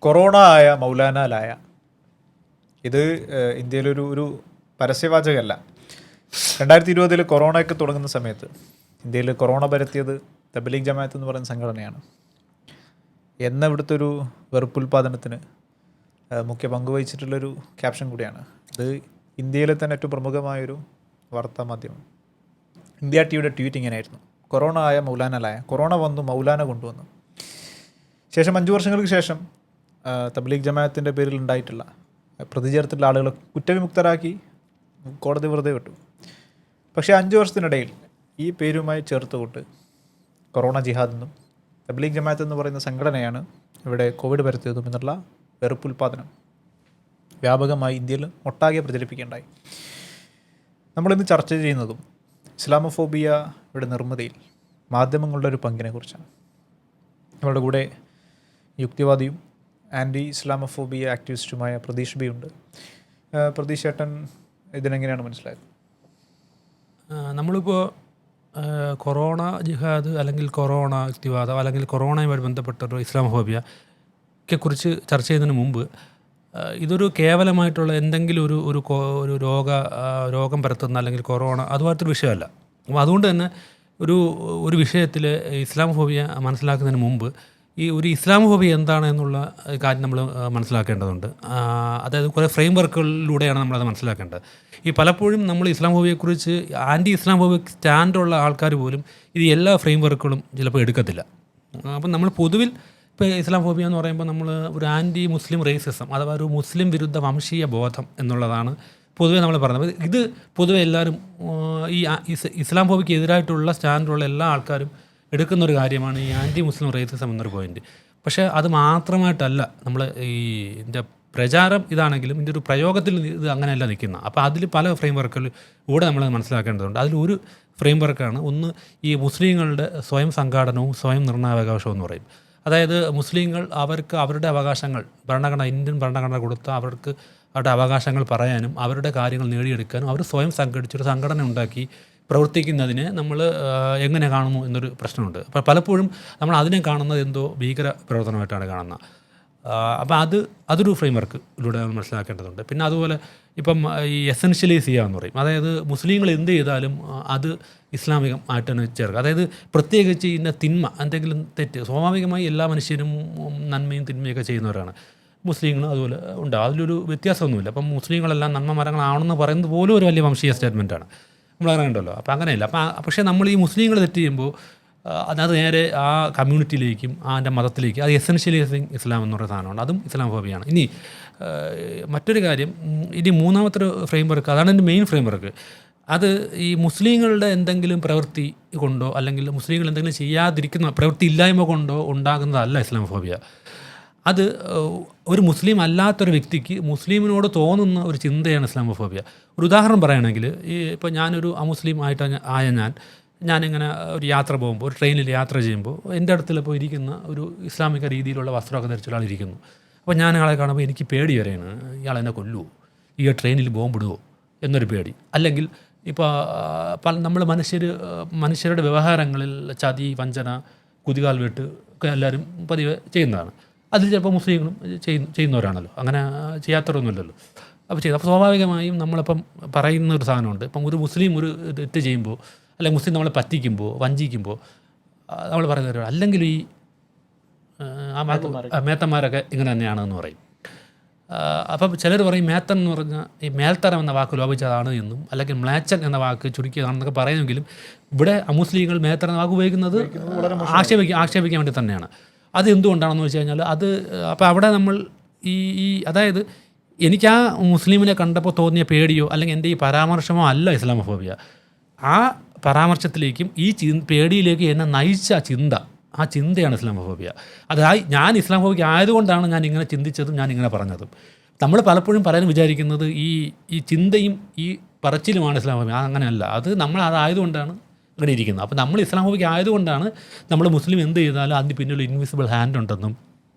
Corona ആയ മൗലാന ലായ. ഇത് ഇന്ത്യയിലൊരു പരസ്യവാചകമല്ല. 2020 കൊറോണയൊക്കെ തുടങ്ങുന്ന സമയത്ത് ഇന്ത്യയിൽ കൊറോണ പരത്തിയത് തബ്ലീഗ് ജമാഅത്ത് എന്ന് പറയുന്ന സംഘടനയാണ് എന്ന ഇവിടുത്തെ ഒരു വെറുപ്പുൽപാദനത്തിന് മുഖ്യ പങ്ക് വഹിച്ചിട്ടുള്ളൊരു ക്യാപ്ഷൻ കൂടിയാണ്. ഇത് ഇന്ത്യയിലെ തന്നെ ഏറ്റവും പ്രമുഖമായൊരു വാർത്താ മാധ്യമം ഇന്ത്യ ടിവിയുടെ ട്വീറ്റ് ഇങ്ങനെയായിരുന്നു: കൊറോണ ആയ മൗലാന ലായ. കൊറോണ വന്നു, മൗലാന കൊണ്ടുവന്നു. ശേഷം 5 വർഷങ്ങൾക്ക് ശേഷം തബ്ലീഗ് ജമാഅത്തിൻ്റെ പേരിൽ ഉണ്ടായിട്ടുള്ള പ്രതി ചേർത്തിട്ടുള്ള ആളുകളെ കുറ്റവിമുക്തരാക്കി കോടതി വെറുതെ വിട്ടു. പക്ഷേ 5 വർഷത്തിനിടയിൽ ഈ പേരുമായി ചേർത്തുകൊണ്ട് കൊറോണ ജിഹാദ് എന്നും തബ്ലീഗ് ജമാഅത്ത് എന്ന് പറയുന്ന സംഘടനയാണ് ഇവിടെ കോവിഡ് പരത്തിയതും എന്നുള്ള വെറുപ്പുൽപാദനം വ്യാപകമായി ഇന്ത്യയിൽ ഒട്ടാകെ പ്രചരിപ്പിക്കേണ്ടായി. നമ്മളിന്ന് ചർച്ച ചെയ്യുന്നതും ഇസ്ലാമോഫോബിയയുടെ നിർമ്മിതിയിൽ മാധ്യമങ്ങളുടെ ഒരു പങ്കിനെ കുറിച്ചാണ്. നമ്മളുടെ കൂടെ യുക്തിവാദിയും ആൻറ്റി ഇസ്ലാമോഫോബിയ ആക്ടിവിസ്റ്റുമായ പ്രതീഷ് ബി ഉണ്ട്. പ്രതീഷ് ചേട്ടൻ ഇതിനെങ്ങനെയാണ് മനസ്സിലായത്? നമ്മളിപ്പോൾ കൊറോണ ജിഹാദ് അല്ലെങ്കിൽ കൊറോണ യുക്തിവാദം അല്ലെങ്കിൽ കൊറോണയുമായി ബന്ധപ്പെട്ടൊരു ഇസ്ലാമോഫോബിയയെ കുറിച്ച് ചർച്ച ചെയ്യുന്നതിന് മുമ്പ് ഇതൊരു കേവലമായിട്ടുള്ള എന്തെങ്കിലും ഒരു രോഗം പരത്തുന്ന അല്ലെങ്കിൽ കൊറോണ അതുപോലത്തെ വിഷയമല്ല. അപ്പോൾ അതുകൊണ്ട് തന്നെ ഒരു വിഷയത്തിൽ ഇസ്ലാമോഫോബിയ മനസ്സിലാക്കുന്നതിന് മുമ്പ് ഈ ഒരു ഇസ്ലാമോഫോബിയ എന്താണ് എന്നുള്ള കാര്യം നമ്മൾ മനസ്സിലാക്കേണ്ടതുണ്ട്. അതായത് കുറേ ഫ്രെയിം വർക്കുകളിലൂടെയാണ് നമ്മളത് മനസ്സിലാക്കേണ്ടത്. ഈ പലപ്പോഴും നമ്മൾ ഇസ്ലാമോഫോബിയയെക്കുറിച്ച് ആൻറ്റി ഇസ്ലാമോഫോബിക് സ്റ്റാൻഡുള്ള ആൾക്കാർ പോലും ഇത് എല്ലാ ഫ്രെയിം വർക്കുകളും ചിലപ്പോൾ എടുക്കത്തില്ല. അപ്പം നമ്മൾ പൊതുവിൽ ഇപ്പോൾ ഇസ്ലാമോഫോബിയ എന്ന് പറയുമ്പോൾ നമ്മൾ ഒരു ആൻറ്റി മുസ്ലിം റേസിസം അഥവാ ഒരു മുസ്ലിം വിരുദ്ധ വംശീയ ബോധം എന്നുള്ളതാണ് പൊതുവേ നമ്മൾ പറയുന്നത്. ഇത് പൊതുവെ എല്ലാവരും ഈ ഇസ്ലാമോഫോബിക്ക് എതിരായിട്ടുള്ള സ്റ്റാൻഡുള്ള എല്ലാ ആൾക്കാരും എടുക്കുന്നൊരു കാര്യമാണ് ഈ ആൻറ്റി മുസ്ലിം റേസിസം എന്നൊരു പോയിൻ്റ്. പക്ഷേ അത് മാത്രമായിട്ടല്ല നമ്മൾ ഇതിൻ്റെ പ്രചാരം ഇതാണെങ്കിലും ഇതിൻ്റെ ഒരു പ്രയോഗത്തിൽ ഇത് അങ്ങനെയല്ല നിൽക്കുന്നത്. അപ്പോൾ അതിൽ പല ഫ്രെയിം വർക്കുകൾ കൂടെ നമ്മൾ മനസ്സിലാക്കേണ്ടതുണ്ട്. അതിലൊരു ഫ്രെയിം വർക്കാണ് ഒന്ന് ഈ മുസ്ലിങ്ങളുടെ സ്വയം സംഘാടനവും സ്വയം നിർണ്ണയാവകാശവും എന്ന് പറയും. അതായത് മുസ്ലിങ്ങൾ അവരുടെ അവകാശങ്ങൾ ഇന്ത്യൻ ഭരണഘടന കൊടുത്ത അവരുടെ അവകാശങ്ങൾ പറയാനും അവരുടെ കാര്യങ്ങൾ നേടിയെടുക്കാനും അവർ സ്വയം സംഘടിച്ചൊരു സംഘടന ഉണ്ടാക്കി പ്രവർത്തിക്കുന്നതിനെ നമ്മൾ എങ്ങനെ കാണുന്നു എന്നൊരു പ്രശ്നമുണ്ട്. അപ്പോൾ പലപ്പോഴും നമ്മൾ അതിനെ കാണുന്നത് എന്തോ ഭീകര പ്രവർത്തനമായിട്ടാണ് കാണുന്നത്. അപ്പോൾ അതൊരു ഫ്രെയിം വർക്കിലൂടെ നമ്മൾ മനസ്സിലാക്കേണ്ടതുണ്ട്. പിന്നെ അതുപോലെ ഇപ്പം ഈ എസെൻഷ്യലൈസ് ചെയ്യാമെന്ന് പറയും. അതായത് മുസ്ലിങ്ങൾ എന്ത് ചെയ്താലും അത് ഇസ്ലാമികമായിട്ട് തന്നെ ചേർക്കുക. അതായത് പ്രത്യേകിച്ച് ഇന്ന തിന്മ എന്തെങ്കിലും തെറ്റ് സ്വാഭാവികമായി എല്ലാ മനുഷ്യരും നന്മയും തിന്മയൊക്കെ ചെയ്യുന്നവരാണ്. മുസ്ലിങ്ങളും അതുപോലെ ഉണ്ടാവും, അതിലൊരു വ്യത്യാസമൊന്നുമില്ല. അപ്പം മുസ്ലിങ്ങളെല്ലാം നന്മ മരങ്ങളാണെന്ന് പറയുന്നത് പോലും ഒരു വലിയ വംശീയ സ്റ്റേറ്റ്മെൻറ്റാണ്. നമ്മളങ്ങനെ ഉണ്ടല്ലോ. അപ്പോൾ അങ്ങനെയല്ല. പക്ഷേ നമ്മൾ ഈ മുസ്ലിങ്ങൾ തെറ്റ് ചെയ്യുമ്പോൾ അത് നേരെ ആ കമ്മ്യൂണിറ്റിയിലേക്കും അതിൻ്റെ മതത്തിലേക്കും അത് എസെൻഷ്യലൈസിങ് ഇസ്ലാം എന്ന് പറയുന്ന സാധനമാണ്. അതും ഇസ്ലാമോഫോബിയാണ്. ഇനി മറ്റൊരു കാര്യം, ഇനി മൂന്നാമത്തെ ഒരു ഫ്രെയിം വർക്ക്, അതാണ് എൻ്റെ മെയിൻ ഫ്രെയിം വർക്ക്. അത് ഈ മുസ്ലിങ്ങളുടെ എന്തെങ്കിലും പ്രവൃത്തി കൊണ്ടോ അല്ലെങ്കിൽ മുസ്ലിങ്ങൾ എന്തെങ്കിലും ചെയ്യാതിരിക്കുന്ന പ്രവൃത്തി ഇല്ലായ്മ കൊണ്ടോ ഉണ്ടാകുന്നതല്ല ഇസ്ലാമോഫോബിയ. അത് ഒരു മുസ്ലിം അല്ലാത്തൊരു വ്യക്തിക്ക് മുസ്ലിമിനോട് തോന്നുന്ന ഒരു ചിന്തയാണ് ഇസ്ലാമോഫോബിയ. ഒരു ഉദാഹരണം പറയുകയാണെങ്കിൽ, ഇപ്പോൾ ഞാനൊരു അമുസ്ലിം ഞാനിങ്ങനെ ഒരു യാത്ര പോകുമ്പോൾ, ഒരു ട്രെയിനിൽ യാത്ര ചെയ്യുമ്പോൾ എൻ്റെ അടുത്തിലിപ്പോൾ ഇരിക്കുന്ന ഒരു ഇസ്ലാമിക രീതിയിലുള്ള വസ്ത്രമൊക്കെ ധരിച്ച ഒരാൾ ഇരിക്കുന്നു. അപ്പോൾ ഞാൻ ആളെ കാണുമ്പോൾ എനിക്ക് പേടി വരെയാണ്, ഇയാൾ എന്നെ കൊല്ലുമോ, ഈ ട്രെയിനിൽ ബോംബിടുമോ എന്നൊരു പേടി. അല്ലെങ്കിൽ ഇപ്പോൾ നമ്മൾ മനുഷ്യരുടെ വ്യവഹാരങ്ങളിൽ ചതി, വഞ്ചന, കുതികാൽ വെട്ട് ഒക്കെ എല്ലാവരും പതിവ് ചെയ്യുന്നതാണ്. അതിൽ ചിലപ്പോൾ മുസ്ലിങ്ങളും ചെയ്യുന്നവരാണല്ലോ, അങ്ങനെ ചെയ്യാത്തവരൊന്നുമില്ലല്ലോ. അപ്പോൾ സ്വാഭാവികമായും നമ്മളിപ്പം പറയുന്ന ഒരു സാധനമുണ്ട്. ഇപ്പം ഒരു മുസ്ലിം ഒരു തെറ്റ് ചെയ്യുമ്പോൾ അല്ലെങ്കിൽ മുസ്ലിം നമ്മളെ പറ്റിക്കുമ്പോൾ വഞ്ചിക്കുമ്പോൾ നമ്മൾ പറയുന്നവർ അല്ലെങ്കിൽ ഈ മേത്തന്മാരൊക്കെ ഇങ്ങനെ തന്നെയാണെന്ന് പറയും. അപ്പം ചിലർ പറയും മേത്തൻ എന്ന് പറഞ്ഞാൽ ഈ മേൽത്തരം എന്ന വാക്ക് ലോപിച്ചതാണ് എന്നും അല്ലെങ്കിൽ മ്ലേച്ഛൻ എന്ന വാക്ക് ചുരുക്കിയതാണെന്നൊക്കെ പറയുമെങ്കിലും ഇവിടെ അമുസ്ലിങ്ങൾ മേത്തൻ എന്ന വാക്ക് ഉപയോഗിക്കുന്നത് ആക്ഷേപിക്കാൻ വേണ്ടി തന്നെയാണ്. അത് എന്തുകൊണ്ടാണെന്ന് വെച്ച് കഴിഞ്ഞാൽ അപ്പോൾ അവിടെ നമ്മൾ അതായത് എനിക്ക് ആ മുസ്ലിമിനെ കണ്ടപ്പോൾ തോന്നിയ പേടിയോ അല്ലെങ്കിൽ എൻ്റെ ഈ പരാമർശമോ അല്ല ഇസ്ലാമോഫോബിയ. ആ പരാമർശത്തിലേക്കും ഈ പേടിയിലേക്ക് എന്നെ നയിച്ച ആ ചിന്തയാണ് ഇസ്ലാമോഫോബിയ. അതായത് ഞാൻ ഇസ്ലാമോഫോബിയ ആയതുകൊണ്ടാണ് ഞാൻ ഇങ്ങനെ ചിന്തിച്ചതും ഞാൻ ഇങ്ങനെ പറഞ്ഞതും. നമ്മൾ പലപ്പോഴും പറയാൻ വിചാരിക്കുന്നത് ഈ ചിന്തയും ഈ പറച്ചിലുമാണ് ഇസ്ലാമോഫോബിയ. അങ്ങനെയല്ല, അതായതുകൊണ്ടാണ് അങ്ങനെ ഇരിക്കുന്നത്. അപ്പോൾ നമ്മൾ ഇസ്ലാമോഫോബിക് ആയതുകൊണ്ടാണ് നമ്മൾ മുസ്ലിം എന്ത് ചെയ്താലും അതിന് പിന്നിൽ ഇൻവിസിബിൾ ഹാൻഡ് ഉണ്ടെന്നും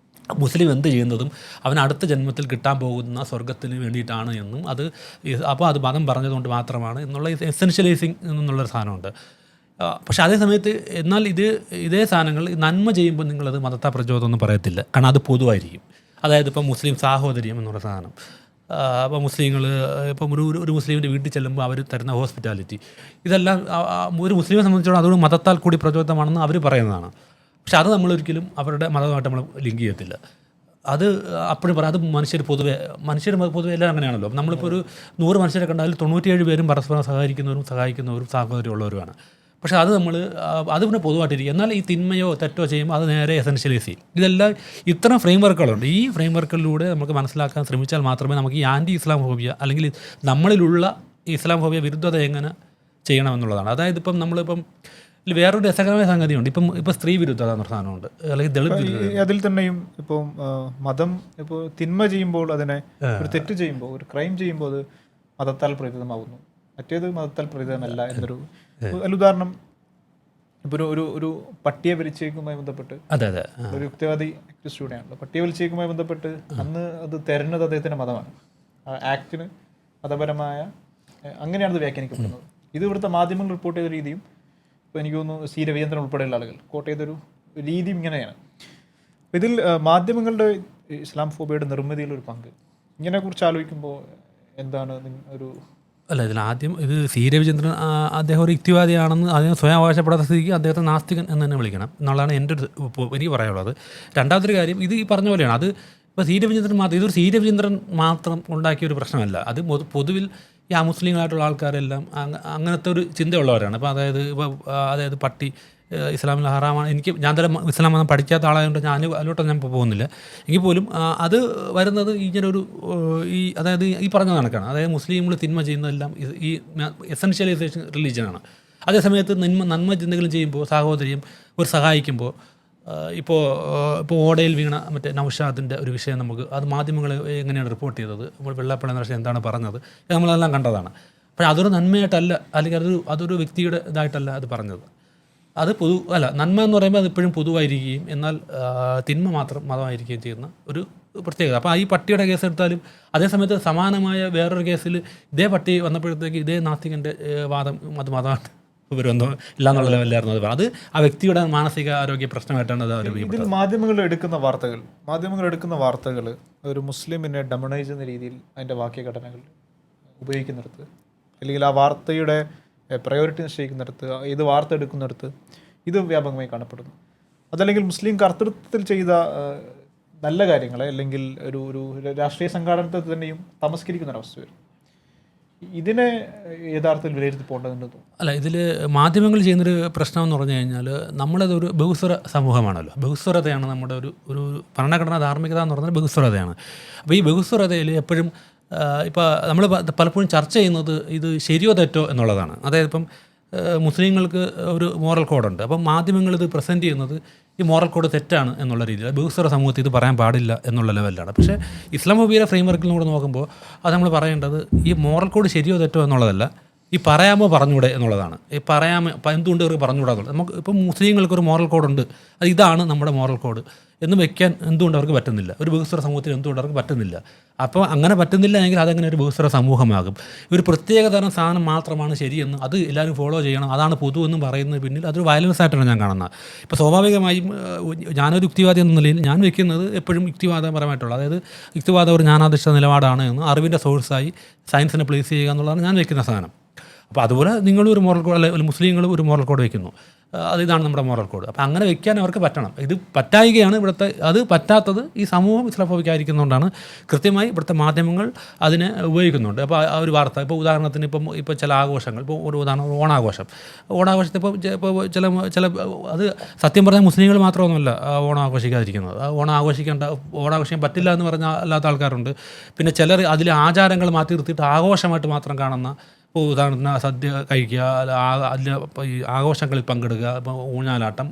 മുസ്ലിം എന്ത് ചെയ്യുന്നതും അവൻ അടുത്ത ജന്മത്തിൽ കിട്ടാൻ പോകുന്ന സ്വർഗത്തിന് വേണ്ടിയിട്ടാണ് എന്നും അപ്പോൾ അത് മതം പറഞ്ഞതുകൊണ്ട് മാത്രമാണ് എന്നുള്ള എസെൻഷ്യലൈസിങ് എന്നുള്ളൊരു സാധനമുണ്ട്. പക്ഷേ അതേ സമയത്ത് എന്നാൽ ഇതേ സാധനങ്ങൾ നന്മ ചെയ്യുമ്പോൾ നിങ്ങളത് മതത്തെ പ്രചോദനമൊന്നും പറയത്തില്ല, കാരണം അത് പൊതുവായിരിക്കും. അതായത് ഇപ്പം മുസ്ലിം സാഹോദര്യം എന്നുള്ള സാധനം. അപ്പോൾ മുസ്ലിങ്ങൾ ഇപ്പം ഒരു മുസ്ലിമിൻ്റെ വീട്ടിൽ ചെല്ലുമ്പോൾ അവർ തരുന്ന ഹോസ്പിറ്റാലിറ്റി, ഇതെല്ലാം ഒരു മുസ്ലിമിനെ സംബന്ധിച്ചിടത്തോളം അതൊരു മതത്താൽ കൂടി പ്രചോദിതമാണെന്ന് അവർ പറയുന്നതാണ്. പക്ഷെ അത് നമ്മളൊരിക്കലും അവരുടെ മതമായിട്ട് നമ്മൾ ലിങ്ക് ചെയ്യത്തില്ല. അത് അപ്പോഴും പറയാം, അത് മനുഷ്യർ പൊതുവെ എല്ലാം അങ്ങനെയാണല്ലോ. നമ്മളിപ്പോൾ ഒരു 100 മനുഷ്യരെ കണ്ടാൽ 97 പേരും പരസ്പരം സഹായിക്കുന്നവരും സാഹോദര്യമുള്ളവരുമാണ്. പക്ഷേ അത് അത് പിന്നെ പൊതുവായിട്ടിരിക്കും. എന്നാൽ ഈ തിന്മയോ തെറ്റോ ചെയ്യുമ്പോൾ അത് നേരെ എസൻഷ്യലൈസ് ചെയ്യും. ഇതെല്ലാം ഇത്തരം ഫ്രെയിം വർക്കുകളുണ്ട്. ഈ ഫ്രെയിം വർക്കുകളിലൂടെ നമുക്ക് മനസ്സിലാക്കാൻ ശ്രമിച്ചാൽ മാത്രമേ നമുക്ക് ഈ ആൻറ്റി ഇസ്ലാം ഫോബിയ അല്ലെങ്കിൽ നമ്മളിലുള്ള ഇസ്ലാം ഫോബിയ വിരുദ്ധത എങ്ങനെ ചെയ്യണമെന്നുള്ളതാണ്. അതായത് ഇപ്പം നമ്മളിപ്പം വേറൊരു രസകരമായ സംഗതിയുണ്ട്. ഇപ്പം സ്ത്രീ വിരുദ്ധത എന്നൊരു സാധനമുണ്ട്, അല്ലെങ്കിൽ ദളിത് വിരുദ്ധത. അതിൽ തന്നെയും ഇപ്പം മതം ഇപ്പോൾ തിന്മ ചെയ്യുമ്പോൾ, അതിനെ ഒരു തെറ്റ് ചെയ്യുമ്പോൾ, ഒരു ക്രൈം ചെയ്യുമ്പോൾ അത് മതത്താൽ പ്രേരിതമാകുന്നു, മറ്റേത് മതത്താൽ പ്രേരിതമല്ല എന്നൊരു ഉദാഹരണം. ഇപ്പോൾ ഒരു പട്ടിയെ വലിച്ചേക്കുമായി ബന്ധപ്പെട്ട് ഒരു യുക്തിവാദി ആക്ടിവിസ്റ്റ് കൂടെയാണല്ലോ. പട്ടിയെ വലിച്ചേക്കുമായി ബന്ധപ്പെട്ട് അന്ന് അത് തെരഞ്ഞത് അദ്ദേഹത്തിൻ്റെ മതമാണ്, ആ ആക്ടിന് മതപരമായ അങ്ങനെയാണ് അത് വ്യാഖ്യാനിക്കപ്പെടുന്നത്. ഇത് ഇവിടുത്തെ മാധ്യമങ്ങൾ റിപ്പോർട്ട് ചെയ്ത രീതിയും, ഇപ്പോൾ എനിക്ക് തോന്നുന്നു സി രവീന്ദ്രൻ ഉൾപ്പെടെയുള്ള ആളുകൾ കോട്ട് ചെയ്തൊരു രീതിയും ഇങ്ങനെയാണ്. ഇതിൽ മാധ്യമങ്ങളുടെ ഇസ്ലാം ഫോബിയയുടെ നിർമ്മിതിയിലൊരു പങ്ക് ഇങ്ങനെക്കുറിച്ച് ആലോചിക്കുമ്പോൾ എന്താണ് ഒരു ഇതിലാദ്യം ഇത് സി രവിചന്ദ്രൻ അദ്ദേഹം ഒരു യുക്തിവാദിയാണെന്ന് അദ്ദേഹം സ്വയം അവകാശപ്പെടാത്ത സ്ഥിതിക്ക് അദ്ദേഹത്തെ നാസ്തികൻ എന്ന് തന്നെ വിളിക്കണം എന്നുള്ളതാണ് എൻ്റെ എനിക്ക് പറയാനുള്ളത്. രണ്ടാമതൊരു കാര്യം, ഇത് ഈ പറഞ്ഞ പോലെയാണ്. അത് ഇപ്പോൾ സി രവിചന്ദ്രൻ മാത്രം, ഇതൊരു സി രവിചന്ദ്രൻ മാത്രം ഉണ്ടാക്കിയ ഒരു പ്രശ്നമല്ല. അത് പൊതുവിൽ ഈ മുസ്ലിങ്ങളായിട്ടുള്ള ആൾക്കാരെല്ലാം അങ്ങനത്തെ ഒരു ചിന്തയുള്ളവരാണ്. ഇപ്പോൾ അതായത് പട്ടി ഇസ്ലാമിൽ ഹറാമാണ്. ഞാൻ തന്നെ ഇസ്ലാം മതം പഠിക്കാത്ത ആളായതുകൊണ്ട് അതിലോട്ടൊന്നും ഞാൻ പോകുന്നില്ല. എങ്കിൽ പോലും അത് വരുന്നത് ഇങ്ങനൊരു അതായത് ഈ പറഞ്ഞ കണക്കാണ്. അതായത് മുസ്ലിങ്ങൾ തിന്മ ചെയ്യുന്നതെല്ലാം ഈ എസൻഷ്യലൈസേഷൻ റിലീജിയനാണ്. അതേസമയത്ത് നന്മ എന്തെങ്കിലും ചെയ്യുമ്പോൾ, സാഹോദര്യം ഒരു സഹായിക്കുമ്പോൾ, ഇപ്പോൾ ഓടയിൽ വീണ മറ്റേ നൗഷാദിൻ്റെ ഒരു വിഷയം അത് മാധ്യമങ്ങൾ എങ്ങനെയാണ് റിപ്പോർട്ട് ചെയ്തത്, നമ്മൾ വെള്ളാപ്പള്ളി നടേശൻ എന്താണ് പറഞ്ഞത്, നമ്മളെല്ലാം കണ്ടതാണ്. പക്ഷേ അതൊരു നന്മയായിട്ടല്ല, അല്ലെങ്കിൽ അതൊരു വ്യക്തിയുടെ ഇതായിട്ടല്ല അത് പറഞ്ഞത്. അത് നന്മ എന്ന് പറയുമ്പോൾ അത് ഇപ്പോഴും പൊതുവായിരിക്കുകയും എന്നാൽ തിന്മ മാത്രം മതമായിരിക്കുകയും ചെയ്യുന്ന ഒരു പ്രത്യേകത. അപ്പോൾ ഈ പട്ടിയുടെ കേസ് എടുത്താലും അതേസമയത്ത് സമാനമായ വേറൊരു കേസിൽ ഇതേ പട്ടി വന്നപ്പോഴത്തേക്ക് ഇതേ നാസ്തികൻ്റെ വാദം അത് മതമായിട്ട് ഇവരൊന്നും ഇല്ലാന്നുള്ള ലെവലിലായിരുന്നു. അത് ആ വ്യക്തിയുടെ മാനസിക ആരോഗ്യ പ്രശ്നമായിട്ടാണ് അത് ആരോപിക്കപ്പെട്ടത്. മാധ്യമങ്ങൾ എടുക്കുന്ന വാർത്തകൾ ഒരു മുസ്ലിമിനെ ഡെമണൈസ് ചെയ്യുന്ന രീതിയിൽ അതിൻ്റെ വാക്യഘടനകൾ ഉപയോഗിക്കുന്നിടത്ത്, അല്ലെങ്കിൽ ആ വാർത്തയുടെ പ്രയോറിറ്റി നിശ്ചയിക്കുന്നിടത്ത്, ഇത് വാർത്ത എടുക്കുന്നിടത്ത് ഇത് വ്യാപകമായി കാണപ്പെടുന്നു. അതല്ലെങ്കിൽ മുസ്ലിം കർത്തൃത്വത്തിൽ ചെയ്ത നല്ല കാര്യങ്ങളെ അല്ലെങ്കിൽ ഒരു രാഷ്ട്രീയ സംഘാടനത്തെ തന്നെയും തമസ്കരിക്കുന്നൊരവസ്ഥ വരും. ഇതിനെ യഥാർത്ഥത്തിൽ വിലയിരുത്തി പോകേണ്ടതുണ്ട്. ഇതിൽ മാധ്യമങ്ങൾ ചെയ്യുന്നൊരു പ്രശ്നം എന്ന് പറഞ്ഞു കഴിഞ്ഞാൽ നമ്മളതൊരു ബഹുസ്വര സമൂഹമാണല്ലോ. ബഹുസ്വരതയാണ് നമ്മുടെ ഒരു ഭരണഘടനാ ധാർമ്മികത എന്ന് പറഞ്ഞാൽ ബഹുസ്വരതയാണ്. അപ്പോൾ ഈ ബഹുസ്വരതയിൽ എപ്പോഴും ഇപ്പോൾ നമ്മൾ പലപ്പോഴും ചർച്ച ചെയ്യുന്നത് ഇത് ശരിയോ തെറ്റോ എന്നുള്ളതാണ്. അതായത് ഇപ്പം മുസ്ലിങ്ങൾക്ക് ഒരു മോറൽ കോഡുണ്ട്. അപ്പം മാധ്യമങ്ങൾ ഇത് പ്രസൻറ്റ് ചെയ്യുന്നത് ഈ മോറൽ കോഡ് തെറ്റാണ് എന്നുള്ള രീതിയിൽ, ബഹുസ്വര സമൂഹത്തിൽ ഇത് പറയാൻ പാടില്ല എന്നുള്ള ലെവലിലാണ്. പക്ഷേ ഇസ്ലാമോബിയയുടെ ഫ്രെയിം വർക്കിൽ കൂടെ നോക്കുമ്പോൾ അത് നമ്മൾ പറയേണ്ടത് ഈ മോറൽ കോഡ് ശരിയോ തെറ്റോ എന്നുള്ളതല്ല, ഈ പറയാമോ പറഞ്ഞൂടെ എന്നുള്ളതാണ്. ഈ പറയാമോ എന്തുകൊണ്ട് ഇവർക്ക് പറഞ്ഞുകൂടാ എന്നുള്ളത്. നമുക്ക് ഇപ്പം മുസ്ലിങ്ങൾക്കൊരു മോറൽ കോഡുണ്ട്, അത് ഇതാണ് നമ്മുടെ മോറൽ കോഡ് എന്ന് വെക്കാൻ എന്തുകൊണ്ട് അവർക്ക് പറ്റുന്നില്ല? ഒരു ബഹുസ്വര സമൂഹത്തിൽ എന്തുകൊണ്ട് അവർക്ക് പറ്റുന്നില്ല? അപ്പോൾ അങ്ങനെ പറ്റുന്നില്ല എങ്കിൽ അതങ്ങനെ ഒരു ബഹുസ്വര സമൂഹമാകും. ഒരു പ്രത്യേക തരം സാധനം മാത്രമാണ് ശരിയെന്ന്, അത് എല്ലാവരും ഫോളോ ചെയ്യണം, അതാണ് പൊതു എന്നും പറയുന്നത് പിന്നിൽ അതൊരു വയലൻസ് ആയിട്ടാണ് ഞാൻ കാണുന്നത്. ഇപ്പോൾ സ്വാഭാവികമായും ഞാനൊരു യുക്തിവാദി എന്ന നിലയിൽ ഞാൻ വെക്കുന്നത് എപ്പോഴും യുക്തിവാദപരമായിട്ടുള്ള, അതായത് യുക്തിവാദം ഒരു ജ്ഞാനാധിഷ്ഠിത നിലപാടാണ് എന്ന് അറിവിൻ്റെ സോഴ്സായി സയൻസിനെ പ്ലേസ് ചെയ്യുക എന്നുള്ളതാണ് ഞാൻ വെക്കുന്ന സാധനം. അപ്പോൾ അതുപോലെ നിങ്ങളും ഒരു മോറൽ കോഡ്, അല്ലെങ്കിൽ മുസ്ലിങ്ങളും ഒരു മോറൽ കോഡ് വയ്ക്കുന്നു, ഇതാണ് നമ്മുടെ മോറൽ കോഡ്. അപ്പോൾ അങ്ങനെ വെക്കാൻ അവർക്ക് പറ്റണം. ഇത് പറ്റായികയാണ് ഇവിടുത്തെ, അത് പറ്റാത്തത് ഈ സമൂഹം ഇസ്ലാമോഫോബിക്കായിരിക്കുന്നതുകൊണ്ടാണ് കൃത്യമായി ഇവിടുത്തെ മാധ്യമങ്ങൾ അതിനെ ഉപയോഗിക്കുന്നുണ്ട്. അപ്പോൾ ആ ഒരു വാർത്ത, ഇപ്പോൾ ഉദാഹരണത്തിന് ഇപ്പോൾ ചില ആഘോഷങ്ങൾ, ഇപ്പോൾ ഒരു ഉദാഹരണം ഓണാഘോഷത്തെ ഇപ്പോൾ ചില അത് സത്യം പറഞ്ഞാൽ മുസ്ലിങ്ങൾ മാത്രമൊന്നുമല്ല ഓണം ആഘോഷിക്കാതിരിക്കുന്നത്. ഓണം ആഘോഷിക്കാൻ പറ്റില്ല എന്ന് പറഞ്ഞാൽ അല്ലാത്ത ആൾക്കാരുണ്ട്. പിന്നെ ചിലർ അതിലെ ആചാരങ്ങൾ മാറ്റി നിർത്തിയിട്ട് ആഘോഷമായിട്ട് മാത്രം കാണുന്ന, ഇപ്പോൾ ഉദാഹരണത്തിന് സദ്യ കഴിക്കുക, അതിൽ ഈ ആഘോഷങ്ങളിൽ പങ്കെടുക്കുക, ഇപ്പോൾ ഊഞ്ഞാലാട്ടം,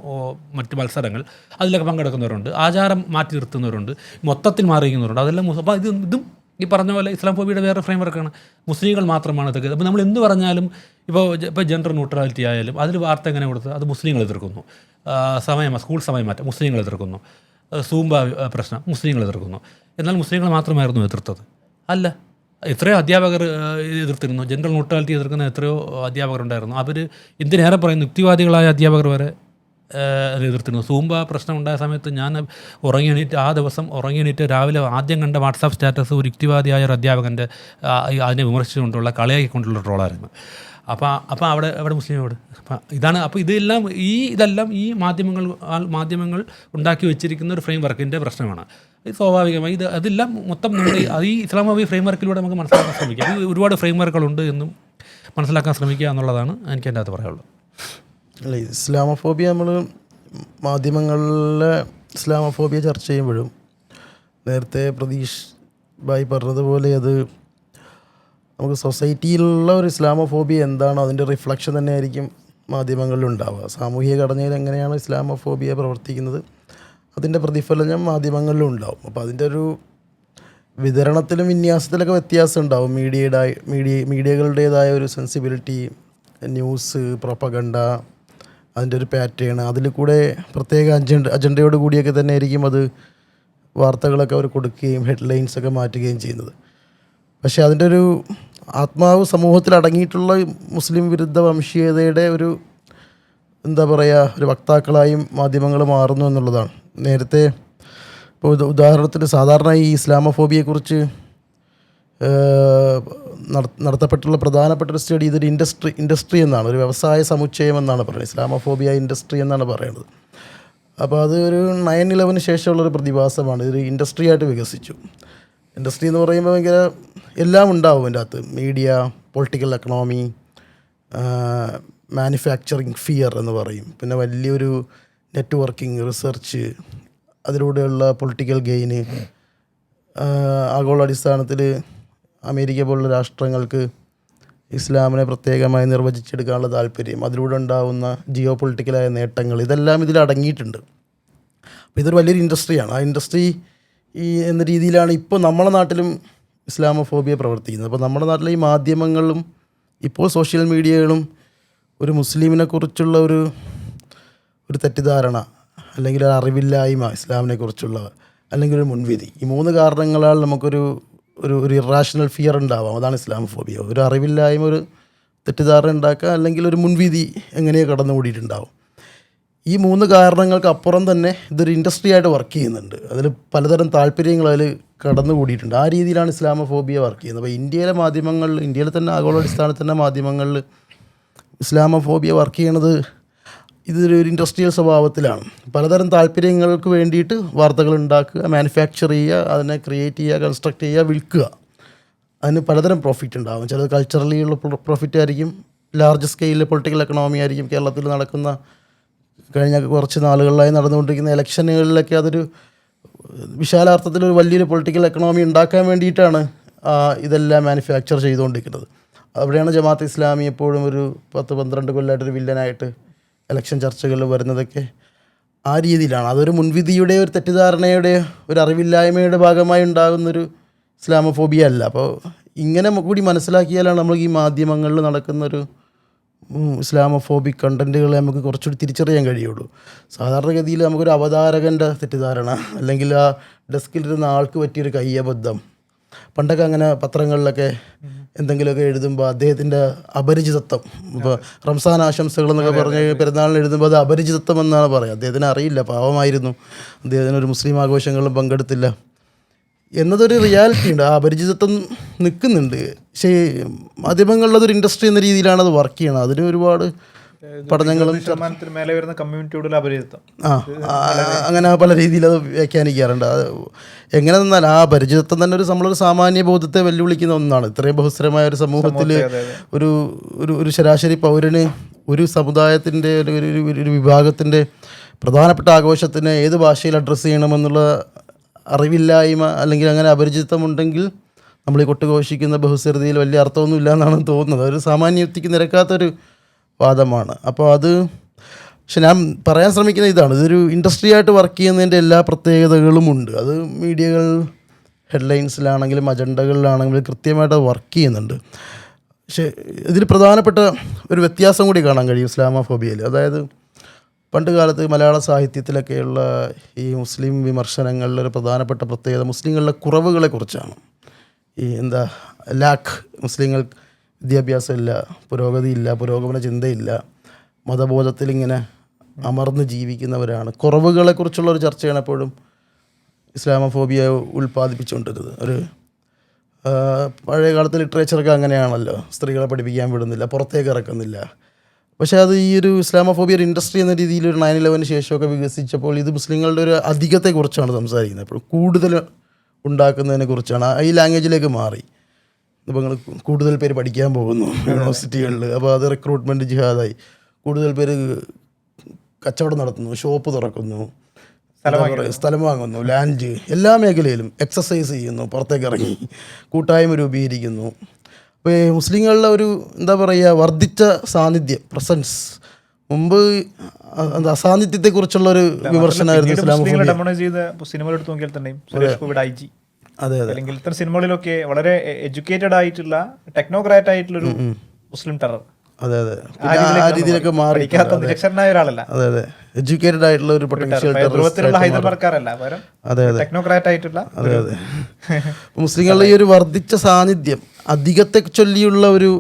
മറ്റ് മത്സരങ്ങൾ അതിലൊക്കെ പങ്കെടുക്കുന്നവരുണ്ട്. ആചാരം മാറ്റി നിർത്തുന്നവരുണ്ട്, മൊത്തത്തിൽ മാറിയിരിക്കുന്നവരുണ്ട്. അതെല്ലാം അപ്പോൾ ഇതും ഈ പറഞ്ഞ പോലെ ഇസ്ലാം ഫോബിയുടെ വേറെ ഫ്രെയിം വർക്കാണ്. മുസ്ലിങ്ങൾ മാത്രമാണ് ഇതൊക്കെ. അപ്പോൾ നമ്മൾ എന്ത് പറഞ്ഞാലും ഇപ്പോൾ ജെൻഡർ ന്യൂട്രാലിറ്റി ആയാലും അതിൽ വാർത്ത എങ്ങനെ കൊടുത്ത് അത് മുസ്ലിങ്ങൾ എതിർക്കുന്നു. സ്കൂൾ സമയം മാറ്റം മുസ്ലിങ്ങൾ എതിർക്കുന്നു. സൂംബ പ്രശ്നം മുസ്ലിങ്ങൾ എതിർക്കുന്നു. എന്നാൽ മുസ്ലിങ്ങൾ മാത്രമായിരുന്നു എതിർത്തത്? അല്ല, എത്രയോ അധ്യാപകർ എതിർത്തിരുന്നു. ജെൻഡർ ന്യൂട്രാലിറ്റി എതിർക്കുന്ന എത്രയോ അധ്യാപകരുണ്ടായിരുന്നു. അവർ എന്തിനേറെ പറയുന്നു, യുക്തിവാദികളായ അധ്യാപകർ വരെ എതിർത്തിരുന്നു. സൂംബ പ്രശ്നം ഉണ്ടായ സമയത്ത് ഞാൻ ആ ദിവസം ഉറങ്ങിയെണീറ്റ് രാവിലെ ആദ്യം കണ്ട വാട്സാപ്പ് സ്റ്റാറ്റസ് ഒരു യുക്തിവാദിയായ ഒരു അധ്യാപകൻ്റെ അതിനെ വിമർശിച്ചുകൊണ്ടുള്ള കളയാക്കിക്കൊണ്ടുള്ള ട്രോളായിരുന്നു. അപ്പോൾ അവിടെ മുസ്ലിമോട് ഇതാണ്. അപ്പോൾ ഇതെല്ലാം ഈ മാധ്യമങ്ങൾ ഉണ്ടാക്കി വെച്ചിരിക്കുന്ന ഒരു ഫ്രെയിം വർക്കിൻ്റെ പ്രശ്നമാണ്. ഇത് സ്വാഭാവികമായി അതെല്ലാം മൊത്തം നമ്മുടെ ഈ ഇസ്ലാമോഫോബിയ ഫ്രെയിം വർക്കിലൂടെ നമുക്ക് മനസ്സിലാക്കാൻ ശ്രമിക്കാം. ഒരുപാട് ഫ്രെയിം വർക്കുകളുണ്ട് എന്നും മനസ്സിലാക്കാൻ ശ്രമിക്കുക എന്നുള്ളതാണ് എനിക്ക് എൻ്റെ അകത്ത് പറയാനുള്ളത്. അല്ല, ഇസ്ലാമോഫോബിയ നമ്മൾ മാധ്യമങ്ങളിലെ ഇസ്ലാമോഫോബിയ ചർച്ച ചെയ്യുമ്പോഴും നേരത്തെ പ്രതീഷ് ഭായി പറഞ്ഞതുപോലെ അത് നമുക്ക് സൊസൈറ്റിയിലുള്ള ഒരു ഇസ്ലാമോഫോബിയ എന്താണോ അതിൻ്റെ റിഫ്ലക്ഷൻ തന്നെ ആയിരിക്കും മാധ്യമങ്ങളിലുണ്ടാവുക. സാമൂഹിക ഘടനയിൽ എങ്ങനെയാണ് ഇസ്ലാമോഫോബിയ പ്രവർത്തിക്കുന്നത് അതിൻ്റെ പ്രതിഫലനം മാധ്യമങ്ങളിലും ഉണ്ടാവും. അപ്പോൾ അതിൻ്റെ ഒരു വിതരണത്തിലും വിന്യാസത്തിലൊക്കെ വ്യത്യാസം ഉണ്ടാവും. മീഡിയകളുടേതായ ഒരു സെൻസിബിലിറ്റി, ന്യൂസ്, പ്രൊപ്പഗണ്ട, അതിൻ്റെ ഒരു പാറ്റേൺ, അതിൽ കൂടെ പ്രത്യേക അജണ്ടയോട് കൂടിയൊക്കെ തന്നെ ആയിരിക്കും അത് വാർത്തകളൊക്കെ അവർ കൊടുക്കുകയും ഹെഡ്ലൈൻസൊക്കെ മാറ്റുകയും ചെയ്യുന്നത്. പക്ഷേ അതിൻ്റെ ഒരു ആത്മാവ് സമൂഹത്തിൽ അടങ്ങിയിട്ടുള്ള മുസ്ലിം വിരുദ്ധ വംശീയതയുടെ ഒരു എന്താ പറയുക ഒരു വക്താക്കളായും മാധ്യമങ്ങൾ മാറുന്നു എന്നുള്ളതാണ്. നേരത്തെ ഇപ്പോൾ ഉദാഹരണത്തിന് സാധാരണ ഈ ഇസ്ലാമോഫോബിയെക്കുറിച്ച് നടത്തപ്പെട്ടുള്ള പ്രധാനപ്പെട്ട ഒരു സ്റ്റഡി ഇതൊരു ഇൻഡസ്ട്രി എന്നാണ്, ഒരു വ്യവസായ സമുച്ചയം എന്നാണ് പറയുന്നത്. ഇസ്ലാമോഫോബിയ ഇൻഡസ്ട്രി എന്നാണ് പറയുന്നത്. അപ്പോൾ അത് ഒരു 9/11 ശേഷമുള്ളൊരു പ്രതിഭാസമാണ്. ഇതൊരു ഇൻഡസ്ട്രി ആയിട്ട് വികസിച്ചു. ഇൻഡസ്ട്രി എന്ന് പറയുമ്പോൾ ഭയങ്കര എല്ലാം ഉണ്ടാവും അതിൻ്റെ അകത്ത്. Media, political economy, manufacturing fear എന്ന് പറയും. പിന്നെ വലിയൊരു നെറ്റ്വർക്കിംഗ്, റിസർച്ച്, അതിലൂടെയുള്ള പൊളിറ്റിക്കൽ ഗെയിന്, ആഗോളാടിസ്ഥാനത്തിൽ അമേരിക്ക പോലുള്ള രാഷ്ട്രങ്ങൾക്ക് ഇസ്ലാമിനെ പ്രത്യേകമായി നിർവചിച്ചെടുക്കാനുള്ള താല്പര്യം, അതിലൂടെ ഉണ്ടാകുന്ന ജിയോ പൊളിറ്റിക്കലായ നേട്ടങ്ങൾ, ഇതെല്ലാം ഇതിൽ അടങ്ങിയിട്ടുണ്ട്. അപ്പോൾ ഇതൊരു വലിയൊരു ഇൻഡസ്ട്രിയാണ്. ആ ഇൻഡസ്ട്രി എന്ന രീതിയിലാണ് ഇപ്പോൾ നമ്മുടെ നാട്ടിലും ഇസ്ലാമോഫോബിയ പ്രവർത്തിക്കുന്നത്. അപ്പോൾ നമ്മുടെ നാട്ടിലെ ഈ മാധ്യമങ്ങളും ഇപ്പോൾ സോഷ്യൽ മീഡിയകളും ഒരു മുസ്ലിമിനെ കുറിച്ചുള്ള ഒരു തെറ്റിദ്ധാരണ അല്ലെങ്കിൽ ഒരു അറിവില്ലായ്മ ഇസ്ലാമിനെ കുറിച്ചുള്ള അല്ലെങ്കിൽ ഒരു മുൻവിധി, ഈ 3 കാരണങ്ങളാൽ നമുക്കൊരു ഒരു ഇറാഷണൽ ഫിയർ ഉണ്ടാവാം. അതാണ് ഇസ്ലാമോഫോബിയ. ഒരു അറിവില്ലായ്മ, ഒരു തെറ്റിദ്ധാരണ ഉണ്ടാക്കുക, അല്ലെങ്കിൽ ഒരു മുൻവിധി എങ്ങനെയോ കടന്നുകൂടിയിട്ടുണ്ടാവും. ഈ 3 കാരണങ്ങൾക്ക് അപ്പുറം തന്നെ ഇതൊരു ഇൻഡസ്ട്രി ആയിട്ട് വർക്ക് ചെയ്യുന്നുണ്ട്. അതിൽ പലതരം താല്പര്യങ്ങൾ അതിൽ കടന്നുകൂടിയിട്ടുണ്ട്. ആ രീതിയിലാണ് ഇസ്ലാമോഫോബിയ വർക്ക് ചെയ്യുന്നത്. അപ്പോൾ ഇന്ത്യയിലെ തന്നെ ആഗോളാടിസ്ഥാനത്തിൽ തന്നെ മാധ്യമങ്ങളിൽ ഇസ്ലാമോഫോബിയ വർക്ക് ചെയ്യണത് ഇതൊരു ഇൻഡസ്ട്രിയൽ സ്വഭാവത്തിലാണ്. പലതരം താല്പര്യങ്ങൾക്ക് വേണ്ടിയിട്ട് വാർത്തകൾ ഉണ്ടാക്കുക, മാനുഫാക്ചർ ചെയ്യുക, അതിനെ ക്രിയേറ്റ് ചെയ്യുക, കൺസ്ട്രക്ട് ചെയ്യുക, വിൽക്കുക. അതിന് പലതരം പ്രോഫിറ്റ് ഉണ്ടാകും. ചിലത് കൾച്ചറലി ഉള്ള പ്രോഫിറ്റ് ആയിരിക്കും, ലാർജ് സ്കെയിലിൽ പൊളിറ്റിക്കൽ എക്കണോമി ആയിരിക്കും. കേരളത്തിൽ നടക്കുന്ന കഴിഞ്ഞ കുറച്ച് നാളുകളിലായി നടന്നുകൊണ്ടിരിക്കുന്ന ഇലക്ഷനുകളിലൊക്കെ അതൊരു വിശാലാർത്ഥത്തിലൊരു വലിയൊരു പൊളിറ്റിക്കൽ എക്കണോമി ഉണ്ടാക്കാൻ വേണ്ടിയിട്ടാണ് ഇതെല്ലാം മാനുഫാക്ചർ ചെയ്തുകൊണ്ടിരിക്കുന്നത്. അവിടെയാണ് ജമാഅത്ത് ഇസ്ലാമി എപ്പോഴും ഒരു 10-12 കൊല്ലമായിട്ടൊരു വില്ലനായിട്ട് ഇലക്ഷൻ ചർച്ചകളിൽ വരുന്നതൊക്കെ ആ രീതിയിലാണ്. അതൊരു മുൻവിധിയുടെ, ഒരു തെറ്റിദ്ധാരണയുടെ, ഒരു അറിവില്ലായ്മയുടെ ഭാഗമായി ഉണ്ടാകുന്നൊരു ഇസ്ലാമോഫോബിയ അല്ല. അപ്പോൾ ഇങ്ങനെ കൂടി മനസ്സിലാക്കിയാലാണ് നമ്മൾ ഈ മാധ്യമങ്ങളിൽ നടക്കുന്നൊരു ഇസ്ലാമോഫോബിക് കണ്ടൻറ്റുകളെ നമുക്ക് കുറച്ചുകൂടി തിരിച്ചറിയാൻ കഴിയുള്ളൂ. സാധാരണഗതിയിൽ നമുക്കൊരു അവതാരകൻ്റെ തെറ്റിദ്ധാരണ, അല്ലെങ്കിൽ ആ ഡെസ്കിലിരുന്ന ആൾക്ക് പറ്റിയൊരു കയ്യബദ്ധം, പണ്ടൊക്കെ അങ്ങനെ പത്രങ്ങളിലൊക്കെ എന്തെങ്കിലുമൊക്കെ എഴുതുമ്പോൾ അദ്ദേഹത്തിൻ്റെ അപരിചിതത്വം, ഇപ്പോൾ റംസാൻ ആശംസകൾ എന്നൊക്കെ പറഞ്ഞ് പെരുന്നാളിന് എഴുതുമ്പോൾ അത് അപരിചിതത്വം എന്നാണ് പറയുക. അദ്ദേഹത്തിന് അറിയില്ല, പാവമായിരുന്നു, അദ്ദേഹത്തിന് ഒരു മുസ്ലിം ആഘോഷങ്ങളിലും പങ്കെടുത്തില്ല എന്നതൊരു റിയാലിറ്റി ഉണ്ട്. ആ അപരിചിതത്വം നിൽക്കുന്നുണ്ട്. പക്ഷേ മാധ്യമങ്ങളിലതൊരു ഇൻഡസ്ട്രി എന്ന രീതിയിലാണ് അത് വർക്ക് ചെയ്യണത്. അതിന് ഒരുപാട് പഠനങ്ങളും മേലെ വരുന്ന കമ്മ്യൂണിറ്റിയോടുള്ള അപരിചിതത്വം അങ്ങനെ പല രീതിയിൽ അത് വ്യാഖ്യാനിക്കാറുണ്ട്. അത് എങ്ങനെ നിന്നാൽ ആ പരിചിതത്വം തന്നെ നമ്മളൊരു സാമാന്യ ബോധത്തെ വെല്ലുവിളിക്കുന്ന ഒന്നാണ്. ഇത്രയും ബഹുസ്വരമായ ഒരു സമൂഹത്തിൽ ഒരു ശരാശരി പൗരന് ഒരു സമുദായത്തിൻ്റെ ഒരു വിഭാഗത്തിൻ്റെ പ്രധാനപ്പെട്ട ആഘോഷത്തിന് ഏത് ഭാഷയിൽ അഡ്രസ്സ് ചെയ്യണമെന്നുള്ള അറിവില്ലായ്മ, അല്ലെങ്കിൽ അങ്ങനെ അപരിചിതത്വം ഉണ്ടെങ്കിൽ നമ്മൾ ഈ കൊട്ടുഘോഷിക്കുന്ന ബഹുസ്വരതയിൽ വലിയ അർത്ഥമൊന്നുമില്ല എന്നാണ് തോന്നുന്നത്. ഒരു സാമാന്യ യുക്തിക്ക് നിരക്കാത്തൊരു വാദമാണ്. അപ്പോൾ പക്ഷെ ഞാൻ പറയാൻ ശ്രമിക്കുന്ന ഇതാണ്, ഇതൊരു ഇൻഡസ്ട്രി ആയിട്ട് വർക്ക് ചെയ്യുന്നതിൻ്റെ എല്ലാ പ്രത്യേകതകളും ഉണ്ട്. അത് മീഡിയകൾ ഹെഡ്ലൈൻസിലാണെങ്കിലും അജണ്ടകളിലാണെങ്കിലും കൃത്യമായിട്ട് വർക്ക് ചെയ്യുന്നുണ്ട്. പക്ഷേ ഇതിൽ പ്രധാനപ്പെട്ട ഒരു വ്യത്യാസം കൂടി കാണാൻ കഴിയും ഇസ്ലാമോഫോബിയയിൽ. അതായത് പണ്ട് കാലത്ത് മലയാള സാഹിത്യത്തിലൊക്കെയുള്ള ഈ മുസ്ലിം വിമർശനങ്ങളിലൊരു പ്രധാനപ്പെട്ട പ്രത്യേകത മുസ്ലിങ്ങളുടെ കുറവുകളെക്കുറിച്ചാണ്. ഈ മുസ്ലിങ്ങൾ വിദ്യാഭ്യാസമില്ല, പുരോഗതിയില്ല, പുരോഗമന ചിന്തയില്ല, മതബോധത്തിലിങ്ങനെ അമർന്ന് ജീവിക്കുന്നവരാണ്. കുറവുകളെക്കുറിച്ചുള്ള ഒരു ചർച്ചയാണ് എപ്പോഴും ഇസ്ലാമോഫോബിയ ഉൽപ്പാദിപ്പിച്ചുകൊണ്ടിരുന്നത്. ഒരു പഴയ കാലത്ത് ലിറ്ററേച്ചറൊക്കെ അങ്ങനെയാണല്ലോ, സ്ത്രീകളെ പഠിപ്പിക്കാൻ വിടുന്നില്ല, പുറത്തേക്ക് ഇറക്കുന്നില്ല. പക്ഷേ അത് ഈ ഒരു ഇസ്ലാമോഫോബിയ ഒരു ഇൻഡസ്ട്രി എന്ന രീതിയിൽ ഒരു 9/11 ശേഷമൊക്കെ വികസിച്ചപ്പോൾ ഇത് മുസ്ലിങ്ങളുടെ ഒരു അധികത്തെക്കുറിച്ചാണ് സംസാരിക്കുന്നത്. എപ്പോഴും കൂടുതൽ ഉണ്ടാക്കുന്നതിനെ കുറിച്ചാണ്. ഈ ലാംഗ്വേജിലേക്ക് മാറി. ഇപ്പോൾ നിങ്ങൾ കൂടുതൽ പേര് പഠിക്കാൻ പോകുന്നു യൂണിവേഴ്സിറ്റികളിൽ, അപ്പോൾ അത് റിക്രൂട്ട്മെൻറ്റ് ജിഹാദായി. കൂടുതൽ പേര് കച്ചവടം നടത്തുന്നു, ഷോപ്പ് തുറക്കുന്നു, സ്ഥലം വാങ്ങുന്നു, ലാൻഡ്, എല്ലാ മേഖലയിലും എക്സസൈസ് ചെയ്യുന്നു, പുറത്തേക്ക് ഇറങ്ങി കൂട്ടായ്മ രൂപീകരിക്കുന്നു. അപ്പോൾ മുസ്ലിങ്ങളുടെ ഒരു എന്താ പറയുക വർദ്ധിച്ച സാന്നിധ്യം, പ്രസൻസ്, മുമ്പ് അസാന്നിധ്യത്തെക്കുറിച്ചുള്ള ഒരു വിമർശനമായിരുന്നു ഇസ്ലാമോഫോബിയ. അതെ അതെ, അല്ലെങ്കിൽ ഇത്തരം സിനിമകളിലൊക്കെ വളരെ എഡ്യൂക്കേറ്റഡ് ആയിട്ടുള്ള ടെക്നോക്രാറ്റ് ആയിട്ടുള്ളൊരു മുസ്ലിം ടെറർ. അതെ അതെ, ആ രീതിയിലൊക്കെ മാറി. നിരക്ഷരനായ ഒരാളല്ല, അതെ അതെ, എഡ്യൂക്കേറ്റഡ് ആയിട്ടുള്ള ഒരു പൊട്ടൻഷ്യൽ ഹൈദർബർക്കാരല്ല, അതെ അതെ, ടെക്നോക്രാറ്റ് ആയിട്ടുള്ള. അതെ അതെ, മുസ്ലിങ്ങളുടെ ഈ ഒരു വർദ്ധിച്ച സാന്നിധ്യം, അധികത്തെ ചൊല്ലിയുള്ള ഒരു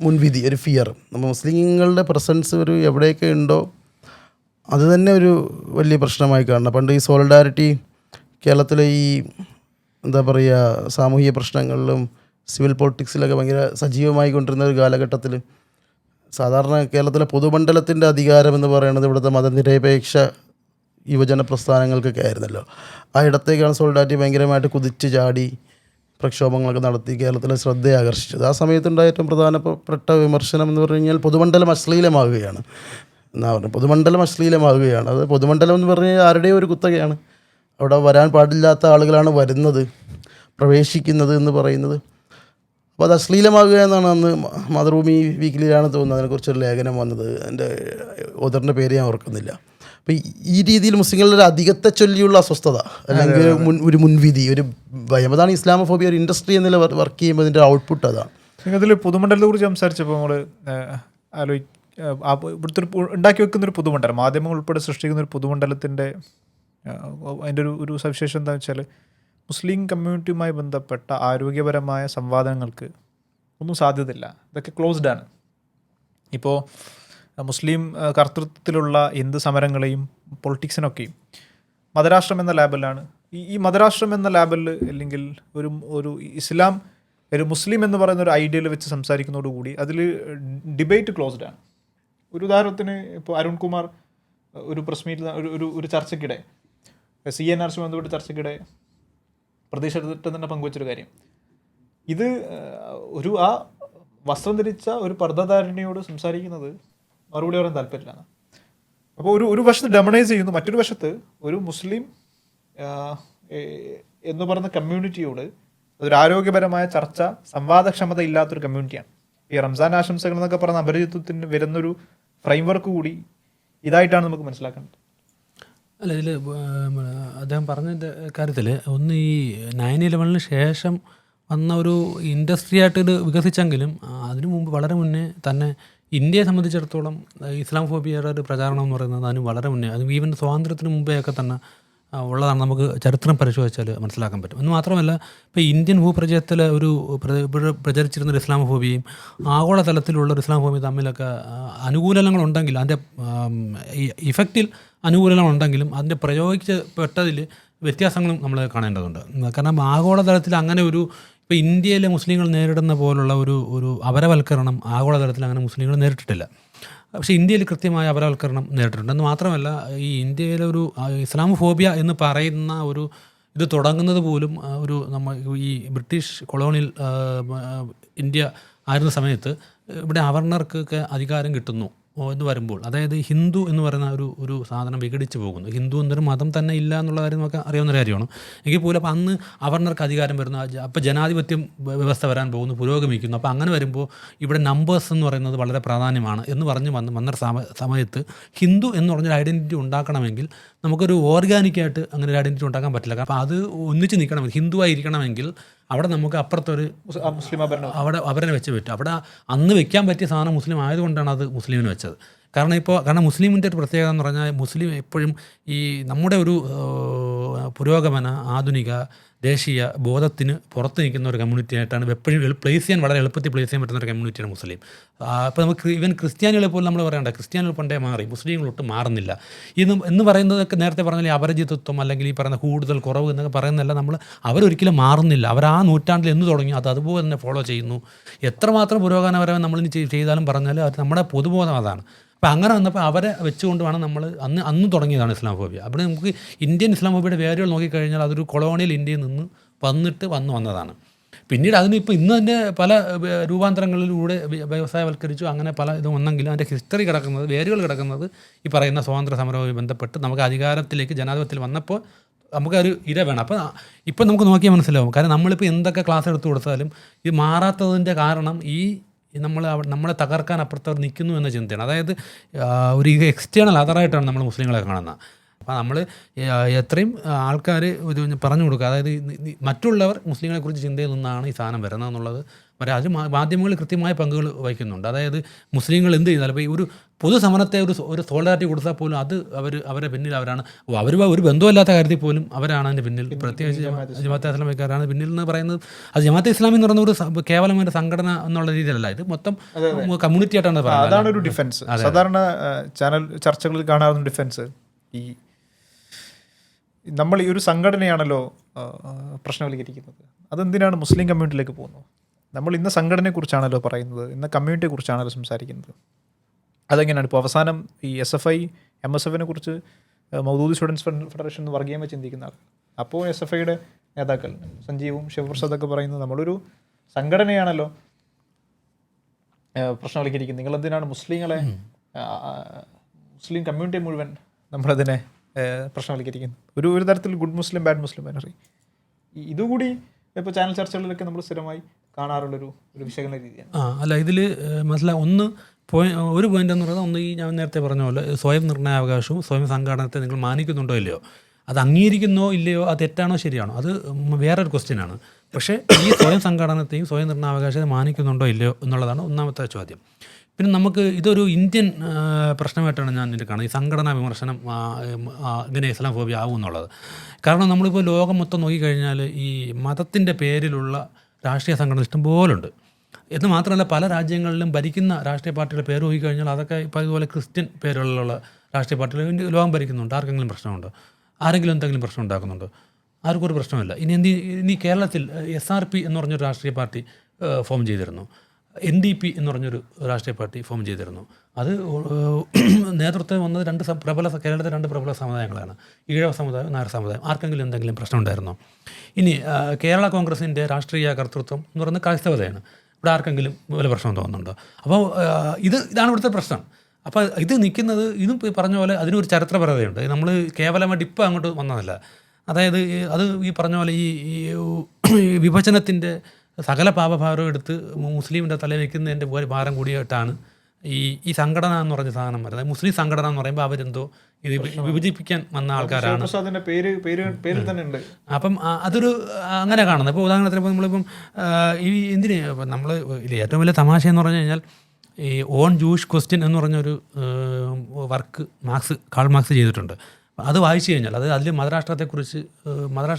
മുൻവിധി, ഒരു ഫിയർ, നമ്മൾ മുസ്ലിങ്ങളുടെ പ്രസൻസ് ഒരു എവിടെയൊക്കെ ഉണ്ടോ അത് തന്നെ ഒരു വലിയ പ്രശ്നമായി കാണണം. പണ്ട് ഈ സോളിഡാരിറ്റി കേരളത്തിലെ ഈ എന്താ പറയുക സാമൂഹിക പ്രശ്നങ്ങളിലും സിവിൽ പൊളിറ്റിക്സിലൊക്കെ ഭയങ്കര സജീവമായി കൊണ്ടിരുന്ന ഒരു കാലഘട്ടത്തിൽ സാധാരണ കേരളത്തിലെ പൊതുമണ്ഡലത്തിൻ്റെ അധികാരം എന്ന് പറയുന്നത് ഇവിടുത്തെ മതനിരപേക്ഷ യുവജന പ്രസ്ഥാനങ്ങൾക്കൊക്കെ ആയിരുന്നല്ലോ. ആ ഇടത്തേക്കാണ് സോളിഡാരിറ്റി ഭയങ്കരമായിട്ട് കുതിച്ച് ചാടി പ്രക്ഷോഭങ്ങളൊക്കെ നടത്തി കേരളത്തിലെ ശ്രദ്ധയെ ആകർഷിച്ചത്. ആ സമയത്തുണ്ടായ ഏറ്റവും പ്രധാനപ്പെട്ട വിമർശനം എന്ന് പറഞ്ഞു കഴിഞ്ഞാൽ പൊതുമണ്ഡലം അശ്ലീലമാകുകയാണ് എന്നാ പറഞ്ഞു. പൊതുമണ്ഡലം അശ്ലീലമാകുകയാണ്. അത് പൊതുമണ്ഡലം എന്ന് പറഞ്ഞു കഴിഞ്ഞാൽ ആരുടെയോ ഒരു കുത്തകയാണ്. അവിടെ വരാൻ പാടില്ലാത്ത ആളുകളാണ് വരുന്നത്, പ്രവേശിക്കുന്നത് എന്ന് പറയുന്നത്. അപ്പോൾ അത് അശ്ലീലമാകുക എന്നാണ് അന്ന് മാതൃഭൂമി വീക്കിലിയാണ് തോന്നുന്നത് അതിനെക്കുറിച്ചൊരു ലേഖനം വന്നത്. എൻ്റെ ഓതറിൻ്റെ പേര് ഞാൻ ഓർക്കുന്നില്ല. അപ്പോൾ ഈ രീതിയിൽ മുസ്ലിങ്ങളുടെ ഒരു അധികത്തെ ചൊല്ലിയുള്ള അസ്വസ്ഥത അല്ലെങ്കിൽ ഒരു മുൻവിധി, ഒരു ഭയം, അതാണ് ഇസ്ലാമോഫോബിയ ഒരു ഇൻഡസ്ട്രി എന്നിൽ വർക്ക് ചെയ്യുമ്പോൾ ഇതിൻ്റെ ഔട്ട്പുട്ട് അതാണ്. അതിൽ പൊതുമണ്ഡലത്തെ കുറിച്ച് സംസാരിച്ചപ്പോൾ നമ്മൾ ഇവിടുത്തെ ഉണ്ടാക്കി വെക്കുന്നൊരു പൊതുമണ്ഡലം, മാധ്യമങ്ങൾ ഉൾപ്പെടെ സൃഷ്ടിക്കുന്ന ഒരു പൊതുമണ്ഡലത്തിൻ്റെ അതിൻ്റെ ഒരു സവിശേഷത എന്താണെന്ന് വെച്ചാൽ മുസ്ലിം കമ്മ്യൂണിറ്റിയുമായി ബന്ധപ്പെട്ട ആരോഗ്യപരമായ സംവാദങ്ങൾക്ക് ഒന്നും സാധ്യതയില്ല. ഇതൊക്കെ ക്ലോസ്ഡ് ആണ്. ഇപ്പോൾ മുസ്ലിം കർത്തൃത്വത്തിലുള്ള എന്ത് സമരങ്ങളെയും പൊളിറ്റിക്സിനൊക്കെയും മതരാഷ്ട്രം എന്ന ലാബിലാണ്. ഈ മതരാഷ്ട്രം എന്ന ലാബിൽ അല്ലെങ്കിൽ ഒരു ഇസ്ലാം ഒരു മുസ്ലിം എന്ന് പറയുന്ന ഒരു ഐഡിയയിൽ വെച്ച് സംസാരിക്കുന്നതോടുകൂടി അതിൽ ഡിബേറ്റ് ക്ലോസ്ഡ് ആണ്. ഒരു ഉദാഹരണത്തിന് ഇപ്പോൾ അരുൺകുമാർ ഒരു പ്രസ് മീറ്റിൽ ഒരു ചർച്ചയ്ക്കിടെ CNRC ബന്ധപ്പെട്ട് ചർച്ചയ്ക്കിടെ പ്രതീക്ഷിച്ചിട്ട് തന്നെ പങ്കുവച്ചൊരു കാര്യം, ഇത് ആ വസ്ത്രം ധരിച്ച ഒരു പർദ്ദധാരണിയോട് സംസാരിക്കുന്നത് മറുപടി പറയാൻ താല്പര്യമില്ല. അപ്പോൾ ഒരു വശത്ത് ഡെമണൈസ് ചെയ്യുന്നു, മറ്റൊരു വശത്ത് ഒരു മുസ്ലിം എന്ന് പറയുന്ന കമ്മ്യൂണിറ്റിയോട് അതൊരു ആരോഗ്യപരമായ ചർച്ച സംവാദക്ഷമത ഇല്ലാത്തൊരു കമ്മ്യൂണിറ്റിയാണ്. ഈ റംസാൻ ആശംസകൾ എന്നൊക്കെ പറയുന്ന അപരിചിത്വത്തിന് വരുന്നൊരു ഫ്രെയിംവർക്ക് കൂടി ഇതായിട്ടാണ് നമുക്ക് മനസ്സിലാക്കേണ്ടത്. അല്ല, ഇതിൽ അദ്ദേഹം പറഞ്ഞതിൻ്റെ കാര്യത്തിൽ ഒന്ന് ഈ 9/11 ശേഷം വന്ന ഒരു ഇൻഡസ്ട്രി ആയിട്ട് ഇത് വികസിച്ചെങ്കിലും അതിനു മുമ്പ് വളരെ മുന്നേ തന്നെ ഇന്ത്യയെ സംബന്ധിച്ചിടത്തോളം ഇസ്ലാം ഫോബിയയുടെ ഒരു പ്രചാരണം എന്ന് പറയുന്നത് അതിന് വളരെ മുന്നേ, അത് ഈവൻ സ്വാതന്ത്ര്യത്തിന് മുമ്പേയൊക്കെ തന്നെ ഉള്ളതാണ്. നമുക്ക് ചരിത്രം പരിശോധിച്ചാൽ മനസ്സിലാക്കാൻ പറ്റും. എന്ന് മാത്രമല്ല, ഇപ്പോൾ ഇന്ത്യൻ ഭൂപ്രദേശത്തിൽ പ്രചരിച്ചിരുന്നൊരു ഇസ്ലാമോഫോബിയയും ആഗോളതലത്തിലുള്ളൊരു ഇസ്ലാമോഫോബിയും തമ്മിലൊക്കെ അനുകൂലങ്ങളുണ്ടെങ്കിൽ അതിൻ്റെ ഇഫക്റ്റിൽ അനുകൂലങ്ങളുണ്ടെങ്കിലും അതിൻ്റെ പ്രയോഗിക്കപ്പെട്ടതിൽ വ്യത്യാസങ്ങളും നമ്മൾ കാണേണ്ടതുണ്ട്. കാരണം ആഗോളതലത്തിൽ അങ്ങനെ ഇപ്പോൾ ഇന്ത്യയിലെ മുസ്ലിങ്ങൾ നേരിടുന്ന പോലുള്ള ഒരു അപരവൽക്കരണം ആഗോളതലത്തിൽ അങ്ങനെ മുസ്ലിങ്ങൾ നേരിട്ടിട്ടില്ല. പക്ഷേ ഇന്ത്യയിൽ കൃത്യമായ അപരവൽക്കരണം നേരിട്ടിട്ടുണ്ട്. എന്ന് മാത്രമല്ല, ഈ ഇന്ത്യയിലെ ഒരു ഇസ്ലാമോഫോബിയ എന്ന് പറയുന്ന ഇത് തുടങ്ങുന്നത് പോലും നമ്മൾ ഈ ബ്രിട്ടീഷ് കൊളോണിയൽ ഇന്ത്യ ആയിരുന്ന സമയത്ത് ഇവിടെ അവർണർക്കൊക്കെ അധികാരം കിട്ടുന്നു എന്ന് വരുമ്പോൾ, അതായത് ഹിന്ദു എന്ന് പറയുന്ന ഒരു സാധനം വിഘടിച്ച് പോകുന്നു. ഹിന്ദു എന്നൊരു മതം തന്നെ ഇല്ല എന്നുള്ള കാര്യം നമുക്ക് അറിയാവുന്ന കാര്യമാണ്. എങ്കിൽ പോലും അപ്പോൾ അന്ന് അവർണർക്ക് അധികാരം വരുന്നു, അപ്പോൾ ജനാധിപത്യം വ്യവസ്ഥ വരാൻ പോകുന്നു, പുരോഗമിക്കുന്നു. അപ്പോൾ അങ്ങനെ വരുമ്പോൾ ഇവിടെ നമ്പേഴ്സ് എന്ന് പറയുന്നത് വളരെ പ്രാധാന്യമാണ് എന്ന് പറഞ്ഞ് വന്നൊരു സമയത്ത് ഹിന്ദു എന്ന് പറഞ്ഞൊരു ഐഡൻറ്റിറ്റി ഉണ്ടാക്കണമെങ്കിൽ നമുക്കൊരു ഓർഗാനിക്കായിട്ട് അങ്ങനെ ഒരു ഐഡൻറ്റിറ്റി ഉണ്ടാക്കാൻ പറ്റില്ല. അപ്പോൾ അത് ഒന്നിച്ച് നിൽക്കണമെങ്കിൽ, ഹിന്ദുവായിരിക്കണമെങ്കിൽ അവിടെ നമുക്ക് അപ്പുറത്തൊരു മുസ്ലിം അവിടെ അവരെ വെച്ച് പറ്റും. അവിടെ അന്ന് വെക്കാൻ പറ്റിയ സാധനം മുസ്ലിം ആയതുകൊണ്ടാണ് അത് മുസ്ലിമിന് വെച്ചത്. കാരണം മുസ്ലിമിൻ്റെ ഒരു പ്രത്യേകത എന്ന് പറഞ്ഞാൽ മുസ്ലിം എപ്പോഴും ഈ നമ്മുടെ ഒരു പുരോഗമന ആധുനിക ദേശീയ ബോധത്തിന് പുറത്ത് നിൽക്കുന്ന ഒരു കമ്മ്യൂണിറ്റി ആയിട്ടാണ് എപ്പോഴും പ്ലേസ് ചെയ്യാൻ വളരെ എളുപ്പത്തിൽ പ്ലേസ് ചെയ്യാൻ പറ്റുന്ന ഒരു കമ്മ്യൂണിറ്റിയാണ് മുസ്ലിം. അപ്പോൾ നമുക്ക് ഈവൻ ക്രിസ്ത്യാനികളെ പോലും നമ്മൾ പറയണ്ട, ക്രിസ്ത്യാനികൾ പണ്ടേ മാറി, മുസ്ലിങ്ങളൊട്ടും മാറുന്നില്ല. എന്ന് പറയുന്നതൊക്കെ നേരത്തെ പറഞ്ഞാൽ അപരിചിതത്വം അല്ലെങ്കിൽ ഈ പറയുന്ന കൂടുതൽ കുറവ് എന്നൊക്കെ പറയുന്നതല്ല. അവരൊരിക്കലും മാറുന്നില്ല. അവർ ആ നൂറ്റാണ്ടിൽ എന്ന് തുടങ്ങി അത് അതുപോലെ തന്നെ ഫോളോ ചെയ്യുന്നു. എത്രമാത്രം പുരോഗമനപരമായി നമ്മളിനി ചെയ്താലും പറഞ്ഞാലും അത് നമ്മുടെ പൊതുബോധം അതാണ്. അപ്പോൾ അങ്ങനെ വന്നപ്പോൾ അവരെ വെച്ചുകൊണ്ട് വേണം നമ്മൾ അന്ന് തുടങ്ങിയതാണ് ഇസ്ലാമോഫോബിയ. അവിടെ നമുക്ക് ഇന്ത്യൻ ഇസ്ലാമോഫോബിയുടെ വേരുകൾ നോക്കിക്കഴിഞ്ഞാൽ അതൊരു കൊളോണിയൽ ഇന്ത്യയിൽ നിന്ന് വന്നതാണ്. പിന്നീട് അതിനിപ്പോൾ ഇന്ന് തന്നെ പല രൂപാന്തരങ്ങളിലൂടെ വ്യവസായവൽക്കരിച്ചു, അങ്ങനെ പല ഇതും വന്നെങ്കിലും അതിൻ്റെ ഹിസ്റ്ററി കിടക്കുന്നത്, വേരുകൾ കിടക്കുന്നത് ഈ പറയുന്ന സ്വാതന്ത്ര്യ സമരവുമായി ബന്ധപ്പെട്ട് നമുക്ക് അധികാരത്തിലേക്ക് ജനാധിപത്യത്തിൽ വന്നപ്പോൾ നമുക്കൊരു ഇര വേണം. അപ്പോൾ ഇപ്പം നമുക്ക് നോക്കിയാൽ മനസ്സിലാവും. കാരണം നമ്മളിപ്പോൾ എന്തൊക്കെ ക്ലാസ് എടുത്തു കൊടുത്താലും ഇത് മാറാത്തതിൻ്റെ കാരണം നമ്മളെ തകർക്കാൻ അപ്പുറത്തവർ നിൽക്കുന്നു എന്ന ചിന്തയാണ്. അതായത് ഒരു എക്സ്റ്റേണൽ അതറായിട്ടാണ് നമ്മൾ മുസ്ലിങ്ങളെ കാണുന്നത്. അപ്പോൾ നമ്മൾ എത്രയും ആൾക്കാർ ഇത് പറഞ്ഞു കൊടുക്കുക, അതായത് മറ്റുള്ളവർ മുസ്ലിങ്ങളെക്കുറിച്ച് ചിന്തയിൽ നിന്നാണ് ഈ സാധനം വരുന്നത് എന്നുള്ളത് അത് മാധ്യമങ്ങൾ കൃത്യമായ പങ്കുകൾ വഹിക്കുന്നുണ്ട്. അതായത് മുസ്ലിങ്ങൾ എന്ത് ചെയ്താലും ഇപ്പോൾ ഈ ഒരു പൊതുസമരത്തെ ഒരു സോളിഡാരിറ്റി കൊടുത്താൽ പോലും അത് അവരെ പിന്നിൽ അവരാണ്, അവർ ഒരു ബന്ധമില്ലാത്ത കാര്യത്തിൽ പോലും അവരാണ് അതിൻ്റെ പിന്നിൽ, പ്രത്യേകിച്ച് ജമാഅത്തെ ഇസ്ലാമിക്കാരാണ് പിന്നിൽ എന്ന് പറയുന്നത്. അത് ജമാഅത്തെ ഇസ്ലാമി എന്ന് പറയുന്ന ഒരു കേവലമായ സംഘടന എന്നുള്ള രീതിയിലല്ല, ഇത് മൊത്തം കമ്മ്യൂണിറ്റി ആയിട്ടാണ് പറയുന്നത്. അതാണ് ഒരു ഡിഫൻസ്. സാധാരണ ചാനൽ ചർച്ചകളിൽ കാണാവുന്ന ഡിഫൻസ് ഈ നമ്മൾ ഈ ഒരു സംഘടനയാണല്ലോ പ്രശ്നവൽക്കരിക്കുന്നത്, അതെന്തിനാണ് മുസ്ലിം കമ്മ്യൂണിറ്റിയിലേക്ക് പോകുന്നത്? നമ്മൾ ഇന്ന സംഘടനയെക്കുറിച്ചാണല്ലോ പറയുന്നത്, ഇന്ന കമ്മ്യൂണിറ്റിയെക്കുറിച്ചാണല്ലോ സംസാരിക്കുന്നത്. അതെങ്ങനെയാണ് ഇപ്പോൾ അവസാനം ഈ SFI MSFനെ കുറിച്ച് മൗദൂദി സ്റ്റുഡൻസ് ഫെഡറേഷൻ എന്ന് വർഗീയമായി ചിന്തിക്കുന്ന ആൾ, അപ്പോൾ SFIയുടെ നേതാക്കൾ സഞ്ജീവും ശിവപ്രസാദൊക്കെ പറയുന്നത് നമ്മളൊരു സംഘടനയാണല്ലോ പ്രശ്നവൽക്കരിക്കുന്നത്, നിങ്ങളെന്തിനാണ് മുസ്ലിങ്ങളെ, മുസ്ലിം കമ്മ്യൂണിറ്റി മുഴുവൻ നമ്മളതിനെ പ്രശ്നവൽക്കരിക്കുന്നത്? ഒരു തരത്തിൽ ഗുഡ് മുസ്ലിം ബാഡ് മുസ്ലിം എനറി ഇതുകൂടി ഇപ്പോൾ ചാനൽ ചർച്ചകളിലൊക്കെ നമ്മൾ സ്ഥിരമായി കാണാറുള്ളൊരു വിശകലന രീതിയാണ്. അല്ല, ഇതിൽ മനസ്സിലായി ഒരു പോയിന്റ് എന്ന് പറയുന്നത്, ഒന്ന് ഈ ഞാൻ നേരത്തെ പറഞ്ഞ പോലെ സ്വയം നിർണ്ണയാവകാശവും സ്വയം സംഘടനത്തെ നിങ്ങൾ മാനിക്കുന്നുണ്ടോ ഇല്ലയോ, അത് അംഗീകരിക്കുന്നോ ഇല്ലയോ, അത് തെറ്റാണോ ശരിയാണോ, അത് വേറൊരു ക്വസ്റ്റ്യനാണ്. പക്ഷേ ഈ സ്വയം സംഘടനത്തെയും സ്വയം നിർണ്ണയാവകാശത്തെ മാനിക്കുന്നുണ്ടോ ഇല്ലയോ എന്നുള്ളതാണ് ഒന്നാമത്തെ ചോദ്യം. പിന്നെ നമുക്ക് ഇതൊരു ഇന്ത്യൻ പ്രശ്നമായിട്ടാണ് ഞാൻ ഇതിൽ കാണുന്നത്, ഈ സംഘടനാ വിമർശനം ഇങ്ങനെ ഇസ്ലാമോഫോബിയ ആവും എന്നുള്ളത്. കാരണം നമ്മളിപ്പോൾ ലോകം മൊത്തം നോക്കിക്കഴിഞ്ഞാൽ ഈ മതത്തിൻ്റെ പേരിലുള്ള രാഷ്ട്രീയ സംഘടന ഇഷ്ടംപോലുണ്ട്. എന്ന് മാത്രമല്ല പല രാജ്യങ്ങളിലും ഭരിക്കുന്ന രാഷ്ട്രീയ പാർട്ടികളുടെ പേര് നോക്കിക്കഴിഞ്ഞാൽ അതൊക്കെ ഇപ്പോൾ ഇതുപോലെ ക്രിസ്ത്യൻ പേരുകളിലുള്ള രാഷ്ട്രീയ പാർട്ടികൾ ലോകം ഭരിക്കുന്നുണ്ട്. ആർക്കെങ്കിലും പ്രശ്നമുണ്ടോ? ആരെങ്കിലും എന്തെങ്കിലും പ്രശ്നം ഉണ്ടാക്കുന്നുണ്ടോ? ആർക്കും ഒരു പ്രശ്നമില്ല. ഇനി കേരളത്തിൽ SRP എന്ന് പറഞ്ഞൊരു രാഷ്ട്രീയ പാർട്ടി ഫോം ചെയ്തിരുന്നു, NDP എന്ന് പറഞ്ഞൊരു രാഷ്ട്രീയ പാർട്ടി ഫോം ചെയ്തിരുന്നു. അത് നേതൃത്വം വന്നത് കേരളത്തിലെ രണ്ട് പ്രബല സമുദായങ്ങളാണ്, ഈഴവ സമുദായം, നായർ സമുദായം. ആർക്കെങ്കിലും എന്തെങ്കിലും പ്രശ്നം ഉണ്ടായിരുന്നോ? ഇനി കേരള കോൺഗ്രസിൻ്റെ രാഷ്ട്രീയ കർത്തൃത്വം എന്ന് പറയുന്നത് ക്രൈസ്തവതയാണ്. ഇവിടെ ആർക്കെങ്കിലും വല്ല പ്രശ്നം തോന്നുന്നുണ്ടോ? അപ്പോൾ ഇതാണ് ഇവിടുത്തെ പ്രശ്നം. അപ്പോൾ ഇത് നിൽക്കുന്നത് ഇതും പറഞ്ഞ പോലെ അതിനൊരു ചരിത്രപരതയുണ്ട്. നമ്മൾ കേവലമായിട്ട് ഇപ്പോൾ അങ്ങോട്ട് വന്നതല്ല. അതായത് അത് ഈ പറഞ്ഞ പോലെ ഈ വിഭജനത്തിൻ്റെ സകല പാപഭാരവും എടുത്ത് മുസ്ലിമിൻ്റെ തലയിൽ വയ്ക്കുന്നതിൻ്റെ ഭാരം കൂടിയിട്ടാണ് ഈ സംഘടന എന്ന് പറഞ്ഞ സാധനം വരുന്നത്. മുസ്ലിം സംഘടന എന്ന് പറയുമ്പോൾ അവരെന്തോ ഇത് വിഭജിപ്പിക്കാൻ വന്ന ആൾക്കാരാണ്. അപ്പം അതൊരു അങ്ങനെ കാണുന്നത്. ഇപ്പോൾ ഉദാഹരണത്തിന് ഇപ്പോൾ നമ്മളിപ്പം നമ്മൾ ഏറ്റവും വലിയ തമാശ എന്ന് പറഞ്ഞു കഴിഞ്ഞാൽ ഈ ഓൺ ജൂയിഷ് ക്വസ്റ്റ്യൻ എന്ന് പറഞ്ഞൊരു വർക്ക് കാൾ മാർക്സ് ചെയ്തിട്ടുണ്ട്. അത് വായിച്ചു കഴിഞ്ഞാൽ അതിൽ മതരാഷ്ട്ര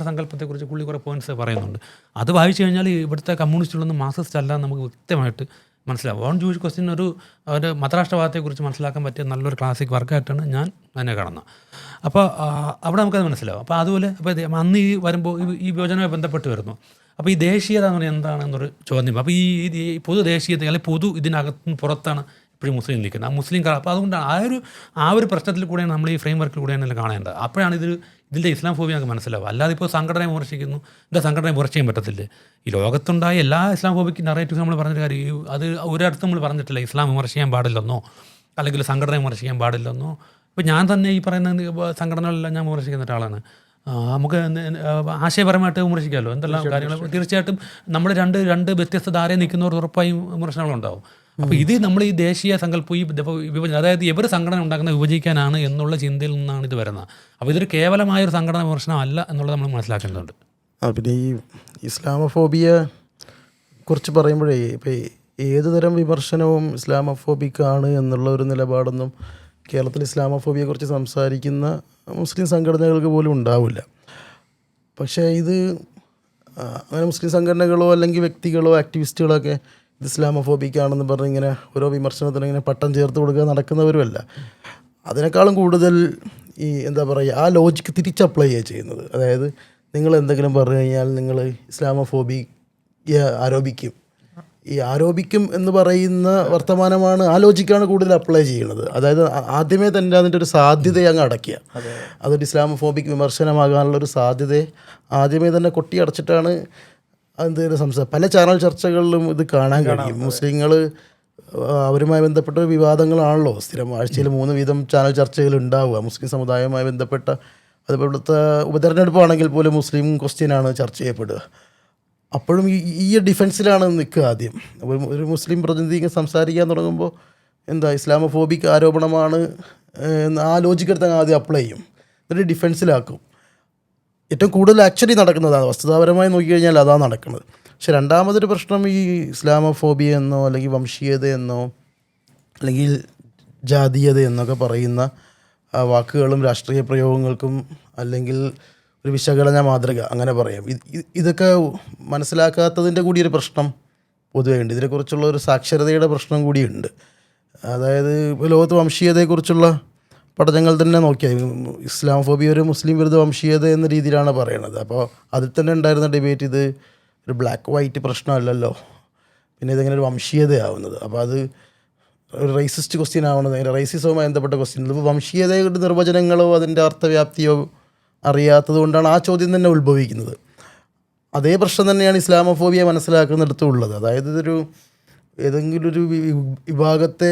സങ്കല്പത്തെക്കുറിച്ച് പുള്ളി കുറേ പോയിന്റ്സ് പറയുന്നുണ്ട്. അത് വായിച്ചു കഴിഞ്ഞാൽ ഇവിടുത്തെ കമ്മ്യൂണിസ്റ്റുകളൊന്നും മാർക്സിസ്റ്റ് അല്ല എന്ന് നമുക്ക് വ്യക്തമായിട്ട് മനസ്സിലാവും. ഓൺ ജൂയിഷ് ക്വസ്റ്റ്യൻ ഒരു മതരാഷ്ട്രവാദത്തെക്കുറിച്ച് മനസ്സിലാക്കാൻ പറ്റിയ നല്ലൊരു ക്ലാസിക് വർക്കായിട്ടാണ് ഞാൻ അതിനെ കാണുന്നത്. അപ്പോൾ അവിടെ നമുക്കത് മനസ്സിലാവും. അപ്പോൾ അതുപോലെ അപ്പോൾ അന്ന് വരുമ്പോൾ ഈ വിഭജനവുമായി ബന്ധപ്പെട്ട് വരുന്നു. അപ്പോൾ ഈ ദേശീയത എന്ന് പറഞ്ഞാൽ എന്താണെന്നൊരു ചോദ്യം. അപ്പോൾ ഈ പൊതു ദേശീയത അല്ലെങ്കിൽ ഇതിനകത്തും പുറത്താണ് ഇപ്പോഴും മുസ്ലിം നിൽക്കുന്നത്. ആ മുസ്ലിം അപ്പോൾ അതുകൊണ്ടാണ് ആ ഒരു പ്രശ്നത്തിൽ കൂടെയാണ് നമ്മൾ ഈ ഫ്രെയിം വർക്കിൽ കൂടെയാണ് കാണേണ്ടത്. അപ്പോഴാണ് ഇതിൻ്റെ ഇസ്ലാം ഫോബിയ നമുക്ക് മനസ്സിലാവും. അല്ലാതെ ഇപ്പോൾ സംഘടനയെ വിമർശിക്കുന്നു, ഇതിൻ്റെ സംഘടനയെ വിമർശിക്കാൻ ചെയ്യാൻ പറ്റത്തില്ല. ഈ ലോകത്തുണ്ടായ എല്ലാ ഇസ്ലാം ഫോബിക്ക് നറേറ്റീവ്സ് നമ്മൾ പറഞ്ഞൊരു കാര്യം, അത് ഒരിടത്തും നമ്മൾ പറഞ്ഞിട്ടില്ല ഇസ്ലാം വിമർശിക്കാൻ പാടില്ലെന്നോ അല്ലെങ്കിൽ സംഘടന വിമർശിക്കാൻ പാടില്ലെന്നോ. ഇപ്പോൾ ഞാൻ തന്നെ ഈ പറയുന്ന സംഘടനകളെല്ലാം ഞാൻ വിമർശിക്കുന്ന ഒരാളാണ്. നമുക്ക് ആശയപരമായിട്ട് വിമർശിക്കാമല്ലോ എന്തെല്ലാം കാര്യങ്ങൾ. തീർച്ചയായിട്ടും നമ്മൾ രണ്ട് വ്യത്യസ്ത ധാരയിൽ നിൽക്കുന്നവർ ഉറപ്പായും വിമർശനങ്ങളുണ്ടാവും. അപ്പോൾ ഇത് നമ്മൾ ഈ ദേശീയ സങ്കല്പം ഈ വിഭജനം, അതായത് ഇവർ സംഘടന ഉണ്ടാക്കുന്ന വിഭജിക്കാനാണ് എന്നുള്ള ചിന്തയിൽ നിന്നാണ് ഇത് വരുന്നത്. അപ്പോൾ ഇതൊരു കേവലമായൊരു സംഘടന വിമർശനമല്ല എന്നുള്ളത് നമ്മൾ മനസ്സിലാക്കേണ്ടതുണ്ട്. പിന്നെ ഈ ഇസ്ലാമോഫോബിയ കുറിച്ച് പറയുമ്പോഴേ ഇപ്പോൾ ഏത് തരം വിമർശനവും ഇസ്ലാമോഫോബിക്കാണ് എന്നുള്ള ഒരു നിലപാടൊന്നും കേരളത്തിൽ ഇസ്ലാമോഫോബിയെക്കുറിച്ച് സംസാരിക്കുന്ന മുസ്ലിം സംഘടനകൾക്ക് പോലും ഉണ്ടാവില്ല. പക്ഷേ ഇത് അങ്ങനെ മുസ്ലിം സംഘടനകളോ അല്ലെങ്കിൽ വ്യക്തികളോ ആക്ടിവിസ്റ്റുകളോ ഒക്കെ ഇത് ഇസ്ലാമോഫോബിക് ആണെന്ന് പറഞ്ഞ് ഇങ്ങനെ ഓരോ വിമർശനത്തിന് ഇങ്ങനെ പട്ടം ചേർത്ത് കൊടുക്കുക നടക്കുന്നവരുമല്ല. അതിനേക്കാളും കൂടുതൽ ഈ എന്താ പറയുക, ആ ലോജിക്ക് തിരിച്ച് അപ്ലൈ ചെയ്യുന്നത്. അതായത് നിങ്ങൾ എന്തെങ്കിലും പറഞ്ഞു കഴിഞ്ഞാൽ നിങ്ങൾ ഇസ്ലാമോഫോബി ആരോപിക്കും. ഈ ആരോപിക്കും എന്ന് പറയുന്ന വർത്തമാനമാണ്, ആ ലോജിക്കാണ് കൂടുതൽ അപ്ലൈ ചെയ്യുന്നത്. അതായത് ആദ്യമേ തന്നെ അതിൻ്റെ ഒരു സാധ്യതയെ അങ്ങ് അടയ്ക്കുക. അതൊരു ഇസ്ലാമോഫോബിക് വിമർശനമാകാനുള്ളൊരു സാധ്യതയെ ആദ്യമേ തന്നെ കൊട്ടിയടച്ചിട്ടാണ് എന്തെങ്കിലും പല ചാനൽ ചർച്ചകളിലും ഇത് കാണാൻ കഴിയും. മുസ്ലിങ്ങൾ അവരുമായി ബന്ധപ്പെട്ട വിവാദങ്ങളാണല്ലോ സ്ഥിരം ആഴ്ചയിൽ 3 വീതം ചാനൽ ചർച്ചകൾ ഉണ്ടാവുക. മുസ്ലിം സമുദായവുമായി ബന്ധപ്പെട്ട, അതുപോലത്തെ ഉപതെരഞ്ഞെടുപ്പാണെങ്കിൽ പോലും മുസ്ലിം ക്വസ്റ്റ്യനാണ് ചർച്ച ചെയ്യപ്പെടുക. അപ്പോഴും ഈ ഡിഫൻസിലാണ് നിൽക്കുക. ആദ്യം ഒരു മുസ്ലിം പ്രതിനിധി സംസാരിക്കാൻ തുടങ്ങുമ്പോൾ എന്താ ഇസ്ലാമോഫോബിക് ആരോപണമാണ് ആ ലോജിക്കെടുത്ത് ആദ്യം അപ്ലൈ ചെയ്യും, എന്നിട്ട് ഡിഫൻസിലാക്കും. ഏറ്റവും കൂടുതൽ ആക്ച്വലി നടക്കുന്നതാണ്, വസ്തുതാപരമായി നോക്കിക്കഴിഞ്ഞാൽ അതാണ് നടക്കുന്നത്. പക്ഷെ രണ്ടാമതൊരു പ്രശ്നം ഈ ഇസ്ലാമോഫോബിയ എന്നോ അല്ലെങ്കിൽ വംശീയത എന്നോ അല്ലെങ്കിൽ ജാതീയത എന്നൊക്കെ പറയുന്ന വാക്കുകളും രാഷ്ട്രീയ പ്രയോഗങ്ങൾക്കും അല്ലെങ്കിൽ ഒരു വിശകലന മാതൃക അങ്ങനെ പറയാം, ഇതൊക്കെ മനസ്സിലാക്കാത്തതിൻ്റെ കൂടി ഒരു പ്രശ്നം പൊതുവേ ഉണ്ട്. ഇതിനെക്കുറിച്ചുള്ള ഒരു സാക്ഷരതയുടെ പ്രശ്നം കൂടിയുണ്ട്. അതായത് ഇപ്പോൾ ലോകത്ത് വംശീയതയെക്കുറിച്ചുള്ള പഠനങ്ങൾ തന്നെ നോക്കിയാൽ ഇസ്ലാമോഫോബിയ ഒരു മുസ്ലിം വിരുദ്ധ വംശീയത എന്ന രീതിയിലാണ് പറയണത്. അപ്പോൾ അതിൽ തന്നെ ഉണ്ടായിരുന്ന ഡിബേറ്റ് ഇത് ഒരു ബ്ലാക്ക് വൈറ്റ് പ്രശ്നമല്ലല്ലോ, പിന്നെ ഇതെങ്ങനെ ഒരു വംശീയതയാവുന്നത്. അപ്പോൾ അത് ഒരു റേസിസ്റ്റ് ക്വസ്റ്റ്യൻ ആവണത്, റേസിസവുമായി ബന്ധപ്പെട്ട ക്വസ്റ്റ്യൻ. ഇപ്പോൾ വംശീയതയുടെ നിർവചനങ്ങളോ അതിൻ്റെ അർത്ഥവ്യാപ്തിയോ അറിയാത്തത് കൊണ്ടാണ് ആ ചോദ്യം തന്നെ ഉത്ഭവിക്കുന്നത്. അതേ പ്രശ്നം തന്നെയാണ് ഇസ്ലാമോഫോബിയ മനസ്സിലാക്കുന്നിടത്തും ഉള്ളത്. അതായത് ഇതൊരു ഏതെങ്കിലും ഒരു വിഭാഗത്തെ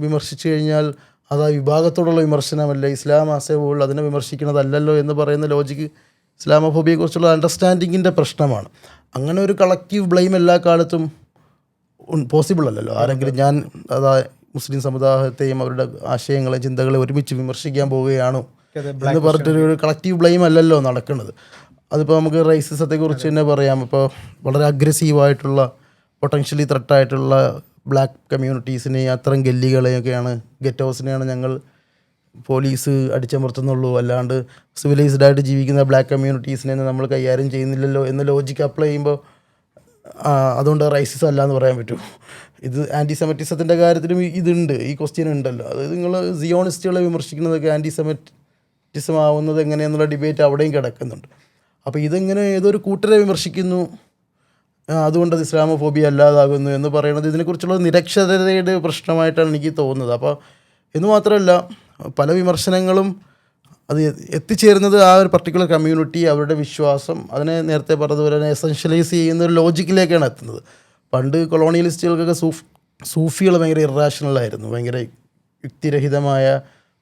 വിമർശിച്ചു കഴിഞ്ഞാൽ അത് ആ വിഭാഗത്തോടുള്ള വിമർശനമല്ല, ഇസ്ലാം ആസ് എ ഹോൾ അതിനെ വിമർശിക്കുന്നതല്ലല്ലോ എന്ന് പറയുന്ന ലോജിക്ക് ഇസ്ലാമോഫോബിയെക്കുറിച്ചുള്ള അണ്ടർസ്റ്റാൻഡിങ്ങിൻ്റെ പ്രശ്നമാണ്. അങ്ങനെ ഒരു കളക്റ്റീവ് ബ്ലെയിം എല്ലാ കാലത്തും പോസിബിൾ അല്ലല്ലോ. ആരെങ്കിലും ഞാൻ മുസ്ലിം സമുദായത്തെയും അവരുടെ ആശയങ്ങളെയും ചിന്തകളെ ഒരുമിച്ച് വിമർശിക്കാൻ പോവുകയാണോ എന്ന് പറഞ്ഞിട്ടൊരു കളക്റ്റീവ് ബ്ലെയിം അല്ലല്ലോ നടക്കുന്നത്. അതിപ്പോൾ നമുക്ക് റേസിസത്തെക്കുറിച്ച് തന്നെ പറയാം. ഇപ്പോൾ വളരെ അഗ്രസീവായിട്ടുള്ള പൊട്ടൻഷ്യലി ത്രെട്ടായിട്ടുള്ള ബ്ലാക്ക് കമ്മ്യൂണിറ്റീസിനെയും അത്തരം ഗല്ലികളെയൊക്കെയാണ്, ഗെറ്റ് ഹൗസിനെയാണ് ഞങ്ങൾ പോലീസ് അടിച്ചമർത്തുന്നുള്ളൂ, അല്ലാണ്ട് സിവിലൈസ്ഡായിട്ട് ജീവിക്കുന്ന ബ്ലാക്ക് കമ്മ്യൂണിറ്റീസിനെ നമ്മൾ കൈകാര്യം ചെയ്യുന്നില്ലല്ലോ എന്ന ലോജിക്ക് അപ്ലൈ ചെയ്യുമ്പോൾ അതുകൊണ്ട് റൈസിസം അല്ല എന്ന് പറയാൻ പറ്റും. ഇത് ആൻറ്റിസെമറ്റിസത്തിൻ്റെ കാര്യത്തിലും ഇതുണ്ട്, ഈ ക്വസ്റ്റ്യൻ ഉണ്ടല്ലോ. അതായത് നിങ്ങൾ സിയോണിസ്റ്റുകളെ വിമർശിക്കുന്നതൊക്കെ ആൻറ്റിസെമറ്റിസം ആവുന്നത് എങ്ങനെയെന്നുള്ള ഡിബേറ്റ് അവിടെയും കിടക്കുന്നുണ്ട്. അപ്പോൾ ഇതെങ്ങനെ ഏതൊരു കൂട്ടരെ വിമർശിക്കുന്നു, അതുകൊണ്ട് അത് ഇസ്ലാമോഫോബിയ അല്ലാതാകുന്നു എന്ന് പറയുന്നത് ഇതിനെക്കുറിച്ചുള്ള നിരക്ഷരതയുടെ പ്രശ്നമായിട്ടാണ് എനിക്ക് തോന്നുന്നത്. അപ്പോൾ എന്ന് മാത്രമല്ല പല വിമർശനങ്ങളും അത് എത്തിച്ചേരുന്നത് ആ ഒരു പർട്ടിക്കുലർ കമ്മ്യൂണിറ്റി, അവരുടെ വിശ്വാസം, അതിനെ നേരത്തെ പറഞ്ഞതുപോലെ തന്നെ എസെൻഷ്യലൈസ് ചെയ്യുന്ന ഒരു ലോജിക്കിലേക്കാണ് എത്തുന്നത്. പണ്ട് കൊളോണിയലിസ്റ്റുകൾക്കൊക്കെ സൂഫികൾ ഭയങ്കര ഇറാഷണലായിരുന്നു, ഭയങ്കര യുക്തിരഹിതമായ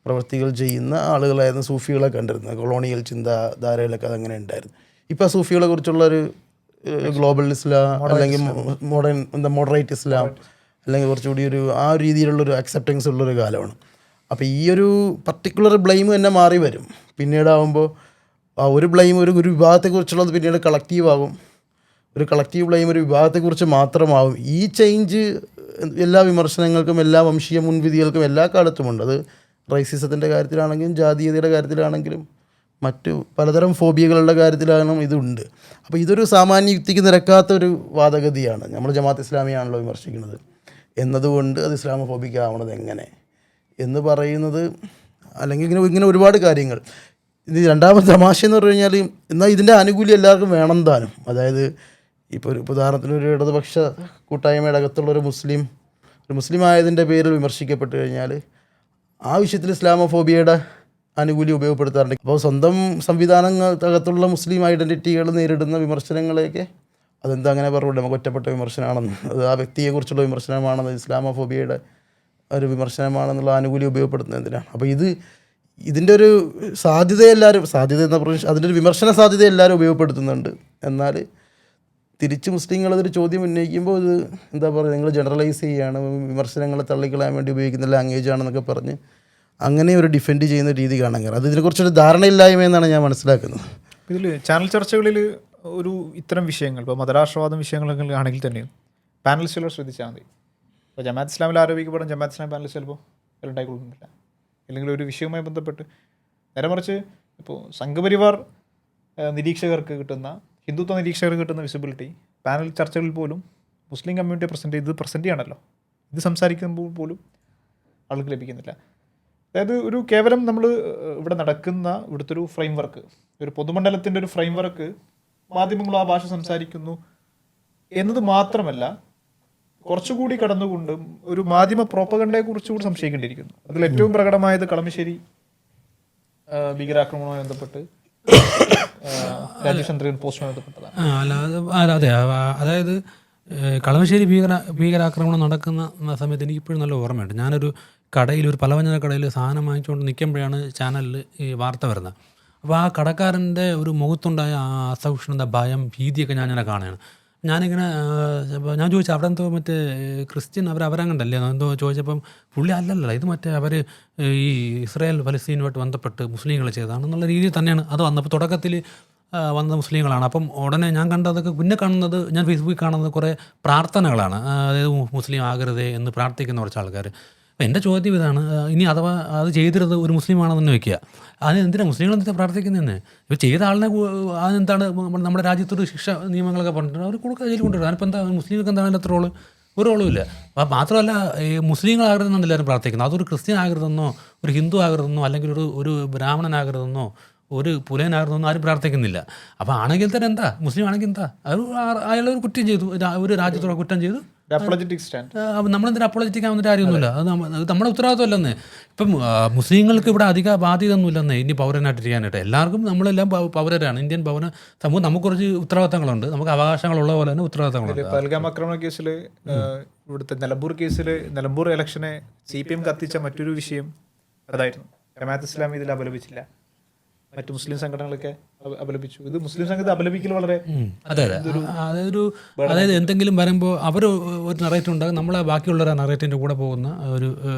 പ്രവൃത്തികൾ ചെയ്യുന്ന ആളുകളായിരുന്നു സൂഫികളെ കണ്ടിരുന്നത്. കൊളോണിയൽ ചിന്താധാരയിലൊക്കെ അതങ്ങനെ ഉണ്ടായിരുന്നു. ഇപ്പോൾ സൂഫികളെ കുറിച്ചുള്ളൊരു ഗ്ലോബൽ ഇസ്ലാം അല്ലെങ്കിൽ മോഡറേറ്റ് ഇസ്ലാം അല്ലെങ്കിൽ കുറച്ചുകൂടി ആ രീതിയിലുള്ളൊരു അക്സെപ്റ്റൻസ് ഉള്ളൊരു കാലമാണ്. അപ്പോൾ ഈ ഒരു പർട്ടിക്കുലർ ബ്ലെയിം തന്നെ മാറി വരും. പിന്നീടാവുമ്പോൾ ആ ഒരു ബ്ലെയിം ഒരു വിഭാഗത്തെക്കുറിച്ചുള്ളത് പിന്നീട് കളക്റ്റീവ് ആകും, ഒരു കളക്റ്റീവ് ബ്ലെയിം ഒരു വിഭാഗത്തെക്കുറിച്ച് മാത്രമാവും. ഈ ചേഞ്ച് എല്ലാ വിമർശനങ്ങൾക്കും എല്ലാ വംശീയ മുൻവിധികൾക്കും എല്ലാ കാലത്തുമുണ്ട്. അത് റൈസിസത്തിൻ്റെ കാര്യത്തിലാണെങ്കിലും ജാതീയതയുടെ കാര്യത്തിലാണെങ്കിലും മറ്റു പലതരം ഫോബിയകളുടെ കാര്യത്തിലാണെങ്കിലും ഇതുണ്ട്. അപ്പോൾ ഇതൊരു സാമാന്യ യുക്തിക്ക് നിരക്കാത്തൊരു വാദഗതിയാണ്. നമ്മൾ ജമാഅത്ത് ഇസ്ലാമിയാണല്ലോ വിമർശിക്കുന്നത് എന്നതുകൊണ്ട് അത് ഇസ്ലാമോഫോബിക് ആവണത് എങ്ങനെ എന്ന് പറയുന്നത്, അല്ലെങ്കിൽ ഇങ്ങനെ ഒരുപാട് കാര്യങ്ങൾ. ഇത് രണ്ടാമത്തെ തമാശ എന്ന് പറഞ്ഞു കഴിഞ്ഞാൽ, എന്നാൽ ഇതിൻ്റെ ആനുകൂല്യം എല്ലാവർക്കും വേണം താനും. അതായത് ഇപ്പോൾ ഒരു ഉദാഹരണത്തിന് ഒരു ഇടതുപക്ഷ കൂട്ടായ്മയുടെ അകത്തുള്ള ഒരു മുസ്ലിം ആയതിൻ്റെ പേരിൽ വിമർശിക്കപ്പെട്ട് കഴിഞ്ഞാൽ ആ വിഷയത്തിൽ ഇസ്ലാമോഫോബിയയുടെ ആനുകൂല്യം ഉപയോഗപ്പെടുത്താറുണ്ട്. അപ്പോൾ സ്വന്തം സംവിധാനങ്ങൾക്കകത്തുള്ള മുസ്ലിം ഐഡൻറ്റിറ്റികൾ നേരിടുന്ന വിമർശനങ്ങളെയൊക്കെ അതെന്താ അങ്ങനെ പറഞ്ഞു, നമുക്ക് ഒറ്റപ്പെട്ട വിമർശനമാണെന്ന്, അത് ആ വ്യക്തിയെക്കുറിച്ചുള്ള വിമർശനമാണെന്ന്, ഇസ്ലാമോഫോബിയയുടെ ഒരു വിമർശനമാണെന്നുള്ള ആനുകൂല്യം ഉപയോഗപ്പെടുത്തുന്നത് എന്തിനാണ്? അപ്പോൾ ഇതിൻ്റെ ഒരു സാധ്യത എന്ന് പറഞ്ഞാൽ അതിൻ്റെ ഒരു വിമർശന സാധ്യത എല്ലാവരും ഉപയോഗപ്പെടുത്തുന്നുണ്ട്. എന്നാൽ തിരിച്ച് മുസ്ലിങ്ങളതൊരു ചോദ്യം ഉന്നയിക്കുമ്പോൾ ഇത് എന്താ പറയുക, നിങ്ങൾ ജനറലൈസ് ചെയ്യുകയാണ്, വിമർശനങ്ങളെ തള്ളിക്കളയാൻ വേണ്ടി ഉപയോഗിക്കുന്ന ലാംഗ്വേജ് ആണെന്നൊക്കെ പറഞ്ഞ് അങ്ങനെ ഒരു ഡിഫെൻഡ് ചെയ്യുന്ന രീതി കാണാൻ കാരണം അത് ഇതിനെക്കുറിച്ചൊരു ധാരണയില്ലായ്മ എന്നാണ് ഞാൻ മനസ്സിലാക്കുന്നത്. ഇതിൽ ചാനൽ ചർച്ചകളിൽ ഒരു ഇത്തരം വിഷയങ്ങൾ, ഇപ്പോൾ മതരാഷ്ട്രവാദം വിഷയങ്ങളൊക്കെ ആണെങ്കിൽ തന്നെയും പാനലിസ്റ്റുകൾ ശ്രദ്ധിച്ചാൽ മതി. ഇപ്പോൾ ജമാഅത്ത് ഇസ്ലാമിൽ ആരോപിക്കപ്പെടും, ജമാഅത്ത് ഇസ്ലാം പാനലിസ്റ്റ് ചിലപ്പോൾ ഉണ്ടായിക്കൊള്ളുന്നില്ല. അല്ലെങ്കിൽ ഒരു വിഷയവുമായി ബന്ധപ്പെട്ട് നേരെ മറിച്ച് ഇപ്പോൾ സംഘപരിവാർ നിരീക്ഷകർക്ക് കിട്ടുന്ന ഹിന്ദുത്വ നിരീക്ഷകർക്ക് കിട്ടുന്ന വിസിബിലിറ്റി പാനൽ ചർച്ചകളിൽ പോലും മുസ്ലിം കമ്മ്യൂണിറ്റിയെ പ്രസൻറ്റ് ചെയ്യണമല്ലോ, ഇത് സംസാരിക്കുമ്പോൾ പോലും ആൾക്ക് ലഭിക്കുന്നില്ല. അതായത് ഒരു കേവലം നമ്മൾ ഇവിടെ നടക്കുന്ന ഇവിടുത്തെ ഒരു ഫ്രെയിം വർക്ക്, ഒരു പൊതുമണ്ഡലത്തിൻ്റെ ഒരു ഫ്രെയിം വർക്ക്, മാധ്യമങ്ങൾ ആ ഭാഷ സംസാരിക്കുന്നു എന്നത് മാത്രമല്ല, കുറച്ചുകൂടി കടന്നുകൊണ്ട് ഒരു മാധ്യമ പ്രോപ്പഗണ്ടയെ കുറിച്ചുകൂടി സംശയിക്കേണ്ടിയിരിക്കുന്നു. അതിൽ ഏറ്റവും പ്രകടമായത് കളമശ്ശേരി ഭീകരാക്രമണവുമായി ബന്ധപ്പെട്ട് രാജീവ് ചന്ദ്രൻ പോസ്റ്റുമായി ബന്ധപ്പെട്ടതാണ്. അതെ, അതായത് കളമശ്ശേരി ഭീകരാക്രമണം നടക്കുന്ന സമയത്ത് എനിക്കിപ്പോഴും നല്ല ഓർമ്മയുണ്ട്. ഞാനൊരു കടയിൽ, ഒരു പലവ്യഞ്ജന കടയിൽ സാധനം വാങ്ങിച്ചുകൊണ്ട് നിൽക്കുമ്പോഴാണ് ചാനലിൽ ഈ വാർത്ത വരുന്നത്. അപ്പോൾ ആ കടക്കാരൻ്റെ ഒരു മുഖത്തുണ്ടായ ആ അസഹിഷ്ണുത, ഭയം, ഭീതിയൊക്കെ ഞാനിങ്ങനെ കാണുകയാണ്. ഞാനിങ്ങനെ ഞാൻ ചോദിച്ചു, അവിടെ എന്തോ മറ്റേ ക്രിസ്ത്യൻ അവരങ്ങണ്ടല്ലേ എന്തോ ചോദിച്ചപ്പം പുള്ളി അല്ലല്ല, ഇത് മറ്റേ അവർ ഈ ഇസ്രായേൽ ഫലസ്തീനുമായിട്ട് ബന്ധപ്പെട്ട് മുസ്ലിങ്ങൾ ചെയ്തതാണെന്നുള്ള രീതിയിൽ തന്നെയാണ് അത് വന്നപ്പോൾ തുടക്കത്തിൽ വന്ന മുസ്ലിങ്ങളാണ്. അപ്പം ഉടനെ ഞാൻ കണ്ടതൊക്കെ, പിന്നെ കാണുന്നത്, ഞാൻ ഫേസ്ബുക്കിൽ കാണുന്നത് കുറേ പ്രാർത്ഥനകളാണ്. അതായത് മുസ്ലിം ആകരുതേ എന്ന് പ്രാർത്ഥിക്കുന്ന കുറച്ച് ആൾക്കാർ. അപ്പോൾ എൻ്റെ ചോദ്യം ഇതാണ്, ഇനി അഥവാ അത് ചെയ്തിരുന്നത് ഒരു മുസ്ലിമാണെന്ന് തന്നെ വയ്ക്കുക, അതിന് എന്തിനാണ് മുസ്ലിങ്ങൾ എന്തിനാണ് പ്രാർത്ഥിക്കുന്നതെന്ന്? ഇപ്പോൾ ചെയ്ത ആളിനെ അതെന്താണ് നമ്മുടെ രാജ്യത്തൊരു ശിക്ഷ നിയമങ്ങളൊക്കെ പറഞ്ഞിട്ടുണ്ട്, അവർ കൊടുക്കുക, ജയിലിൽ കൊണ്ടുവരും. അതിനിപ്പോൾ എന്താ മുസ്ലിങ്ങൾക്ക് എന്താണ് അതിൻ്റെ അത്ര റോള്? ഒരു റോളും ഇല്ല. അപ്പോൾ മാത്രമല്ല, ഈ മുസ്ലിങ്ങളാകരുതെന്നാണ് എല്ലാവരും പ്രാർത്ഥിക്കുന്നത്. അതൊരു ക്രിസ്ത്യൻ ആകരുതെന്നോ ഒരു ഹിന്ദു ആകരുതെന്നോ അല്ലെങ്കിൽ ഒരു ബ്രാഹ്മണനാകരുതെന്നോ ഒരു പുലയനാകരുതെന്നോ ആരും പ്രാർത്ഥിക്കുന്നില്ല. അപ്പോൾ ആണെങ്കിൽ തന്നെ എന്താ, മുസ്ലിം ആണെങ്കിൽ എന്താ, അയാളൊരു കുറ്റം ചെയ്തു, ഒരു രാജ്യത്തോടെ കുറ്റം ചെയ്തു, നമ്മളെന്തിനാ അപ്പോളജിറ്റിക് ആവുന്ന കാര്യമൊന്നുമില്ല. അത് നമ്മുടെ ഉത്തരവാദിത്വമല്ലെന്ന്. ഇപ്പം മുസ്ലിങ്ങൾക്ക് ഇവിടെ അധിക ബാധ്യത ഒന്നുമില്ലെന്ന് ഇനി പൗരനായിട്ട് ചെയ്യാനായിട്ട്. എല്ലാവർക്കും നമ്മളെല്ലാം പൗരരാണ്, ഇന്ത്യൻ പൗര സമൂഹം. നമുക്ക് കുറച്ച് ഉത്തരവാദിത്തങ്ങളുണ്ട്, നമുക്ക് അവകാശങ്ങളുള്ള പോലെ തന്നെ ഉത്തരവാദിത്തങ്ങളുണ്ട്. പഹൽഗാം ആക്രമണ കേസിൽ, ഇവിടുത്തെ നിലമ്പൂർ കേസിൽ, നിലമ്പൂർ ഇലക്ഷനെ CPM കത്തിച്ച മറ്റൊരു വിഷയം അതായിരുന്നു. ജമാഅത്ത് ഇസ്ലാമി ഇതിൽ അപലപിച്ചില്ല, മറ്റു മുസ്ലിം സംഘടനകളൊക്കെ അപലപിച്ചു. ഇത് മുസ്ലിം സംഘത്തെ അപലപിക്കൽ വളരെ അതായത് എന്തെങ്കിലും വരുമ്പോൾ അവർ ഒരു നറേറ്റീവ് ഉണ്ടാകും, നമ്മളെ ബാക്കിയുള്ളവർ ആ നറേറ്റീവിൻ്റെ കൂടെ പോകുന്ന ഒരു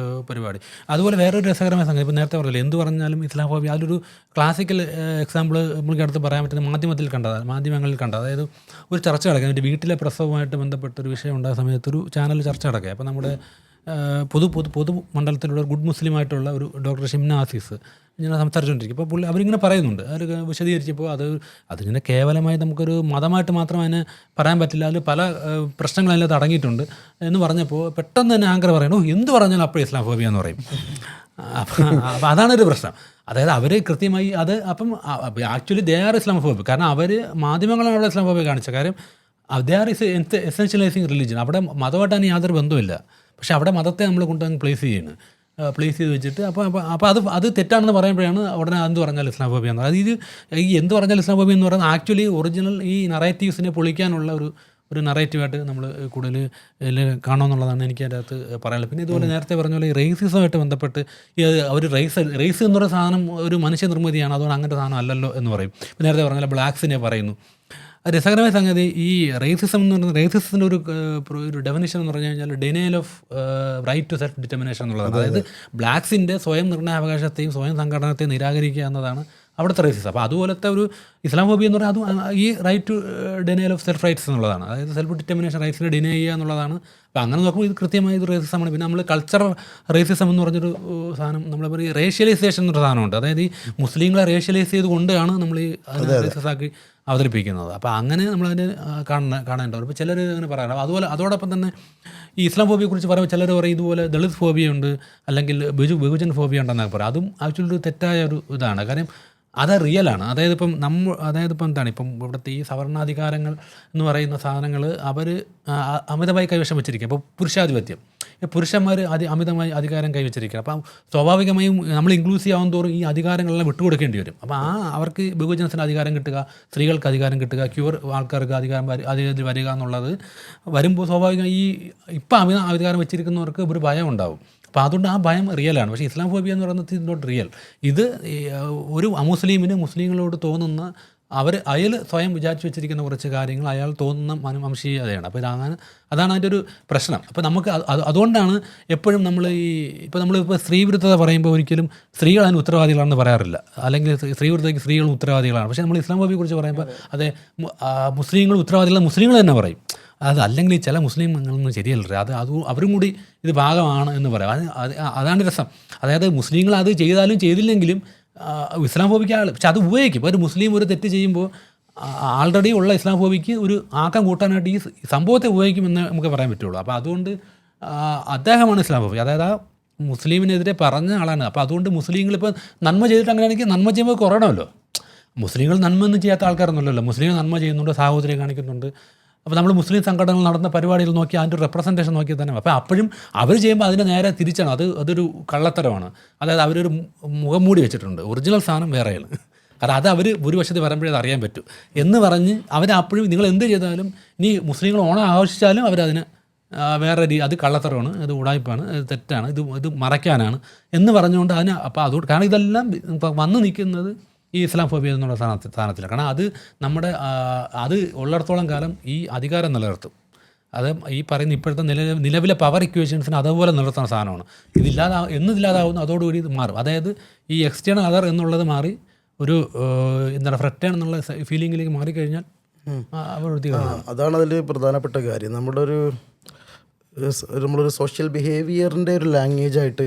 പരിപാടി. അതുപോലെ വേറൊരു രസകരമായ സംഗതി, ഇപ്പോൾ നേരത്തെ പറഞ്ഞില്ല, എന്ത് പറഞ്ഞാലും ഇസ്ലാമോഫോബിയ, അതിലൊരു ക്ലാസിക്കൽ എക്സാമ്പിൾ നമുക്ക് അടുത്ത് പറയാൻ പറ്റുന്ന മാധ്യമങ്ങളിൽ കണ്ടത്. അതായത് ഒരു ചർച്ച നടക്കുക, എൻ്റെ വീട്ടിലെ പ്രസവമായിട്ട് ബന്ധപ്പെട്ടൊരു വിഷയം ഉണ്ടായ സമയത്ത് ഒരു ചാനൽ ചർച്ച നടക്കുക. അപ്പോൾ നമ്മുടെ പൊതുമണ്ഡലത്തിലുള്ള ഒരു ഗുഡ് മുസ്ലിമായിട്ടുള്ള ഒരു ഡോക്ടർ ഷിംന ആസീസ് ഇങ്ങനെ സംസാരിച്ചുകൊണ്ടിരിക്കും. അപ്പോൾ പുള്ളി അവരിങ്ങനെ പറയുന്നുണ്ട്, അവർ വിശദീകരിച്ചപ്പോൾ അതിങ്ങനെ കേവലമായി നമുക്കൊരു മതമായിട്ട് മാത്രം അതിനെ പറയാൻ പറ്റില്ല, അതിൽ പല പ്രശ്നങ്ങളതിനകത്ത് അടങ്ങിയിട്ടുണ്ട് എന്ന് പറഞ്ഞപ്പോൾ പെട്ടെന്ന് തന്നെ ആങ്കർ പറയണു, എന്ത് പറഞ്ഞാലും അപ്പോൾ ഇസ്ലാമോഫോബിയ എന്ന് പറയും. അപ്പം അതാണൊരു പ്രശ്നം. അതായത് അവർ കൃത്യമായി അത്, അപ്പം ആക്ച്വലി ദേ ആർ ഇസ്ലാമോഫോബിയ. കാരണം അവർ മാധ്യമങ്ങളാണ് അവിടെ ഇസ്ലാമോഫോബിയ കാണിച്ചത്. കാര്യം ദേ ആർ എസെൻഷ്യലൈസിങ് റിലീജിയൻ. അവിടെ മതമായിട്ട് അതിന് യാതൊരു ബന്ധമില്ല. പക്ഷെ അവിടെ മതത്തെ നമ്മൾ കൊണ്ടുവന്ന് പ്ലേസ് ചെയ്ത് വെച്ചിട്ട് അപ്പോൾ അത് തെറ്റാണെന്ന് പറയുമ്പോഴാണ് ഉടനെ എന്ത് പറഞ്ഞാൽ ഇസ്ലാമോഫോബിയ എന്ന് പറയുന്നത്. ഇത് ഈ എന്ത് പറഞ്ഞാൽ ഇസ്ലാമോഫോബിയ എന്ന് പറയുന്നത് ആക്ച്വലി ഒറിജിനൽ ഈ നറേറ്റീവ്സിനെ പൊളിക്കാനുള്ള ഒരു നറേറ്റീവായിട്ട് നമ്മൾ കൂടുതൽ കാണുമെന്നുള്ളതാണ് എനിക്ക് അതിൻ്റെ അകത്ത് പറയാനുള്ളത്. പിന്നെ ഇതുപോലെ നേരത്തെ പറഞ്ഞ പോലെ ഈ റേസിസമായിട്ട് ബന്ധപ്പെട്ട് അവർ റേസ് എന്ന് പറയുന്ന സാധനം ഒരു മനുഷ്യനിർമ്മിതിയാണ്, അതുകൊണ്ട് അങ്ങനത്തെ സാധനം അല്ലല്ലോ എന്ന് പറയും. ഇപ്പോൾ നേരത്തെ പറഞ്ഞാൽ ബ്ലാക്സിനെ പറയുന്നു. രസകരമായ സംഗതി, ഈ റേസിസം എന്ന് പറയുന്നത്, റേസിസത്തിൻ്റെ ഒരു ഡെഫിനിഷൻ എന്ന് പറഞ്ഞു കഴിഞ്ഞാൽ denial of right to self determination എന്നുള്ളതാണ്. അതായത് ബ്ലാക്സിൻ്റെ സ്വയം നിർണ്ണയാവകാശത്തെയും സ്വയം സംഘടനത്തെയും നിരാകരിക്കുക എന്നതാണ് അവിടുത്തെ റേസിസം. അപ്പോൾ അതുപോലത്തെ ഒരു ഇസ്ലാമോഫോബിയ എന്ന് പറഞ്ഞാൽ അതും ഈ right to denial of self rights എന്നുള്ളതാണ്. അതായത് സെൽഫ് ഡിറ്റർമിനേഷൻ റൈറ്റ്സിനെ ഡിനൈ ചെയ്യുക എന്നുള്ളതാണ്. അപ്പോൾ അങ്ങനെ നോക്കുമ്പോൾ ഇത് കൃത്യമായി ഇത് റേസിസമാണ്. പിന്നെ നമ്മൾ കൾച്ചറൽ റേസിസം എന്ന് പറഞ്ഞൊരു സാധനം, നമ്മൾ പറയും റേഷ്യലൈസേഷൻ എന്നൊരു സാധനമുണ്ട്. അതായത് ഈ മുസ്ലിങ്ങളെ റേഷ്യലൈസ് ചെയ്തുകൊണ്ടാണ് നമ്മൾ ഈ റേസിസാക്കി അവതരിപ്പിക്കുന്നത്. അപ്പോൾ അങ്ങനെ നമ്മളതിന് കാണേണ്ടത്. ഇപ്പോൾ ചിലർ അങ്ങനെ പറയാറ്. അതുപോലെ അതോടൊപ്പം തന്നെ ഈ ഇസ്ലാം ഫോബിയെ കുറിച്ച് പറയുമ്പോൾ ചിലർ പറയും ഇതുപോലെ ദളിത് ഫോബിയ ഉണ്ട്, അല്ലെങ്കിൽ ബഹുജൻ ഫോബിയ ഉണ്ടെന്നൊക്കെ പറയും. അതും ആക്ച്വലി ഒരു തെറ്റായ ഒരു ഇതാണ്. കാര്യം അത് റിയലാണ്. അതായത് ഇപ്പം എന്താണ്, ഇപ്പം ഇവിടുത്തെ ഈ സവർണാധികാരങ്ങൾ എന്ന് പറയുന്ന സാധനങ്ങൾ അവർ അമിതമായി കൈവശം വെച്ചിരിക്കുക. ഇപ്പോൾ പുരുഷാധിപത്യം, പുരുഷന്മാർ അമിതമായി അധികാരം കൈവച്ചിരിക്കുക. അപ്പം സ്വാഭാവികമായും നമ്മൾ ഇൻക്ലൂസീവ് ആവും തോറും ഈ അധികാരങ്ങളെല്ലാം വിട്ടുകൊടുക്കേണ്ടി വരും. അപ്പോൾ അവർക്ക് ബഹുജനത്തിന് അധികാരം കിട്ടുക, സ്ത്രീകൾക്ക് അധികാരം കിട്ടുക, ക്യൂർ ആൾക്കാർക്ക് അധികാരത്തിൽ വരിക എന്നുള്ളത് വരുമ്പോൾ സ്വാഭാവികം ഈ ഇപ്പം അധികാരം വെച്ചിരിക്കുന്നവർക്ക് ഒരു ഭയം ഉണ്ടാവും. അപ്പോൾ അതുകൊണ്ട് ആ ഭയം റിയലാണ്. പക്ഷേ ഇസ്ലാം ഫോബിയ എന്ന് പറയുന്നത് ഇസ് നോട്ട് റിയൽ. ഇത് ഒരു അമുസ്ലിമിന് മുസ്ലിങ്ങളോട് തോന്നുന്ന അയാൾ സ്വയം വിചാരിച്ചു വെച്ചിരിക്കുന്ന കുറച്ച് കാര്യങ്ങൾ അയാൾ തോന്നുന്ന വംശീയതയാണ്. അപ്പോൾ അതാണ് അതിൻ്റെ ഒരു പ്രശ്നം. അപ്പോൾ നമുക്ക് അതുകൊണ്ടാണ് എപ്പോഴും നമ്മളിപ്പോൾ സ്ത്രീവിരുദ്ധത പറയുമ്പോൾ ഒരിക്കലും സ്ത്രീകൾ അതിന് ഉത്തരവാദികളാണെന്ന് പറയാറില്ല, അല്ലെങ്കിൽ സ്ത്രീവിരുദ്ധതയ്ക്ക് സ്ത്രീകളും ഉത്തരവാദികളാണ്. പക്ഷേ നമ്മൾ ഇസ്ലാം ഫോബിയെ കുറിച്ച് പറയുമ്പോൾ അതെ മുസ്ലിങ്ങൾ ഉത്തരവാദികളാണ് മുസ്ലിങ്ങൾ തന്നെ പറയും. അതല്ലെങ്കിൽ ചില മുസ്ലിങ്ങളൊന്നും ശരിയല്ല, അവരും കൂടി ഇത് ഭാഗമാണ് എന്ന് പറയാം. അതാണ് രസം. അതായത് മുസ്ലിങ്ങൾ അത് ചെയ്താലും ചെയ്തില്ലെങ്കിലും ഇസ്ലാം ഫോബിക്ക് ആൾ, പക്ഷെ അത് ഉപയോഗിക്കും. ഇപ്പോൾ ഒരു മുസ്ലിം ഒരു തെറ്റ് ചെയ്യുമ്പോൾ ആൾറെഡി ഉള്ള ഇസ്ലാം ഫോബിക്ക് ഒരു ആക്കം കൂട്ടാനായിട്ട് ഈ സംഭവത്തെ ഉപയോഗിക്കുമെന്ന് നമുക്ക് പറയാൻ പറ്റുള്ളൂ. അപ്പോൾ അതുകൊണ്ട് അദ്ദേഹമാണ് ഇസ്ലാം ഫോബി, അതായത് ആ മുസ്ലിമിനെതിരെ പറഞ്ഞ ആളാണ്. അപ്പോൾ അതുകൊണ്ട് മുസ്ലിങ്ങളിപ്പോൾ നന്മ ചെയ്തിട്ട് അങ്ങനെയാണെങ്കിൽ നന്മ ചെയ്യുമ്പോൾ കുറയണമല്ലോ. മുസ്ലിങ്ങൾ നന്മയൊന്നും ചെയ്യാത്ത ആൾക്കാരൊന്നുമല്ലല്ലോ. മുസ്ലിങ്ങൾ നന്മ ചെയ്യുന്നുണ്ട്, സാഹോദര്യം കാണിക്കുന്നുണ്ട്. അപ്പോൾ നമ്മൾ മുസ്ലിം സംഘടനകൾ നടന്ന പരിപാടികൾ നോക്കി അതിൻ്റെ ഒരു റെപ്രസെൻറ്റേഷൻ നോക്കി തന്നെ. അപ്പോൾ അപ്പോഴും അവർ ചെയ്യുമ്പോൾ അതിൻ്റെ നേരെ തിരിച്ചാണ്. അതൊരു കള്ളത്തരമാണ്. അതായത് അവരൊരു മുഖം മൂടി വെച്ചിട്ടുണ്ട്, ഒറിജിനൽ സാധനം വേറെയാണ്. കാരണം അത് അവർ ഭൂരിപക്ഷത്തിൽ വരുമ്പോഴേ അത് അറിയാൻ പറ്റൂ എന്ന് പറഞ്ഞ് അവരപ്പോഴും നിങ്ങൾ എന്ത് ചെയ്താലും ഇനി മുസ്ലിങ്ങൾ ഓണം ആഘോഷിച്ചാലും അവരതിന് വേറെ അത് കള്ളത്തരമാണ്, ഇത് ഉടായ്പാണ്, ഇത് തെറ്റാണ്, ഇത് മറയ്ക്കാനാണ് എന്ന് പറഞ്ഞുകൊണ്ട് അതിന്. അപ്പോൾ അതുകൊണ്ട് കാരണം ഇതെല്ലാം വന്നു നിൽക്കുന്നത് ഈ ഇസ്ലാം ഫോബിയ എന്നുള്ള സ്ഥാനത്തിലാണ്. കാരണം അത് നമ്മുടെ അത് ഉള്ളിടത്തോളം കാലം ഈ അധികാരം നിലനിർത്തും. അത് ഈ പറയുന്ന ഇപ്പോഴത്തെ നിലവിലെ പവർ ഇക്വേഷൻസിന് അതുപോലെ നിലനിർത്തുന്ന സാധനമാണ്. എന്നില്ലാതാവുന്നു അതോടുകൂടി ഇത് മാറും. അതായത് ഈ എക്സ്റ്റേണൽ അതർ എന്നുള്ളത് മാറി ഒരു എന്താണ് ഫ്രട്ടേൺ എന്നുള്ള ഫീലിങ്ങിലേക്ക് മാറിക്കഴിഞ്ഞാൽ അതാണ് അതിൽ പ്രധാനപ്പെട്ട കാര്യം. നമ്മളൊരു സോഷ്യൽ ബിഹേവിയറിൻ്റെ ഒരു ലാംഗ്വേജായിട്ട്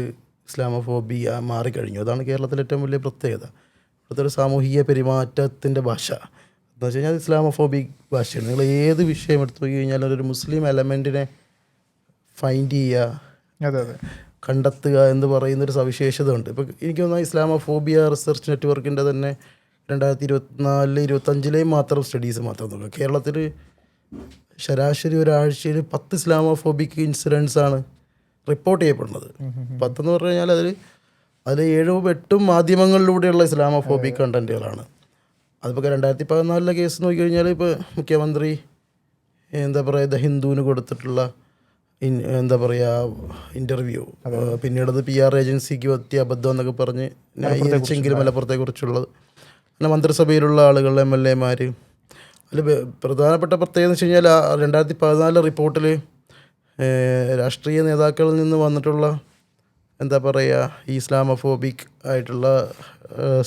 ഇസ്ലാമോഫോബിയ മാറിക്കഴിഞ്ഞു. അതാണ് കേരളത്തിലെ ഏറ്റവും വലിയ പ്രത്യേകത. ഇവിടുത്തെ ഒരു സാമൂഹിക പെരുമാറ്റത്തിൻ്റെ ഭാഷ എന്ന് വെച്ച് കഴിഞ്ഞാൽ ഇസ്ലാമോഫോബിക് ഭാഷയാണ്. നിങ്ങൾ ഏത് വിഷയം എടുത്തു പോയി കഴിഞ്ഞാൽ ഒരു മുസ്ലിം എലമെൻറ്റിനെ ഫൈൻഡ് ചെയ്യുക, കണ്ടെത്തുക എന്ന് പറയുന്നൊരു സവിശേഷത ഉണ്ട്. ഇപ്പോൾ എനിക്ക് തോന്നുന്നു ഇസ്ലാമോഫോബിയ റിസർച്ച് നെറ്റ്വർക്കിൻ്റെ തന്നെ 2024-25 മാത്രം സ്റ്റഡീസ് മാത്രം നോക്കുക. കേരളത്തിൽ ശരാശരി ഒരാഴ്ചയിൽ 10 ഇസ്ലാമോഫോബിക് ഇൻസിഡൻസാണ് റിപ്പോർട്ട് ചെയ്യപ്പെടുന്നത്. 10 എന്ന് പറഞ്ഞു കഴിഞ്ഞാൽ അതിൽ 7-8 മാധ്യമങ്ങളിലൂടെയുള്ള ഇസ്ലാമോഫോബിക് കണ്ടൻറ്റുകളാണ്. അതിപ്പോൾ 2014 കേസ് നോക്കിക്കഴിഞ്ഞാൽ ഇപ്പോൾ മുഖ്യമന്ത്രി എന്താ പറയുക ദ ഹിന്ദുവിന് കൊടുത്തിട്ടുള്ള എന്താ പറയുക ഇൻ്റർവ്യൂ, പിന്നീട് അത് PR ഏജൻസിക്ക് പറ്റിയ അബദ്ധം എന്നൊക്കെ പറഞ്ഞ് ന്യായീകരിച്ചെങ്കിലും മലപ്പുറത്തെക്കുറിച്ചുള്ളത്, പിന്നെ മന്ത്രിസഭയിലുള്ള ആളുകൾ MLA മാർ. അതിൽ പ്രധാനപ്പെട്ട പ്രത്യേകത എന്ന് വെച്ച് കഴിഞ്ഞാൽ 2014 റിപ്പോർട്ടിൽ രാഷ്ട്രീയ നേതാക്കളിൽ നിന്ന് വന്നിട്ടുള്ള എന്താ പറയുക ഈ ഇസ്ലാമോഫോബിക് ആയിട്ടുള്ള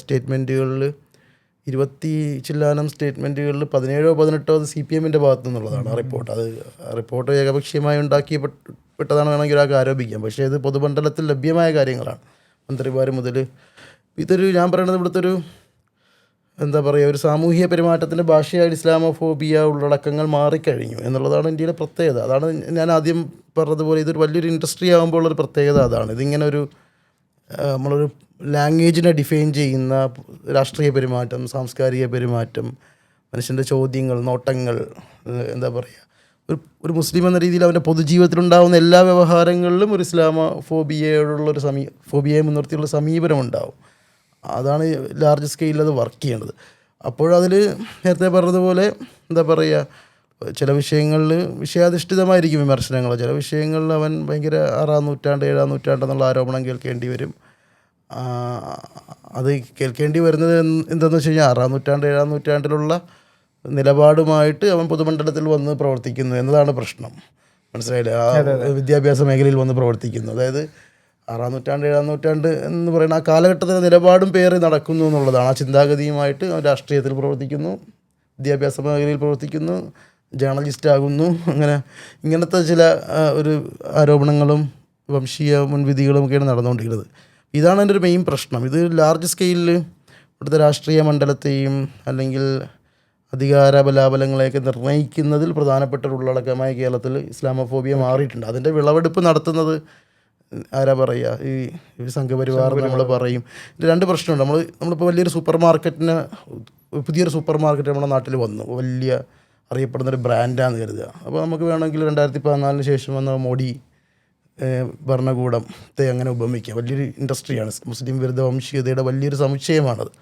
സ്റ്റേറ്റ്മെൻറ്റുകളിൽ 20 ചില്ലാനം സ്റ്റേറ്റ്മെൻറ്റുകളിൽ 17-18 അത് CPM-ൻ്റെ ഭാഗത്തു നിന്നുള്ളതാണ് ആ റിപ്പോർട്ട്. അത് റിപ്പോർട്ട് ഏകപക്ഷീയമായി ഉണ്ടാക്കിയപ്പെട്ടതാണ് വേണമെങ്കിൽ ഒരാൾക്ക് ആരോപിക്കാം. പക്ഷേ ഇത് പൊതുമണ്ഡലത്തിൽ ലഭ്യമായ കാര്യങ്ങളാണ്. മന്ത്രിമാർ മുതൽ ഇതൊരു ഞാൻ പറയുന്നത് ഇവിടുത്തെ ഒരു എന്താ പറയുക ഒരു സാമൂഹിക പെരുമാറ്റത്തിൻ്റെ ഭാഷയായിട്ട് ഇസ്ലാമോഫോബിയ ഉള്ളടക്കങ്ങൾ മാറിക്കഴിഞ്ഞു എന്നുള്ളതാണ് ഇന്ത്യയിലെ പ്രത്യേകത. അതാണ് ഞാൻ ആദ്യം പറഞ്ഞതുപോലെ ഇതൊരു വലിയൊരു ഇൻഡസ്ട്രി ആകുമ്പോൾ ഉള്ളൊരു പ്രത്യേകത അതാണ്. ഇതിങ്ങനെ ഒരു നമ്മളൊരു ലാംഗ്വേജിനെ ഡിഫൈൻ ചെയ്യുന്ന രാഷ്ട്രീയ പെരുമാറ്റം, സാംസ്കാരിക പെരുമാറ്റം, മനുഷ്യൻ്റെ ചോദ്യങ്ങൾ, നോട്ടങ്ങൾ, എന്താ പറയുക ഒരു മുസ്ലിം എന്ന രീതിയിൽ അവൻ്റെ പൊതുജീവിതത്തിലുണ്ടാകുന്ന എല്ലാ വ്യവഹാരങ്ങളിലും ഒരു ഇസ്ലാമോഫോബിയയോടുള്ളൊരു ഫോബിയയെ മുൻനിർത്തിയുള്ള സമീപനം ഉണ്ടാവും. അതാണ് ലാർജ് സ്കെയിലിൽ അത് വർക്ക് ചെയ്യേണ്ടത്. അപ്പോഴതിൽ നേരത്തെ പറഞ്ഞതുപോലെ എന്താ പറയുക ചില വിഷയങ്ങളിൽ വിഷയാധിഷ്ഠിതമായിരിക്കും വിമർശനങ്ങൾ. ചില വിഷയങ്ങളിൽ അവൻ ഭയങ്കര 6-ാം നൂറ്റാണ്ട് 7-ാം നൂറ്റാണ്ട് എന്നുള്ള ആരോപണം കേൾക്കേണ്ടി വരും. അത് കേൾക്കേണ്ടി വരുന്നത് എന്താണെന്ന് വെച്ച് കഴിഞ്ഞാൽ 6-ാം നൂറ്റാണ്ട് 7-ാം നൂറ്റാണ്ടിലുള്ള നിലപാടുമായിട്ട് അവൻ പൊതുമണ്ഡലത്തിൽ വന്ന് പ്രവർത്തിക്കുന്നു എന്നതാണ് പ്രശ്നം. മനസ്സിലായില്ലേ? ആ വിദ്യാഭ്യാസ മേഖലയിൽ വന്ന് പ്രവർത്തിക്കുന്നു. അതായത് 6-ാം നൂറ്റാണ്ട് 7-ാം നൂറ്റാണ്ട് എന്ന് പറയുന്ന ആ കാലഘട്ടത്തിൻ്റെ നിലപാടും പേറി നടക്കുന്നു എന്നുള്ളതാണ്. ആ ചിന്താഗതിയുമായിട്ട് രാഷ്ട്രീയത്തിൽ പ്രവർത്തിക്കുന്നു, വിദ്യാഭ്യാസ മേഖലയിൽ പ്രവർത്തിക്കുന്നു, ജേർണലിസ്റ്റ് ആകുന്നു. ഇങ്ങനത്തെ ചില ഒരു ആരോപണങ്ങളും വംശീയ മുൻവിധികളും ഒക്കെയാണ് നടന്നുകൊണ്ടിരിക്കുന്നത്. ഇതാണ് എൻ്റെ ഒരു മെയിൻ പ്രശ്നം. ഇത് ലാർജ് സ്കെയിലിൽ ഇവിടുത്തെ രാഷ്ട്രീയ മണ്ഡലത്തെയും അല്ലെങ്കിൽ അധികാര ബലാബലങ്ങളെയൊക്കെ നിർണ്ണയിക്കുന്നതിൽ പ്രധാനപ്പെട്ട ഒരു ഉള്ളടക്കമായി കേരളത്തിൽ ഇസ്ലാമോഫോബിയ മാറിയിട്ടുണ്ട്. അതിൻ്റെ വിളവെടുപ്പ് നടത്തുന്നത് ആരാ പറയുക ഈ സംഘപരിവാർ നമ്മൾ പറയും. ഇത് 2 പ്രശ്നമുണ്ട്. നമ്മളിപ്പോൾ വലിയൊരു പുതിയൊരു സൂപ്പർ മാർക്കറ്റ് നമ്മുടെ നാട്ടിൽ വന്നു, വലിയ അറിയപ്പെടുന്നൊരു ബ്രാൻഡാന്ന് കരുതുക. അപ്പോൾ നമുക്ക് വേണമെങ്കിൽ 2014 ശേഷം വന്ന മോഡി ഭരണകൂടത്തെ അങ്ങനെ ഉപമിക്കുക. വലിയൊരു ഇൻഡസ്ട്രിയാണ്, മുസ്ലിം വിരുദ്ധ വംശീയതയുടെ വലിയൊരു സമുച്ചയമാണത്.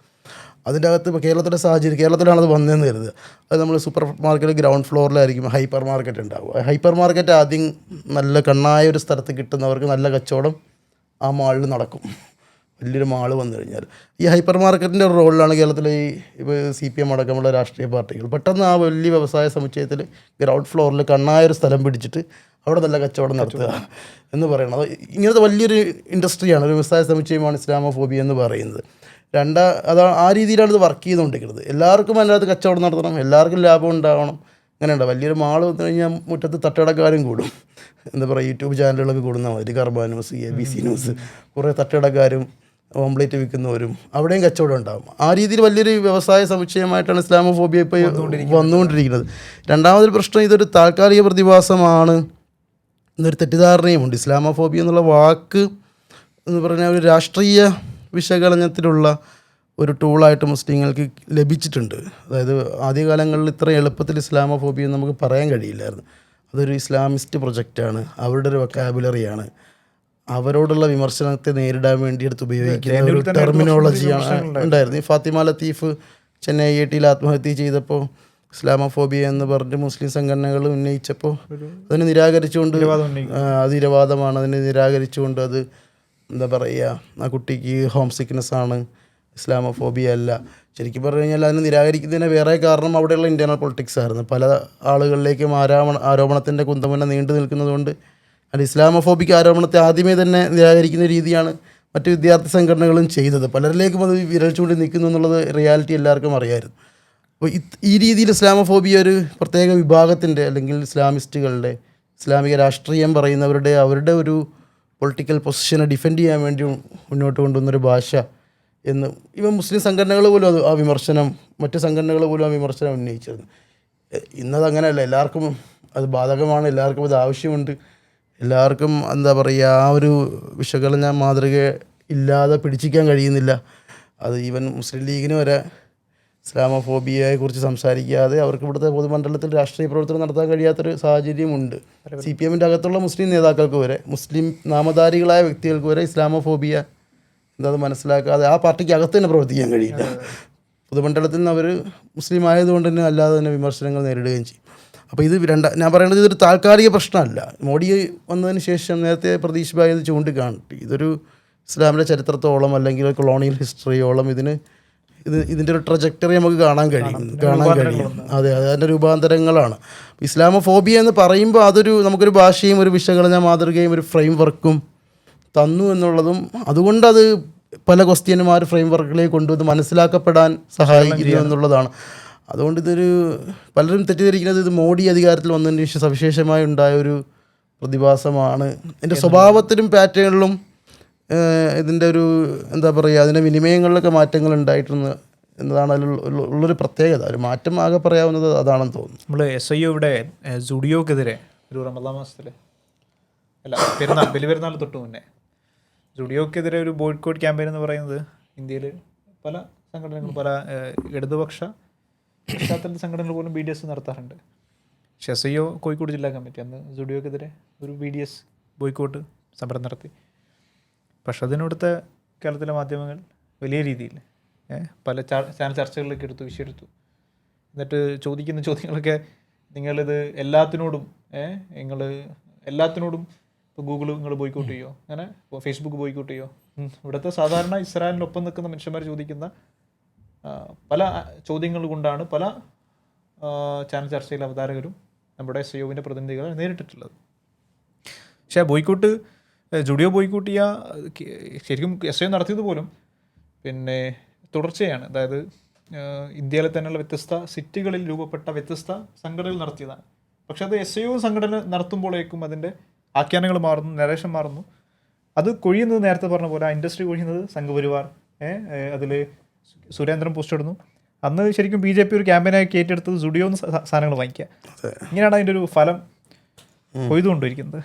അതിൻ്റെ അകത്ത് ഇപ്പോൾ കേരളത്തിലാണത് വന്നതെന്ന് കരുതുക. അത് നമ്മൾ സൂപ്പർ മാർക്കറ്റ് ഗ്രൗണ്ട് ഫ്ലോറിലായിരിക്കും ഹൈപ്പർ മാർക്കറ്റ് ഉണ്ടാവുക. ഹൈപ്പർ മാർക്കറ്റ് ആദ്യം നല്ല കണ്ണായ ഒരു സ്ഥലത്ത് കിട്ടുന്നവർക്ക് നല്ല കച്ചവടം ആ മാളിൽ നടക്കും. വലിയൊരു മാള് വന്നു കഴിഞ്ഞാൽ ഈ ഹൈപ്പർ മാർക്കറ്റിൻ്റെ റോളിലാണ് കേരളത്തിലെ ഇപ്പോൾ CPM അടക്കമുള്ള രാഷ്ട്രീയ പാർട്ടികൾ പെട്ടെന്ന് ആ വലിയ വ്യവസായ സമുച്ചയത്തിൽ ഗ്രൗണ്ട് ഫ്ലോറിൽ കണ്ണായൊരു സ്ഥലം പിടിച്ചിട്ട് അവിടെ നല്ല കച്ചവടം നടത്തുക എന്ന് പറയുന്നത്. ഇങ്ങനത്തെ വലിയൊരു ഇൻഡസ്ട്രിയാണ്, ഒരു വ്യവസായ സമുച്ചയമാണ് ഇസ്ലാമോഫോബിയ എന്ന് പറയുന്നത്. അതാണ് ആ രീതിയിലാണ് ഇത് വർക്ക് ചെയ്തുകൊണ്ടിരിക്കുന്നത്. എല്ലാവർക്കും അതിനകത്ത് കച്ചവടം നടത്തണം, എല്ലാവർക്കും ലാഭം ഉണ്ടാവണം. അങ്ങനെയുണ്ട്. വലിയൊരു മാൾ വന്നു കഴിഞ്ഞാൽ മുറ്റത്ത് തട്ടുകടക്കാരും കൂടും. എന്താ പറയുക യൂട്യൂബ് ചാനലുകളൊക്കെ കൂടുന്ന മാതിരി കർബ ന്യൂസ്, ABC ന്യൂസ്, കുറേ തട്ടുകടക്കാരും ഓംപ്ലേറ്റ് വിൽക്കുന്നവരും അവിടെയും കച്ചവടം ഉണ്ടാകും. ആ രീതിയിൽ വലിയൊരു വ്യവസായ സമുച്ചയമായിട്ടാണ് ഇസ്ലാമോഫോബിയ ഇപ്പോൾ വന്നുകൊണ്ടിരിക്കുന്നത്. രണ്ടാമതൊരു പ്രശ്നം, ഇതൊരു താൽക്കാലിക പ്രതിഭാസമാണ് എന്നൊരു തെറ്റിദ്ധാരണയുമുണ്ട്. ഇസ്ലാമോഫോബിയ എന്നുള്ള വാക്ക് എന്ന് പറഞ്ഞാൽ ഒരു രാഷ്ട്രീയ വിശകലനത്തിലുള്ള ഒരു ടൂളായിട്ട് മുസ്ലിങ്ങൾക്ക് ലഭിച്ചിട്ടുണ്ട്. അതായത് ആദ്യകാലങ്ങളിൽ ഇത്ര എളുപ്പത്തിൽ ഇസ്ലാമോഫോബിയ നമുക്ക് പറയാൻ കഴിയില്ലായിരുന്നു. അതൊരു ഇസ്ലാമിസ്റ്റ് പ്രൊജക്റ്റാണ്, അവരുടെ ഒരു വൊക്കാബുലറിയാണ്, അവരോടുള്ള വിമർശനത്തെ നേരിടാൻ വേണ്ടി എടുത്ത് ഉപയോഗിക്കുന്ന ഒരു ടെർമിനോളജിയാണ് ഉണ്ടായിരുന്നു. ഈ ഫാത്തിമ ലത്തീഫ് ചെന്നൈ IIT ആത്മഹത്യ ചെയ്തപ്പോൾ ഇസ്ലാമോഫോബിയ എന്ന് പറഞ്ഞ് മുസ്ലിം സംഘടനകൾ ഉന്നയിച്ചപ്പോൾ അതിനെ നിരാകരിച്ചുകൊണ്ട്, അത് ഇരവാദമാണ്, അതിനെ നിരാകരിച്ചുകൊണ്ട് അത് എന്താ പറയുക, ആ കുട്ടിക്ക് ഹോം സിക്നെസ് ആണ്, ഇസ്ലാമോഫോബിയ അല്ല. ശരിക്കും പറഞ്ഞു കഴിഞ്ഞാൽ അതിനെ നിരാകരിക്കുന്നതിന് വേറെ കാരണം അവിടെയുള്ള ഇൻറ്റേർണൽ പൊളിറ്റിക്സ് ആയിരുന്നു. പല ആളുകളിലേക്കും ആരോപണത്തിൻ്റെ കുന്തമുന നീണ്ടു നിൽക്കുന്നതുകൊണ്ട് അത് ഇസ്ലാമോഫോബിക് ആരോപണത്തെ ആദ്യമേ തന്നെ നിരാകരിക്കുന്ന രീതിയാണ് മറ്റ് വിദ്യാർത്ഥി സംഘടനകളും ചെയ്തത്. പലരിലേക്കും അത് വിരൽ ചൂണ്ടി നിൽക്കുന്നു എന്നുള്ളത് റിയാലിറ്റി എല്ലാവർക്കും അറിയാമായിരുന്നു. അപ്പോൾ ഈ രീതിയിൽ ഇസ്ലാമോഫോബിയ ഒരു പ്രത്യേക വിഭാഗത്തിൻ്റെ അല്ലെങ്കിൽ ഇസ്ലാമിസ്റ്റുകളുടെ, ഇസ്ലാമിക രാഷ്ട്രീയം പറയുന്നവരുടെ, അവരുടെ ഒരു പൊളിറ്റിക്കൽ പൊസിഷനെ ഡിഫെൻഡ് ചെയ്യാൻ വേണ്ടി മുന്നോട്ട് കൊണ്ടുവന്നൊരു ഭാഷ എന്ന് ഇവ മുസ്ലിം സംഘടനകൾ പോലും അത് ആ വിമർശനം, മറ്റ് സംഘടനകൾ പോലും ആ വിമർശനം ഉന്നയിച്ചിരുന്നു. ഇന്നത് അങ്ങനെയല്ല, എല്ലാവർക്കും അത് ബാധകമാണ്, എല്ലാവർക്കും അത് ആവശ്യമുണ്ട്, എല്ലാവർക്കും എന്താ പറയുക, ആ ഒരു വിശകലന മാതൃക ഇല്ലാതെ പിടിച്ചിക്കാൻ കഴിയുന്നില്ല. അത് ഈവൻ മുസ്ലിം ലീഗിന് വരെ ഇസ്ലാമോഫോബിയയെക്കുറിച്ച് സംസാരിക്കാതെ അവർക്ക് ഇവിടുത്തെ പൊതുമണ്ഡലത്തിൽ രാഷ്ട്രീയ പ്രവർത്തനം നടത്താൻ കഴിയാത്തൊരു സാഹചര്യമുണ്ട്. CPM-ൻ്റെ അകത്തുള്ള മുസ്ലിം നേതാക്കൾക്ക് വരെ, മുസ്ലിം നാമധാരികളായ വ്യക്തികൾക്ക് വരെ ഇസ്ലാമോഫോബിയ എന്താ മനസ്സിലാക്കാതെ ആ പാർട്ടിക്ക് അകത്ത് തന്നെ പ്രവർത്തിക്കാൻ കഴിയില്ല. പൊതുമണ്ഡലത്തിൽ നിന്ന് അവർ മുസ്ലിം ആയതുകൊണ്ട് തന്നെ അല്ലാതെ തന്നെ വിമർശനങ്ങൾ നേരിടുകയും ചെയ്യും. അപ്പോൾ ഇത് ഞാൻ പറയുന്നത് ഇതൊരു താൽക്കാലിക പ്രശ്നമല്ല. മോഡി വന്നതിന് ശേഷം നേരത്തെ പ്രതീഷ് ഭായ് ഇത് ചൂണ്ടിക്കാണിട്ട് ഇതൊരു ഇസ്ലാമിൻ്റെ ചരിത്രത്തോളം അല്ലെങ്കിൽ കൊളോണിയൽ ഹിസ്റ്ററിയോളം ഇതിൻ്റെ ഒരു ട്രജക്ടറി നമുക്ക് കാണാൻ കഴിയും. അതെ, അതിൻ്റെ രൂപാന്തരങ്ങളാണ്. ഇസ്ലാമോഫോബിയ എന്ന് പറയുമ്പോൾ അതൊരു നമുക്കൊരു ഭാഷയും ഒരു വിശകലന മാതൃകയും ഒരു ഫ്രെയിം വർക്കും തന്നു എന്നുള്ളതും, അതുകൊണ്ടത് പല ക്വസ്റ്റ്യന്മാർ ഫ്രെയിം വർക്കിലേക്ക് കൊണ്ടുവന്ന് മനസ്സിലാക്കപ്പെടാൻ സഹായിക്കുന്നു എന്നുള്ളതാണ്. അതുകൊണ്ട് ഇതൊരു പലരും തെറ്റിദ്ധരിക്കുന്നത് ഇത് മോഡി അധികാരത്തിൽ വന്നതിന് ശേഷം സവിശേഷമായി ഉണ്ടായ ഒരു പ്രതിഭാസമാണ്. എൻ്റെ സ്വഭാവത്തിലും പാറ്റേണിലും ഇതിൻ്റെ ഒരു എന്താ പറയുക, അതിൻ്റെ വിനിമയങ്ങളിലൊക്കെ മാറ്റങ്ങൾ ഉണ്ടായിട്ടുണ്ട് എന്നതാണ് അതിലുള്ളൊരു പ്രത്യേകത. ഒരു മാറ്റം ആകെ പറയാവുന്നത് അതാണെന്ന് തോന്നുന്നു. നമ്മൾ SIO ഇവിടെ സുഡിയോക്കെതിരെ ഒരു റമദാൻ മാസത്തിൽ ബലിപെരുന്നാൾ തൊട്ട് മുന്നേ സുഡിയോക്കെതിരെ ഒരു ബോയ്ക്കോട്ട് ക്യാമ്പയിൻ എന്ന് പറയുന്നത് ഇന്ത്യയിൽ പല സംഘടനകളും, പല ഇടതുപക്ഷ പശ്ചാത്തല സംഘടനകൾ പോലും BDS നടത്താറുണ്ട്. പക്ഷേ SIO കോഴിക്കോട് ജില്ലാ കമ്മിറ്റി അന്ന് സുഡിയോക്കെതിരെ ഒരു BDS ബോയ്ക്കോട്ട് സമരം നടത്തി. പക്ഷെ അതിനടുത്ത കേരളത്തിലെ മാധ്യമങ്ങൾ വലിയ രീതിയിൽ പല ചാനൽ ചർച്ചകളിലേക്ക് വിഷയെടുത്തു. എന്നിട്ട് ചോദിക്കുന്ന ചോദ്യങ്ങളൊക്കെ, നിങ്ങളിത് എല്ലാത്തിനോടും ഇപ്പോൾ ഗൂഗിൾ നിങ്ങൾ ബോയ്ക്കോട്ട് ചെയ്യുമോ, അങ്ങനെ ഫേസ്ബുക്ക് ബോയ്ക്കോട്ട് ചെയ്യുമോ, ഇവിടുത്തെ സാധാരണ ഇസ്രായേലിനൊപ്പം നിൽക്കുന്ന മനുഷ്യന്മാർ ചോദിക്കുന്ന പല ചോദ്യങ്ങൾ കൊണ്ടാണ് പല ചാനൽ ചർച്ചയിലെ അവതാരകരും നമ്മുടെ SIOവിൻ്റെ പ്രതിനിധികളെ നേരിട്ടിട്ടുള്ളത്. പക്ഷേ ബോയ്ക്കോട്ട് ജുഡിയോ ബോയ്ക്കോട്ട് ചെയ്യുക ശരിക്കും SIO നടത്തിയത് പോലും പിന്നെ തുടർച്ചയാണ്. അതായത് ഇന്ത്യയിലെ തന്നെയുള്ള വ്യത്യസ്ത സിറ്റികളിൽ രൂപപ്പെട്ട വ്യത്യസ്ത സംഘടനകൾ നടത്തിയതാണ്. പക്ഷെ അത് SIO സംഘടന നടത്തുമ്പോഴേക്കും അതിൻ്റെ ആഖ്യാനങ്ങൾ മാറുന്നു, നരേഷൻ മാറുന്നു. അത് കൊഴിയുന്നത് നേരത്തെ പറഞ്ഞ പോലെ ആ ഇൻഡസ്ട്രി കൊഴിയുന്നത് സംഘപരിവാർ, അതിൽ സുരേന്ദ്രൻ പോസ്റ്റ് ഇടുന്നു. അന്ന് ശരിക്കും BJP ഒരു ക്യാമ്പയിനായി ഏറ്റെടുത്തത് ജുഡിയോ എന്ന് സാധനങ്ങൾ വാങ്ങിക്കുക. ഇങ്ങനെയാണ് അതിൻ്റെ ഒരു ഫലം കൊയ്തുകൊണ്ടിരിക്കുന്നത്.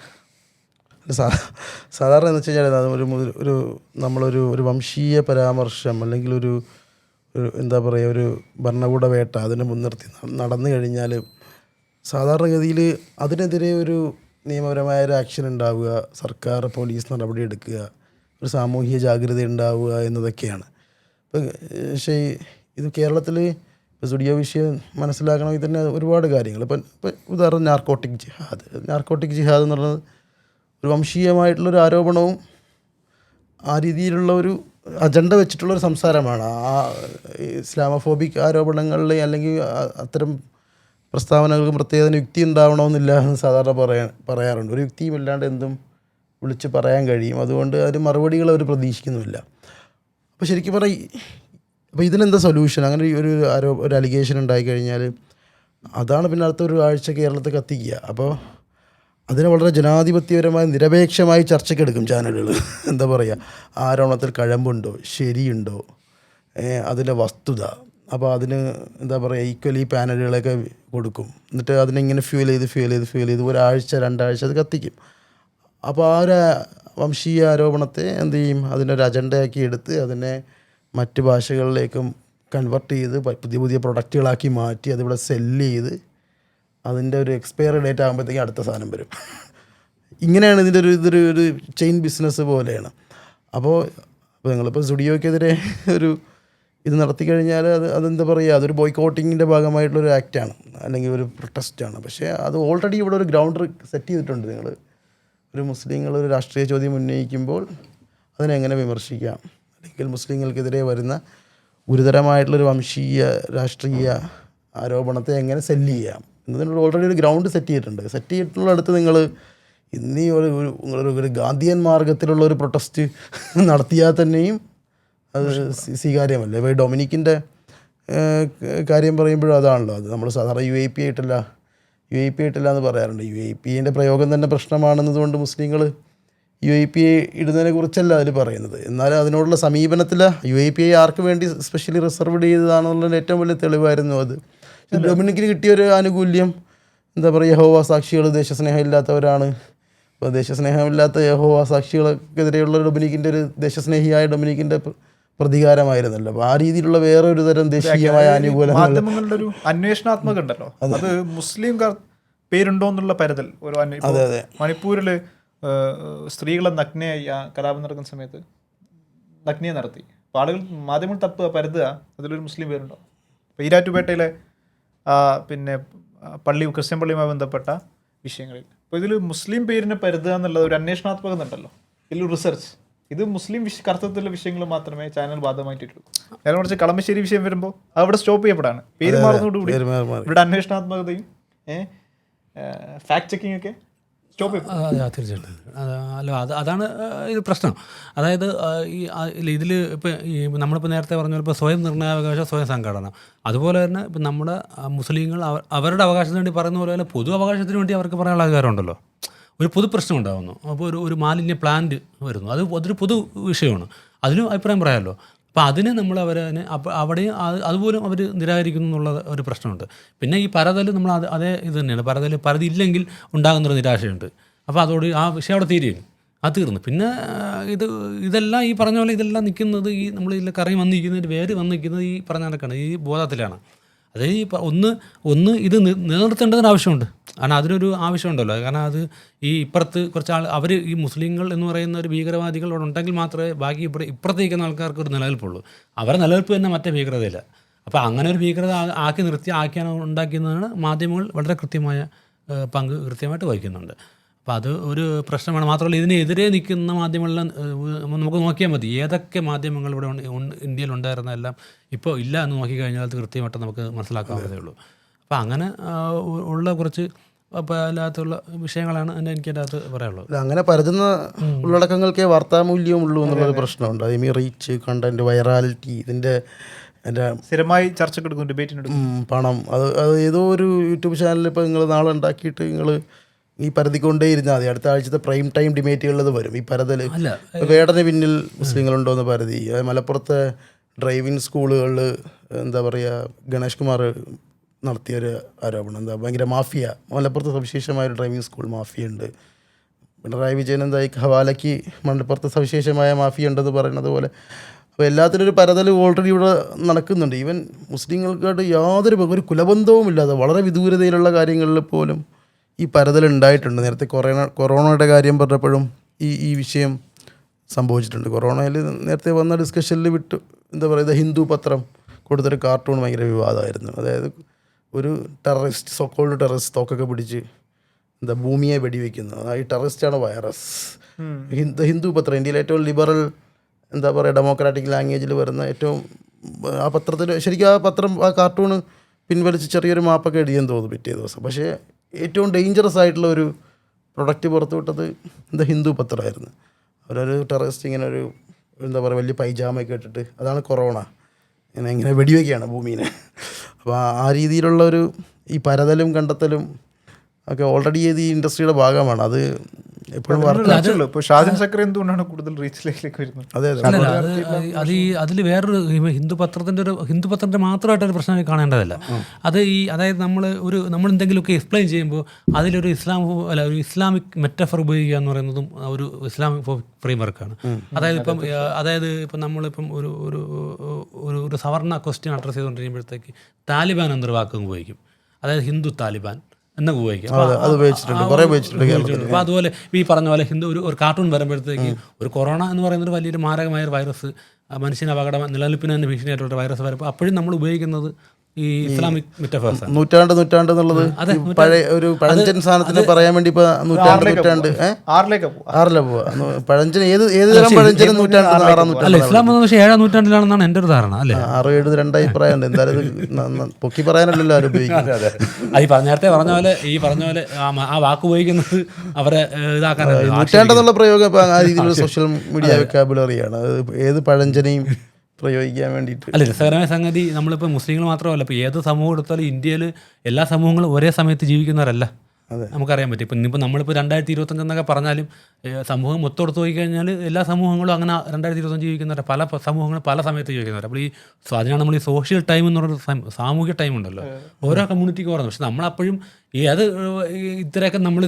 സാധാരണ എന്ന് വെച്ച് കഴിഞ്ഞാൽ നമ്മളൊരു വംശീയ പരാമർശം അല്ലെങ്കിൽ ഒരു എന്താ പറയുക, ഒരു ഭരണകൂട വേട്ട അതിനെ മുൻനിർത്തി നടന്നു കഴിഞ്ഞാൽ സാധാരണഗതിയിൽ അതിനെതിരെ ഒരു നിയമപരമായ ഒരു ആക്ഷൻ ഉണ്ടാവുക, സർക്കാർ പോലീസ് നടപടി എടുക്കുക, ഒരു സാമൂഹിക ജാഗ്രത ഉണ്ടാവുക എന്നതൊക്കെയാണ്. പക്ഷേ ഇത് കേരളത്തിൽ സ്റ്റുഡിയോ വിഷയം മനസ്സിലാക്കണമെങ്കിൽ തന്നെ ഒരുപാട് കാര്യങ്ങൾ. ഇപ്പം ഉദാഹരണം നാർക്കോട്ടിക് ജിഹാദ് എന്ന് പറയുന്നത് ഒരു വംശീയമായിട്ടുള്ളൊരു ആരോപണവും ആ രീതിയിലുള്ള ഒരു അജണ്ട വെച്ചിട്ടുള്ളൊരു സംസാരമാണ്. ആ ഇസ്ലാമോഫോബിക് ആരോപണങ്ങളിൽ അല്ലെങ്കിൽ അത്തരം പ്രസ്താവനകൾക്ക് പ്രത്യേക യുക്തി ഉണ്ടാവണമെന്നില്ല എന്ന് സാധാരണ പറയാറുണ്ട്. ഒരു യുക്തിയും ഇല്ലാണ്ട് എന്തും വിളിച്ച് പറയാൻ കഴിയും. അതുകൊണ്ട് അതിന് മറുപടികൾ അവർ പ്രതീക്ഷിക്കുന്നുമില്ല. അപ്പോൾ ശരിക്കും അപ്പോൾ ഇതിനെന്താ സൊല്യൂഷൻ? അങ്ങനെ ഒരു അലിഗേഷൻ ഉണ്ടായിക്കഴിഞ്ഞാൽ അതാണ് പിന്നെ അടുത്തൊരു ആഴ്ച കേരളത്തിൽ കത്തിക്കുക. അപ്പോൾ അതിനെ വളരെ ജനാധിപത്യപരമായി നിരപേക്ഷമായി ചർച്ചയ്ക്കെടുക്കും ചാനലുകൾ. എന്താ പറയുക, ആരോപണത്തിൽ കഴമ്പുണ്ടോ, ശരിയുണ്ടോ, അതിലെ വസ്തുത. അപ്പോൾ അതിന് എന്താ പറയുക ഈക്വലി പാനലുകളൊക്കെ കൊടുക്കും. എന്നിട്ട് അതിനെങ്ങനെ ഫ്യൂൽ ചെയ്ത് ഒരാഴ്ച 2 ആഴ്ച അത് കത്തിക്കും. അപ്പോൾ ആ ഒരു വംശീയ ആരോപണത്തെ എന്ത് ചെയ്യും, അതിനൊരു അജണ്ടയാക്കി എടുത്ത് അതിനെ മറ്റ് ഭാഷകളിലേക്കും കൺവെർട്ട് ചെയ്ത് പുതിയ പ്രൊഡക്റ്റുകളാക്കി മാറ്റി അതിവിടെ സെല്ല് ചെയ്ത് അതിൻ്റെ ഒരു എക്സ്പയറി ഡേറ്റ് ആകുമ്പോഴത്തേക്കും അടുത്ത സാധനം വരും. ഇങ്ങനെയാണ് ഇതൊരു ചെയിൻ ബിസിനസ് പോലെയാണ്. അപ്പോൾ നിങ്ങളിപ്പോൾ സ്റ്റുഡിയോക്കെതിരെ ഒരു ഇത് നടത്തി കഴിഞ്ഞാൽ അതെന്താ പറയുക, അതൊരു ബോയ്ക്കോട്ടിങ്ങിൻ്റെ ഭാഗമായിട്ടുള്ളൊരു ആക്റ്റാണ്, അല്ലെങ്കിൽ ഒരു പ്രൊട്ടസ്റ്റാണ്. പക്ഷേ അത് ഓൾറെഡി ഇവിടെ ഒരു ഗ്രൗണ്ട് സെറ്റ് ചെയ്തിട്ടുണ്ട്. നിങ്ങൾ ഒരു മുസ്ലിങ്ങൾ ഒരു രാഷ്ട്രീയ ചോദ്യം ഉന്നയിക്കുമ്പോൾ അതിനെങ്ങനെ വിമർശിക്കാം, അല്ലെങ്കിൽ മുസ്ലിങ്ങൾക്കെതിരെ വരുന്ന ഗുരുതരമായിട്ടുള്ളൊരു വംശീയ രാഷ്ട്രീയ ആരോപണത്തെ എങ്ങനെ സെല്ല് ചെയ്യാം എന്നതിനോട് ഓൾറെഡി ഒരു ഗ്രൗണ്ട് സെറ്റ് ചെയ്തിട്ടുണ്ട്. സെറ്റ് ചെയ്തിട്ടുള്ള അടുത്ത് നിങ്ങൾ ഇന്നീ ഒരു ഗാന്ധിയൻ മാർഗത്തിലുള്ള ഒരു പ്രൊട്ടസ്റ്റ് നടത്തിയാൽ തന്നെയും അത് സ്വീകാര്യമല്ലേ. ഇപ്പോൾ ഡൊമിനിക്കിൻ്റെ കാര്യം പറയുമ്പോഴും അതാണല്ലോ, അത് നമ്മൾ സാധാരണ UAP ആയിട്ടില്ല എന്ന് പറയാറുണ്ട്. UAPൻ്റെ പ്രയോഗം തന്നെ പ്രശ്നമാണെന്നതുകൊണ്ട് മുസ്ലിങ്ങൾ UAP ഇടുന്നതിനെ കുറിച്ചല്ല അതിൽ പറയുന്നത്. എന്നാൽ അതിനോടുള്ള സമീപനത്തിൽ UAP ആർക്ക് വേണ്ടി സ്പെഷ്യലി റിസർവ്ഡ് ചെയ്തതാണെന്നുള്ളതിൻ്റെ ഏറ്റവും വലിയ തെളിവായിരുന്നു അത്. ഡൊമിനിക്കിന് കിട്ടിയൊരു ആനുകൂല്യം എന്താ പറയുക, യഹോവ സാക്ഷികൾ ദേശസ്നേഹം ഇല്ലാത്തവരാണ്. അപ്പോൾ ദേശസ്നേഹമില്ലാത്ത യഹോവ സാക്ഷികൾക്കെതിരെയുള്ള ഡൊമിനിക്കിൻ്റെ ഒരു ദേശസ്നേഹിയായ ഡൊമിനിക്കിൻ്റെ പ്രതികാരമായിരുന്നല്ലോ. അപ്പോൾ ആ രീതിയിലുള്ള വേറെ ഒരു തരം ദേശീയമായ ആനുകൂല്യങ്ങൾ മാധ്യമങ്ങളുടെ ഒരു അന്വേഷണാത്മക ഉണ്ടല്ലോ, അത് മുസ്ലിം പേരുണ്ടോ എന്നുള്ള പരതൽ ഒരു മണിപ്പൂരിൽ സ്ത്രീകളെ നഗ്നയായി ആ കലാപം നടക്കുന്ന സമയത്ത് നഗ്നയെ നടത്തി. അപ്പോൾ ആളുകൾ മാധ്യമങ്ങൾ പരതുക അതിലൊരു മുസ്ലിം പേരുണ്ടോ. അപ്പോൾ ഈരാറ്റുപേട്ടയിലെ പിന്നെ ക്രിസ്ത്യൻ പള്ളിയുമായി ബന്ധപ്പെട്ട വിഷയങ്ങളിൽ അപ്പോൾ ഇതിൽ മുസ്ലിം പേരിനെ പരതുക എന്നുള്ളത് ഒരു അന്വേഷണാത്മകത ഉണ്ടല്ലോ, ഇതിൽ റിസർച്ച്. ഇത് മുസ്ലിം കർത്തത്തിലുള്ള വിഷയങ്ങൾ മാത്രമേ ചാനൽ ബാധകമായിട്ടുള്ളൂ. നേരെ മറിച്ച് കളമശ്ശേരി വിഷയം വരുമ്പോൾ അവിടെ സ്റ്റോപ്പ് ചെയ്യപ്പെടാണ്. പേര് മാറുന്നതോടുകൂടി ഇവിടെ അന്വേഷണാത്മകതയും ഫാക്ട് ചെക്കിംഗ് ഒക്കെ സ്റ്റോപ്പ് ചെയ്യും. തീർച്ചയായിട്ടും അല്ല അതാണ് ഇത് പ്രശ്നം. അതായത് ഇതിൽ ഇപ്പോൾ ഈ നമ്മളിപ്പോൾ നേരത്തെ പറഞ്ഞ പോലെ ഇപ്പോൾ സ്വയം നിർണ്ണയാവകാശം, സ്വയം സംഘടന, അതുപോലെ തന്നെ ഇപ്പം നമ്മുടെ മുസ്ലിങ്ങൾ അവരുടെ അവകാശത്തിന് വേണ്ടി പറയുന്ന പോലെ തന്നെ പൊതു അവകാശത്തിന് വേണ്ടി അവർക്ക് പറയാനുള്ള അധികാരമുണ്ടല്ലോ. ഒരു പൊതു പ്രശ്നം ഉണ്ടാകുന്നു, അപ്പോൾ ഒരു മാലിന്യ പ്ലാന്റ് വരുന്നു, അതൊരു പൊതു വിഷയമാണ്, അതിനും അഭിപ്രായം പറയാമല്ലോ. അപ്പോൾ അതിനെ നമ്മൾ അവിടെയും അതുപോലും അവർ നിരാകരിക്കുന്നു എന്നുള്ള ഒരു പ്രശ്നമുണ്ട്. പിന്നെ ഈ പരതൽ നമ്മൾ അതേ ഇത് തന്നെയാണ്, പരതി ഇല്ലെങ്കിൽ ഉണ്ടാകുന്നൊരു നിരാശയുണ്ട്. അപ്പോൾ അതോട് ആ വിഷയം അവിടെ തീരുകയും അത് തീർന്നു. പിന്നെ ഇതെല്ലാം ഈ പറഞ്ഞ പോലെ ഇതെല്ലാം നിൽക്കുന്നത് ഈ നമ്മൾ ഇതിൽ കറങ്ങി വന്നിരിക്കുന്നതിൻ്റെ വേര് വന്നിരിക്കുന്നത് ഈ പറഞ്ഞ കണക്കാണ്, ഈ ബോധത്തിലാണ്. അത് ഈ ഒന്ന് ഇത് നിലനിർത്തേണ്ടതിന് ആവശ്യമുണ്ട്. കാരണം അതിനൊരു ആവശ്യമുണ്ടല്ലോ. കാരണം അത് ഈ ഇപ്പുറത്ത് കുറച്ച് അവർ ഈ മുസ്ലിങ്ങൾ എന്ന് പറയുന്ന ഒരു ഭീകരവാദികൾ അവിടെ ഉണ്ടെങ്കിൽ മാത്രമേ ബാക്കി ഇപ്പുറത്തേക്കുന്ന ആൾക്കാർക്ക് ഒരു നിലനിൽപ്പുള്ളൂ. അവരുടെ നിലനിൽപ്പ് തന്നെ മറ്റേ ഭീകരതയില്ല. അപ്പോൾ അങ്ങനെ ഒരു ഭീകരത ആക്കിയാണ് ഉണ്ടാക്കിയെന്നാണ് മാധ്യമങ്ങൾ വളരെ കൃത്യമായ പങ്ക് കൃത്യമായിട്ട് വഹിക്കുന്നുണ്ട്. അപ്പോൾ അത് ഒരു പ്രശ്നമാണ്. മാത്രമല്ല ഇതിനെതിരെ നിൽക്കുന്ന മാധ്യമങ്ങളെല്ലാം നമുക്ക് നോക്കിയാൽ മതി. ഏതൊക്കെ മാധ്യമങ്ങൾ ഇവിടെ ഇന്ത്യയിൽ ഉണ്ടായിരുന്നതെല്ലാം ഇപ്പോൾ ഇല്ല എന്ന് നോക്കിക്കഴിഞ്ഞാൽ അത് കൃത്യമായിട്ട് നമുക്ക് മനസ്സിലാക്കാവുന്നതേ ഉള്ളൂ. അപ്പോൾ അങ്ങനെ ഉള്ള കുറച്ച് അല്ലാത്തുള്ള വിഷയങ്ങളാണ് എനിക്ക് അതിൻ്റെ അകത്ത് പറയാനുള്ളത്. അങ്ങനെ പരതുന്ന ഉള്ളടക്കങ്ങൾക്കേ വാർത്താമൂല്യവും ഉള്ളൂ എന്നുള്ളൊരു പ്രശ്നമുണ്ട്. ഈ റീച്ച്, കണ്ടന്റ്, വൈറാലിറ്റി, ഇതിൻ്റെ സ്ഥിരമായി ചർച്ചക്കെടുക്കും, ഡിബേറ്റിനെടുക്കും, പണം. അത് ഏതോ ഒരു യൂട്യൂബ് ചാനലിൽ ഇപ്പോൾ നിങ്ങൾ നാളെ ഉണ്ടാക്കിയിട്ട് നിങ്ങൾ ഈ പരതിക്കൊണ്ടേ ഇരുന്നാൽ മതി. അടുത്ത ആഴ്ചത്തെ പ്രൈം ടൈം ഡിബേറ്റുകളിൽ വരും ഈ പരതൽ. വേടന് പിന്നിൽ മുസ്ലിങ്ങളുണ്ടോ എന്ന് പരതി. മലപ്പുറത്തെ ഡ്രൈവിംഗ് സ്കൂളുകളിൽ എന്താ പറയുക, ഗണേഷ് കുമാർ നടത്തിയൊരു ആരോപണം, എന്താ ഭയങ്കര മാഫിയ, മലപ്പുറത്ത് സവിശേഷമായൊരു ഡ്രൈവിംഗ് സ്കൂൾ മാഫിയ ഉണ്ട്. പിണറായി വിജയൻ എന്തായി ഹവാലയ്ക്ക് മലപ്പുറത്ത് സവിശേഷമായ മാഫിയ ഉണ്ടെന്ന് പറയുന്നത് പോലെ. അപ്പോൾ എല്ലാത്തിനും ഒരു പരതൽ ഓൾറെഡി ഇവിടെ നടക്കുന്നുണ്ട്. ഈവൻ മുസ്ലിങ്ങൾക്കായിട്ട് ഒരു കുലബന്ധവും ഇല്ലാതെ വളരെ വിദൂരതയിലുള്ള കാര്യങ്ങളിൽ പോലും ഈ പരതൽ ഉണ്ടായിട്ടുണ്ട്. നേരത്തെ കൊറോണയുടെ കാര്യം പറഞ്ഞപ്പോഴും ഈ വിഷയം സംഭവിച്ചിട്ടുണ്ട്. കൊറോണയിൽ നേരത്തെ വന്ന ഡിസ്കഷനിൽ എന്താ പറയുക, ഹിന്ദു പത്രം കൊടുത്തൊരു കാർട്ടൂൺ ഭയങ്കര വിവാദമായിരുന്നു. അതായത് ഒരു ടെററിസ്റ്റ്, സോക്കോൾഡ് ടെററിസ്റ്റ് തോക്കൊക്കെ പിടിച്ച് ഭൂമിയെ വെടിവെക്കുന്നു. ഈ ടെററിസ്റ്റാണ് വൈറസ്. ഹിന്ദു പത്രം, ഇന്ത്യയിലെ ഏറ്റവും ലിബറൽ എന്താ പറയുക ഡെമോക്രാറ്റിക് ലാംഗ്വേജിൽ വരുന്ന ഏറ്റവും ആ പത്രത്തിൽ ശരിക്കും ആ കാർട്ടൂണ് പിൻവലിച്ച് ചെറിയൊരു മാപ്പൊക്കെ എഴുതിയെന്ന് തോന്നുന്നു പിറ്റേ ദിവസം. പക്ഷേ ഏറ്റവും ഡേഞ്ചറസ് ആയിട്ടുള്ള ഒരു പ്രൊഡക്റ്റ് പുറത്തുവിട്ടത് ഹിന്ദു പത്രമായിരുന്നു. അവരൊരു ടെററിസ്റ്റ് ഇങ്ങനെ ഒരു എന്താ പറയുക വലിയ പൈജാമയൊക്കെ ഇട്ടിട്ട്, അതാണ് കൊറോണ, ഇങ്ങനെ വെടിവെക്കുകയാണ് ഭൂമീനെ. അപ്പോൾ ആ രീതിയിലുള്ള ഈ പരതലും കണ്ടെത്തലും ഒക്കെ ഓൾറെഡി ഇത് ഈ ഇൻഡസ്ട്രിയുടെ ഭാഗമാണ്. അത് എപ്പോഴും ഇപ്പോൾ ഷാജൻ സക്കറി എന്തുകൊണ്ടാണ് കൂടുതൽ റീച്ചിലേക്ക് വരുന്നത്? അതെ അതെ അല്ല അത് ഈ അതിൽ വേറൊരു ഹിന്ദു പത്രത്തിൻ്റെ മാത്രമായിട്ടൊരു പ്രശ്നം കാണേണ്ടതല്ല. അത് അതായത് നമ്മൾ എന്തെങ്കിലുമൊക്കെ എക്സ്പ്ലെയിൻ ചെയ്യുമ്പോൾ അതിലൊരു ഒരു ഇസ്ലാമിക് മെറ്റഫർ ഉപയോഗിക്കുക എന്ന് പറയുന്നതും ഒരു ഇസ്ലാമിക് ഫ്രെയിം വർക്കാണ്. അതായത് ഇപ്പം നമ്മളിപ്പം ഒരു സവർണ ക്വസ്റ്റ്യൻ അഡ്രസ്സ് ചെയ്തുകൊണ്ടിരിക്കുമ്പോഴത്തേക്ക് താലിബാൻ എന്നൊരു വാക്ക് ഉപയോഗിക്കും. അതായത് ഹിന്ദു താലിബാൻ എന്നൊക്കെ ഉപയോഗിക്കും. അപ്പോൾ അതുപോലെ ഈ പറഞ്ഞ പോലെ ഒരു കാർട്ടൂൺ വരുമ്പോഴത്തേക്ക് ഒരു കൊറോണ എന്ന് പറയുന്ന ഒരു വലിയൊരു മാരകമായ ഒരു വൈറസ്, മനുഷ്യന് അപകടം നിലനിൽപ്പിന് തന്നെ ഭീഷണിയായിട്ടുള്ള വൈറസ് വരുമ്പോൾ അപ്പോഴും നമ്മൾ ഉപയോഗിക്കുന്നത് ഈ ഇസ്ലാമിക് മെറ്റഫേഴ്സ്. നൂറ്റാണ്ട് എന്നുള്ളത് പഴയ ഒരു പഴഞ്ചൻ സാധനത്തിന് പറയാൻ വേണ്ടി ഇപ്പൊ നൂറ്റാണ്ട് ആറിലെ പോവാ. പഴഞ്ചൻ ഏത് തരം പഴഞ്ചനും നൂറ്റാണ്ട് 6-ആം നൂറ്റാണ്ട്. ഇസ്ലാം പക്ഷേ 7-ആം നൂറ്റാണ്ടിലാണെന്നാണ് എൻ്റെ ഒരു ധാരണ. അല്ലേ 6-7 രണ്ടായി പറയാനുണ്ട്. എന്തായാലും പൊക്കി പറയാനല്ലോ ആരും ഉപയോഗിക്കുന്നത്. നേരത്തെ പറഞ്ഞ പോലെ ആ വാക്ക് ഉപയോഗിക്കുന്നത് അവരെ ഇതാക്കാൻ. നൂറ്റാണ്ടെന്നുള്ള പ്രയോഗം ആ രീതിയിലുള്ള സോഷ്യൽ മീഡിയ വൊക്കാബുലറിയാണ്. ഏത് പഴഞ്ചനെയും പ്രയോഗിക്കാൻ വേണ്ടിയിട്ട്. അല്ല, രസകരമായ സംഗതി നമ്മളിപ്പോൾ മുസ്ലിങ്ങൾ മാത്രമല്ല, ഇപ്പോൾ ഏത് സമൂഹം എടുത്താലും ഇന്ത്യയിൽ എല്ലാ സമൂഹങ്ങളും ഒരേ സമയത്ത് ജീവിക്കുന്നവരല്ല. നമുക്കറിയാൻ പറ്റും. ഇപ്പം നമ്മളിപ്പോൾ 2025 എന്നൊക്കെ പറഞ്ഞാലും സമൂഹം മൊത്തം എടുത്ത് പോയി കഴിഞ്ഞാൽ എല്ലാ സമൂഹങ്ങളും അങ്ങനെ 2025 ജീവിക്കുന്നവരെ, പല സമൂഹങ്ങളും പല സമയത്ത് ജീവിക്കുന്നവർ. അപ്പോൾ അതിനാണ് നമ്മൾ ഈ സോഷ്യൽ ടൈം എന്ന് പറയുന്ന സാമൂഹിക ടൈം ഉണ്ടല്ലോ, ഓരോ കമ്മ്യൂണിറ്റിക്ക് പറയുന്നത്. പക്ഷെ നമ്മളപ്പോഴും ഇത്രയൊക്കെ നമ്മൾ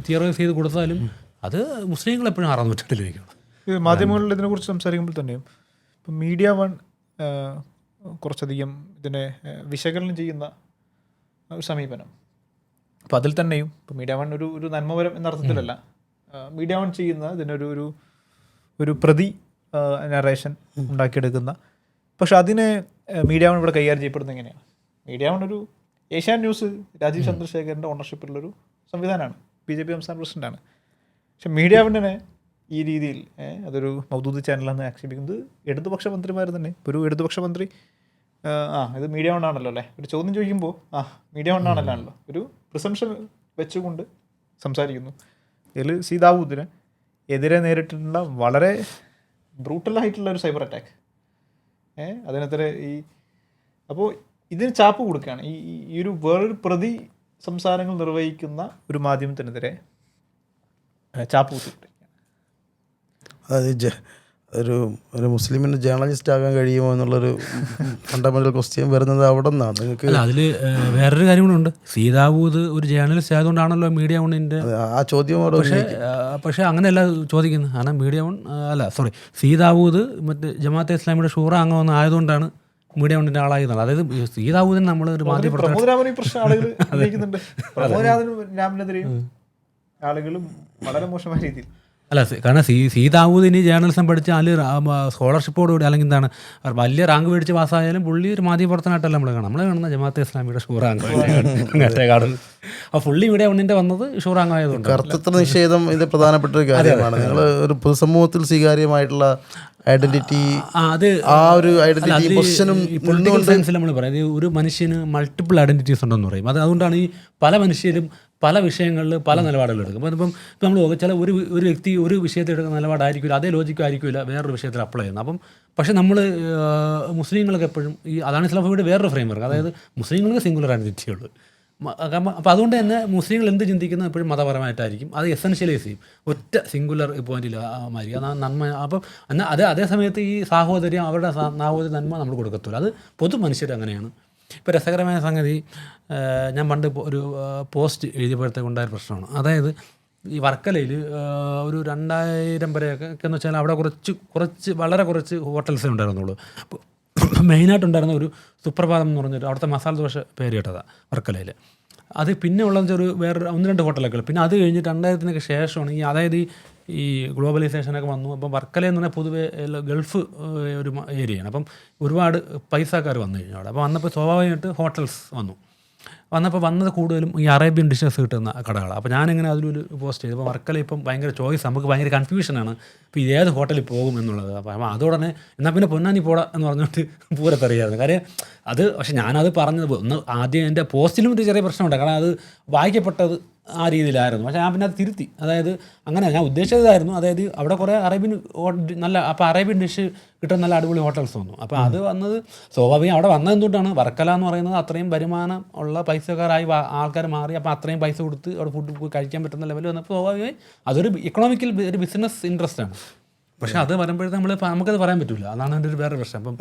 തിയറൈസ് ചെയ്ത് കൊടുത്താലും അത് മുസ്ലിങ്ങൾ എപ്പോഴും 6-ആം നൂറ്റാണ്ടിൽ വയ്ക്കണം. മാധ്യമങ്ങളിൽ ഇതിനെക്കുറിച്ച് സംസാരിക്കുമ്പോൾ തന്നെയും ഇപ്പം മീഡിയ വൺ കുറച്ചധികം ഇതിനെ വിശകലനം ചെയ്യുന്ന ഒരു സമീപനം. അപ്പം അതിൽ തന്നെയും ഇപ്പം മീഡിയ വൺ ഒരു നന്മപരം എന്ന അർത്ഥത്തിലല്ല, മീഡിയ വൺ ചെയ്യുന്ന ഇതിനൊരു പ്രതി നറേഷൻ ഉണ്ടാക്കിയെടുക്കുന്ന. പക്ഷെ അതിനെ മീഡിയ വൺ ഇവിടെ കൈകാര്യം ചെയ്യപ്പെടുന്നത് എങ്ങനെയാണ്? മീഡിയ വൺ ഒരു ഏഷ്യാൻ ന്യൂസ് രാജീവ് ചന്ദ്രശേഖരൻ്റെ ഓണർഷിപ്പിലുള്ളൊരു സംവിധാനമാണ്, BJP സംസ്ഥാന പ്രസിഡൻ്റാണ്. പക്ഷെ മീഡിയ വണ്ണിനെ ഈ രീതിയിൽ അതൊരു മൗദൂദ് ചാനലാണെന്ന് ആക്ഷേപിക്കുന്നത് ഇടതുപക്ഷ മന്ത്രിമാർ തന്നെ. ഇപ്പോൾ ഒരു ഇടതുപക്ഷ മന്ത്രി ഇത് മീഡിയ വൺ ആണല്ലോ അല്ലേ, ഒരു ചോദ്യം ചോദിക്കുമ്പോൾ മീഡിയ വൺ ആണല്ലോ ഒരു പ്രിസംഷൻ വെച്ചുകൊണ്ട് സംസാരിക്കുന്നു. ഇതിൽ സീതാവൂദിന് എതിരെ നേരിട്ടിട്ടുള്ള വളരെ ബ്രൂട്ടലായിട്ടുള്ള ഒരു സൈബർ അറ്റാക്ക്, അതിനെതിരെ അപ്പോൾ ഇതിന് ചാപ്പ് കൊടുക്കുകയാണ്. ഈ ഒരു വേറൊരു പ്രതി സംസാരങ്ങൾ നിർവഹിക്കുന്ന ഒരു മാധ്യമത്തിനെതിരെ ചാപ്പ് കൊടുത്തിട്ടുണ്ട്. അതായത് ഒരു മുസ്ലിമിന് ജേർണലിസ്റ്റ് ആകാൻ കഴിയുമോ എന്നുള്ളൊരു ഫണ്ടമെന്റൽ ക്വസ്റ്റ്യൻ വരുന്നത് അവിടെ നിന്നാണ്. നിങ്ങൾക്ക് അതിൽ വേറൊരു കാര്യം കൂടെ ഉണ്ട്. സീതാവൂദ് ഒരു ജേർണലിസ്റ്റ് ആയതുകൊണ്ടാണല്ലോ മീഡിയ വണ്ണിൻ്റെ ആ ചോദ്യം. പക്ഷേ അങ്ങനെയല്ല ചോദിക്കുന്നത്. കാരണം സീതാവൂദ് മറ്റേ ജമാഅത്തെ ഇസ്ലാമിയുടെ ഷൂറ അംഗം ആയതുകൊണ്ടാണ് മീഡിയ വണ്ണിൻ്റെ ആളായിരുന്നത്. അതായത് സീതാവൂദിന് നമ്മൾ ഒരു ആളുകളും വളരെ മോശമായ രീതിയിൽ അല്ല, കാരണം സീതാവൂദിന് ജേർണലിസം പഠിച്ച് അതിൽ സ്കോളർഷിപ്പോടുകൂടി അല്ലെങ്കിൽ എന്താണ് വലിയ റാങ്ക് മേടിച്ച് പാസ്സായാലും പുള്ളി ഒരു മാധ്യമപ്രവർത്തനമായിട്ടല്ല നമ്മൾ കാണുന്ന ജമാഅത്തെ ഇസ്ലാമിയുടെ ഷൂറാങ്ക് കാണുന്നത്. അപ്പോൾ പുള്ളി ഇവിടെ വണ്ണിൻ്റെ വന്നത് ഷൂറാങ്കായതുകൊണ്ട്. കർത്തൃത്വ നിഷേധം ഇത് പ്രധാനപ്പെട്ട ഒരു കാര്യമാണ്. നിങ്ങൾ ഒരു പൊതുസമൂഹത്തിൽ സ്വീകാര്യമായിട്ടുള്ള ഐഡന്റിറ്റി, ആ ഒരു ഐഡന്റിറ്റി പൊസിഷനും പൊളിറ്റിക്കൽ സയൻസിൽ നമ്മൾ പറയും ഒരു മനുഷ്യന് മൾട്ടിപ്പിൾ ഐഡന്റിറ്റീസ് ഉണ്ടെന്ന് പറയും. അതുകൊണ്ടാണ് ഈ പല മനുഷ്യരും പല വിഷയങ്ങളിൽ പല നിലപാടുകൾ എടുക്കും. അപ്പോൾ ഇപ്പം നമ്മൾ ചില ഒരു വ്യക്തി ഒരു വിഷയത്തിൽ എടുക്കുന്ന നിലപാടായിരിക്കില്ല, അതേ ലോജിക്കും ആയിരിക്കില്ല വേറൊരു വിഷയത്തിൽ അപ്ലൈ ചെയ്യുന്നത്. അപ്പം പക്ഷേ നമ്മൾ മുസ്ലിങ്ങൾക്ക് എപ്പോഴും അതാണ് ഇസ്ലാമോഫോബിയുടെ വേറൊരു ഫ്രെയിം വർക്ക്. അതായത് മുസ്ലിങ്ങൾക്ക് സിംഗുലർ ഐഡന്റിറ്റി ഉള്ളൂ. അപ്പോൾ അതുകൊണ്ട് തന്നെ മുസ്ലിങ്ങൾ എന്ത് ചിന്തിക്കുന്നത് എപ്പോഴും മതപരമായിട്ടായിരിക്കും. അത് എസെൻഷ്യലൈസ് ചെയ്യും, ഒറ്റ സിംഗുലർ പോയിന്റിൽ മാറി നന്മ. അപ്പം എന്നാൽ അതേ സമയത്ത് ഈ സാഹോദര്യം, അവരുടെ സാഹോദര്യ നന്മ നമ്മൾ കൊടുക്കത്തില്ല. അത് പൊതു മനുഷ്യർ അങ്ങനെയാണ്. ഇപ്പോൾ രസകരമായ സംഗതി, ഞാൻ പണ്ട് ഒരു പോസ്റ്റ് എഴുതിയപ്പോഴത്തേക്ക് ഉണ്ടായ പ്രശ്നമാണ്. അതായത് ഈ വർക്കലയിൽ ഒരു 2000 വരെയൊക്കെ എന്ന് വെച്ചാൽ അവിടെ വളരെ കുറച്ച് ഹോട്ടൽസേ ഉണ്ടായിരുന്നുള്ളൂ. മെയിനായിട്ടുണ്ടായിരുന്ന ഒരു സുപ്രഭാതം എന്ന് പറഞ്ഞിട്ട് അവിടുത്തെ മസാല ദോശ പേര് കേട്ടതാണ് വർക്കലയിൽ. അത് പിന്നെ ഉള്ളതെന്ന് വെച്ചാൽ വേറെ 1-2 ഹോട്ടലൊക്കെ. പിന്നെ അത് കഴിഞ്ഞ് 2000-ക്ക് ശേഷമാണ് അതായത് ഈ ഗ്ലോബലൈസേഷനൊക്കെ വന്നു. അപ്പം വർക്കല എന്ന് പറഞ്ഞാൽ പൊതുവേ ഗൾഫ് ഒരു ഏരിയയാണ്. അപ്പം ഒരുപാട് പൈസക്കാർ വന്നു കഴിഞ്ഞു അവിടെ. അപ്പോൾ വന്നപ്പോൾ സ്വാഭാവികമായിട്ട് ഹോട്ടൽസ് വന്നത് കൂടുതലും ഈ അറേബ്യൻ ഡിഷസ് കിട്ടുന്ന കടകളാണ്. അപ്പോൾ ഞാനിങ്ങനെ അതിലൊരു പോസ്റ്റ് ചെയ്തു. അപ്പോൾ വർക്കല ഇപ്പം ഭയങ്കര ചോയ്സ്, നമുക്ക് ഭയങ്കര കൺഫ്യൂഷനാണ് ഇപ്പോൾ ഏത് ഹോട്ടലിൽ പോകും എന്നുള്ളത്. അപ്പോൾ അതോടനെ എന്നാൽ പിന്നെ പൊന്നാനി പോടാ എന്ന് പറഞ്ഞിട്ട് പൂരത്തറിയായിരുന്നു കാര്യം അത്. പക്ഷേ ഞാനത് പറഞ്ഞത് ആദ്യം എൻ്റെ പോസ്റ്റിലും ഒരു ചെറിയ പ്രശ്നമുണ്ട്. കാരണം അത് വായിക്കപ്പെട്ടത് ആ രീതിയിലായിരുന്നു. പക്ഷേ ഞാൻ പിന്നെ അത് തിരുത്തി. അതായത് അങ്ങനെ ഞാൻ ഉദ്ദേശിച്ചതായിരുന്നു. അതായത് അവിടെ കുറേ അറേബ്യൻ നല്ല, അപ്പോൾ അറേബ്യൻ ഡിഷ് കിട്ടുന്ന നല്ല അടിപൊളി ഹോട്ടൽസ് വന്നു. അപ്പോൾ അത് വന്നത് സ്വാഭാവികം അവിടെ വന്നത് എന്തുകൊണ്ടാണ്, വർക്കല എന്ന് പറയുന്നത് അത്രയും വരുമാനം ഉള്ള പൈസക്കാരായി ആൾക്കാർ മാറി. അപ്പോൾ അത്രയും പൈസ കൊടുത്ത് അവിടെ ഫുഡ് പോയി കഴിക്കാൻ പറ്റുന്ന ലെവൽ വന്നപ്പോൾ സ്വാഭാവികമായി അതൊരു ഇക്കണോമിക്കൽ ഒരു ബിസിനസ് ഇൻട്രസ്റ്റ് ആണ്. പക്ഷെ അത് വരുമ്പോഴത്തെ നമുക്കത് പറയാൻ പറ്റില്ല. അതാണ് എൻ്റെ ഒരു വേറെ പ്രശ്നം. അപ്പം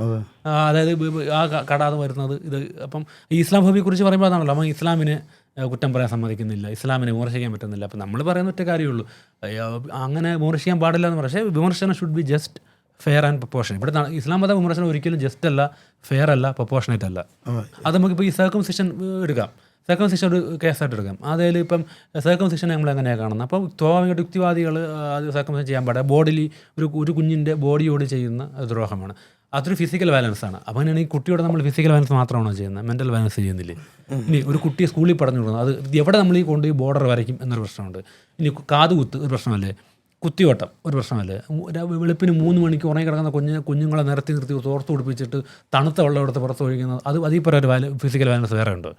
അതായത് ആ കടാതെ വരുന്നത് ഇത്. അപ്പം ഈ ഇസ്ലാം ഫോബിയെ കുറിച്ച് പറയുമ്പോൾ അതാണല്ലോ, നമ്മൾ ഇസ്ലാമിനെ കുറ്റം പറയാൻ സമ്മതിക്കുന്നില്ല, ഇസ്ലാമിനെ വിമർശിക്കാൻ പറ്റുന്നില്ല. അപ്പം നമ്മൾ പറയുന്ന ഒറ്റ കാര്യമുള്ളൂ, അങ്ങനെ വിമർശിക്കാൻ പാടില്ല എന്ന് പറയും. പക്ഷേ വിമർശനം should be just fair and proportion. ഇവിടെ ഇസ്ലാം മത വിമർശനം ഒരിക്കലും ജസ്റ്റ് അല്ല, ഫെയർ അല്ല, പ്രൊപ്പോർഷനേറ്റ് അല്ല. അത് നമുക്കിപ്പോൾ ഈ സർക്കംസിഷൻ എടുക്കാം. സർക്കംസിഷൻ ഒരു കേസായിട്ട് എടുക്കാം. അതായത് ഇപ്പം സർക്കംസിഷൻ നമ്മൾ എങ്ങനെയാണ് കാണുന്നത്. അപ്പം സ്വാഭാവിക യുക്തിവാദികൾ അത് സർക്കംസിഷൻ ചെയ്യാൻ പാടില്ല. ബോഡിലി ഒരു കുഞ്ഞിൻ്റെ ബോഡിയോട് ചെയ്യുന്ന ദ്രോഹമാണ്. അതൊരു ഫിസിക്കൽ വയലൻസ് ആണ്. അപ്പോൾ അങ്ങനെയാണ് ഈ കുട്ടിയോട് നമ്മൾ ഫിസിക്കൽ വയലൻസ് മാത്രമാണോ ചെയ്യുന്നത്, മെൻ്റൽ വയലൻസ് ചെയ്യുന്നില്ലേ? ഇനി ഒരു കുട്ടിയെ സ്കൂളിൽ പറഞ്ഞു വിടുന്നത്, അത് എവിടെ നമ്മൾ ഈ കൊണ്ട് ബോർഡർ വരയ്ക്കും എന്നൊരു പ്രശ്നമുണ്ട്. ഇനി കാതുകുത്ത് ഒരു പ്രശ്നമല്ലേ, കുത്തിയോട്ടം ഒരു പ്രശ്നമല്ലേ, വെളുപ്പിന് 3 മണിക്ക് ഉറങ്ങി കിടക്കുന്ന കുഞ്ഞുങ്ങളെ നിർത്തി തോർത്ത് പിടിപ്പിച്ചിട്ട് തണുത്ത വെള്ളം എടുത്ത് പുറത്ത് ഒഴിക്കുന്നത്, അത് അതീ പറയുന്ന ഒരു ഫിസിക്കൽ വയലൻസ് വേറെ ഉണ്ട്.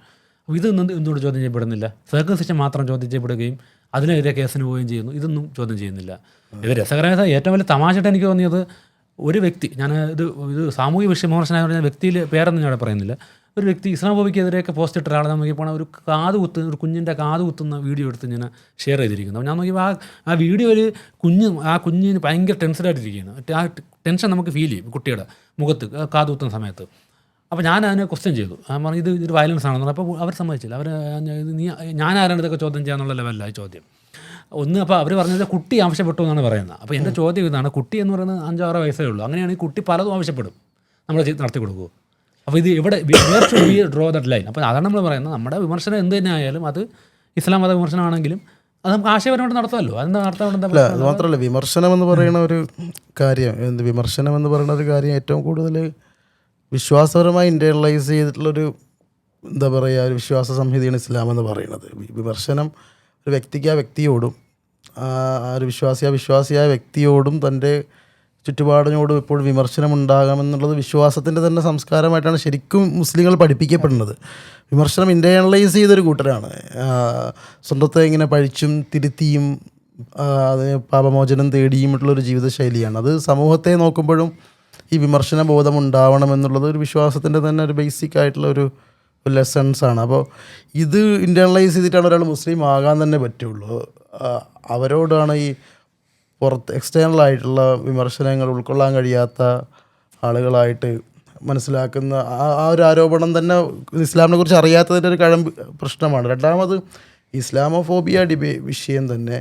അപ്പോൾ ഇതൊന്നും എന്തുകൊണ്ട് ചോദ്യം ചെയ്യപ്പെടുന്നില്ല? സർക്കംസിഷൻ മാത്രം ചോദ്യം ചെയ്യപ്പെടുകയും അതിനെതിരെ കേസിന് പോവുകയും ചെയ്യുന്നു. ഇതൊന്നും ചോദ്യം ചെയ്യുന്നില്ല. ഇത് രസകരമായ ഏറ്റവും വലിയ തമാശയായിട്ട് എനിക്ക് തോന്നിയത്, ഒരു വ്യക്തി, ഞാൻ ഇത് സാമൂഹിക വിമർശനം പറഞ്ഞ വ്യക്തിയിൽ പേരൊന്നും ഞാൻ പറയുന്നില്ല, ഒരു വ്യക്തി ഇസ്ലാം ഫോബിക്കെതിരെയൊക്കെ പോസ്റ്റ് ഇട്ട ഒരാളെ നോക്കി പോകണം, ഒരു കുഞ്ഞിൻ്റെ കാത് കുത്തുന്ന വീഡിയോ എടുത്ത് ഞാൻ ഷെയർ ചെയ്തിരിക്കുന്നു. അപ്പോൾ ഞാൻ നോക്കിയപ്പോൾ ആ വീഡിയോയിൽ കുഞ്ഞിന് ഭയങ്കര ടെൻഷനായിട്ടിരിക്കുകയാണ്. ആ ടെൻഷൻ നമുക്ക് ഫീൽ ചെയ്യും കുട്ടിയുടെ മുഖത്ത് കാത് കുത്തുന്ന സമയത്ത്. അപ്പോൾ ഞാൻ അതിനെ ക്വസ്റ്റ്യൻ ചെയ്തു. ഞാൻ പറഞ്ഞു ഇതൊരു വയലൻസ് ആണെന്ന്. അപ്പോൾ അവർ സമ്മതിച്ചില്ല. ഞാൻ ആരാണ് ഇതൊക്കെ ചോദ്യം ചെയ്യാന്നുള്ള ലെവലിലായി ചോദ്യം ഒന്ന്. അപ്പോൾ അവർ പറഞ്ഞത് കുട്ടി ആവശ്യപ്പെട്ടു എന്നാണ് പറയുന്നത്. അപ്പോൾ എൻ്റെ ചോദ്യം ഇതാണ്, കുട്ടി എന്ന് പറയുന്നത് 5-6 വയസ്സേ ഉള്ളൂ. അങ്ങനെയാണെങ്കിൽ കുട്ടി പലതും ആവശ്യപ്പെടും, നമ്മൾ നടത്തി കൊടുക്കുമോ? അപ്പോൾ ഇത് ഇവിടെ where should be draw that line? അപ്പോൾ അതാണ് നമ്മൾ പറയുന്നത്, നമ്മുടെ വിമർശനം എന്ത് തന്നെ ആയാലും അത് ഇസ്ലാം മത വിമർശനമാണെങ്കിലും അത് നമുക്ക് ആശയപരമായിട്ട് നടത്താമല്ലോ. അതെന്താ നടത്താൻ? അത് മാത്രമല്ല, വിമർശനം എന്ന് പറയുന്ന ഒരു കാര്യം, വിമർശനം എന്ന് പറയുന്ന ഒരു കാര്യം ഏറ്റവും കൂടുതൽ വിശ്വാസപരമായി ഇൻറ്റേർണലൈസ് ചെയ്തിട്ടുള്ളൊരു എന്താ പറയുക, ഒരു വിശ്വാസ സംഹിതയാണ് ഇസ്ലാം എന്ന് പറയുന്നത്. വിമർശനം ഒരു വ്യക്തിക്ക് ആ വ്യക്തിയോടും ഒരു വിശ്വാസിയായ വ്യക്തിയോടും തൻ്റെ ചുറ്റുപാടിനോടും എപ്പോഴും വിമർശനം ഉണ്ടാകാമെന്നുള്ളത് വിശ്വാസത്തിൻ്റെ തന്നെ സംസ്കാരമായിട്ടാണ് ശരിക്കും മുസ്ലിങ്ങൾ പഠിപ്പിക്കപ്പെടുന്നത്. വിമർശനം ഇൻറ്റേർണലൈസ് ചെയ്തൊരു കൂട്ടരാണ്. സ്വന്തത്തെ ഇങ്ങനെ പഴിച്ചും തിരുത്തിയും അതിന് പാപമോചനം തേടിയുമുള്ളൊരു ജീവിതശൈലിയാണ്. അത് സമൂഹത്തെ നോക്കുമ്പോഴും ഈ വിമർശന ബോധം ഉണ്ടാവണമെന്നുള്ളത് ഒരു വിശ്വാസത്തിൻ്റെ തന്നെ ഒരു ബേസിക് ആയിട്ടുള്ള ഒരു ലെസൺസാണ്. അപ്പോൾ ഇത് ഇൻറ്റേർണലൈസ് ചെയ്തിട്ടാണ് ഒരാൾ മുസ്ലിം ആകാൻ തന്നെ പറ്റുള്ളൂ. അവരോടാണ് ഈ എക്സ്റ്റേണലായിട്ടുള്ള വിമർശനങ്ങൾ ഉൾക്കൊള്ളാൻ കഴിയാത്ത ആളുകളായിട്ട് മനസ്സിലാക്കുന്ന ആ ഒരു ആരോപണം തന്നെ ഇസ്ലാമിനെ കുറിച്ച് അറിയാത്തതിൻ്റെ ഒരു പ്രശ്നമാണ്. രണ്ടാമത് ഇസ്ലാമോഫോബിയ വിഷയം തന്നെ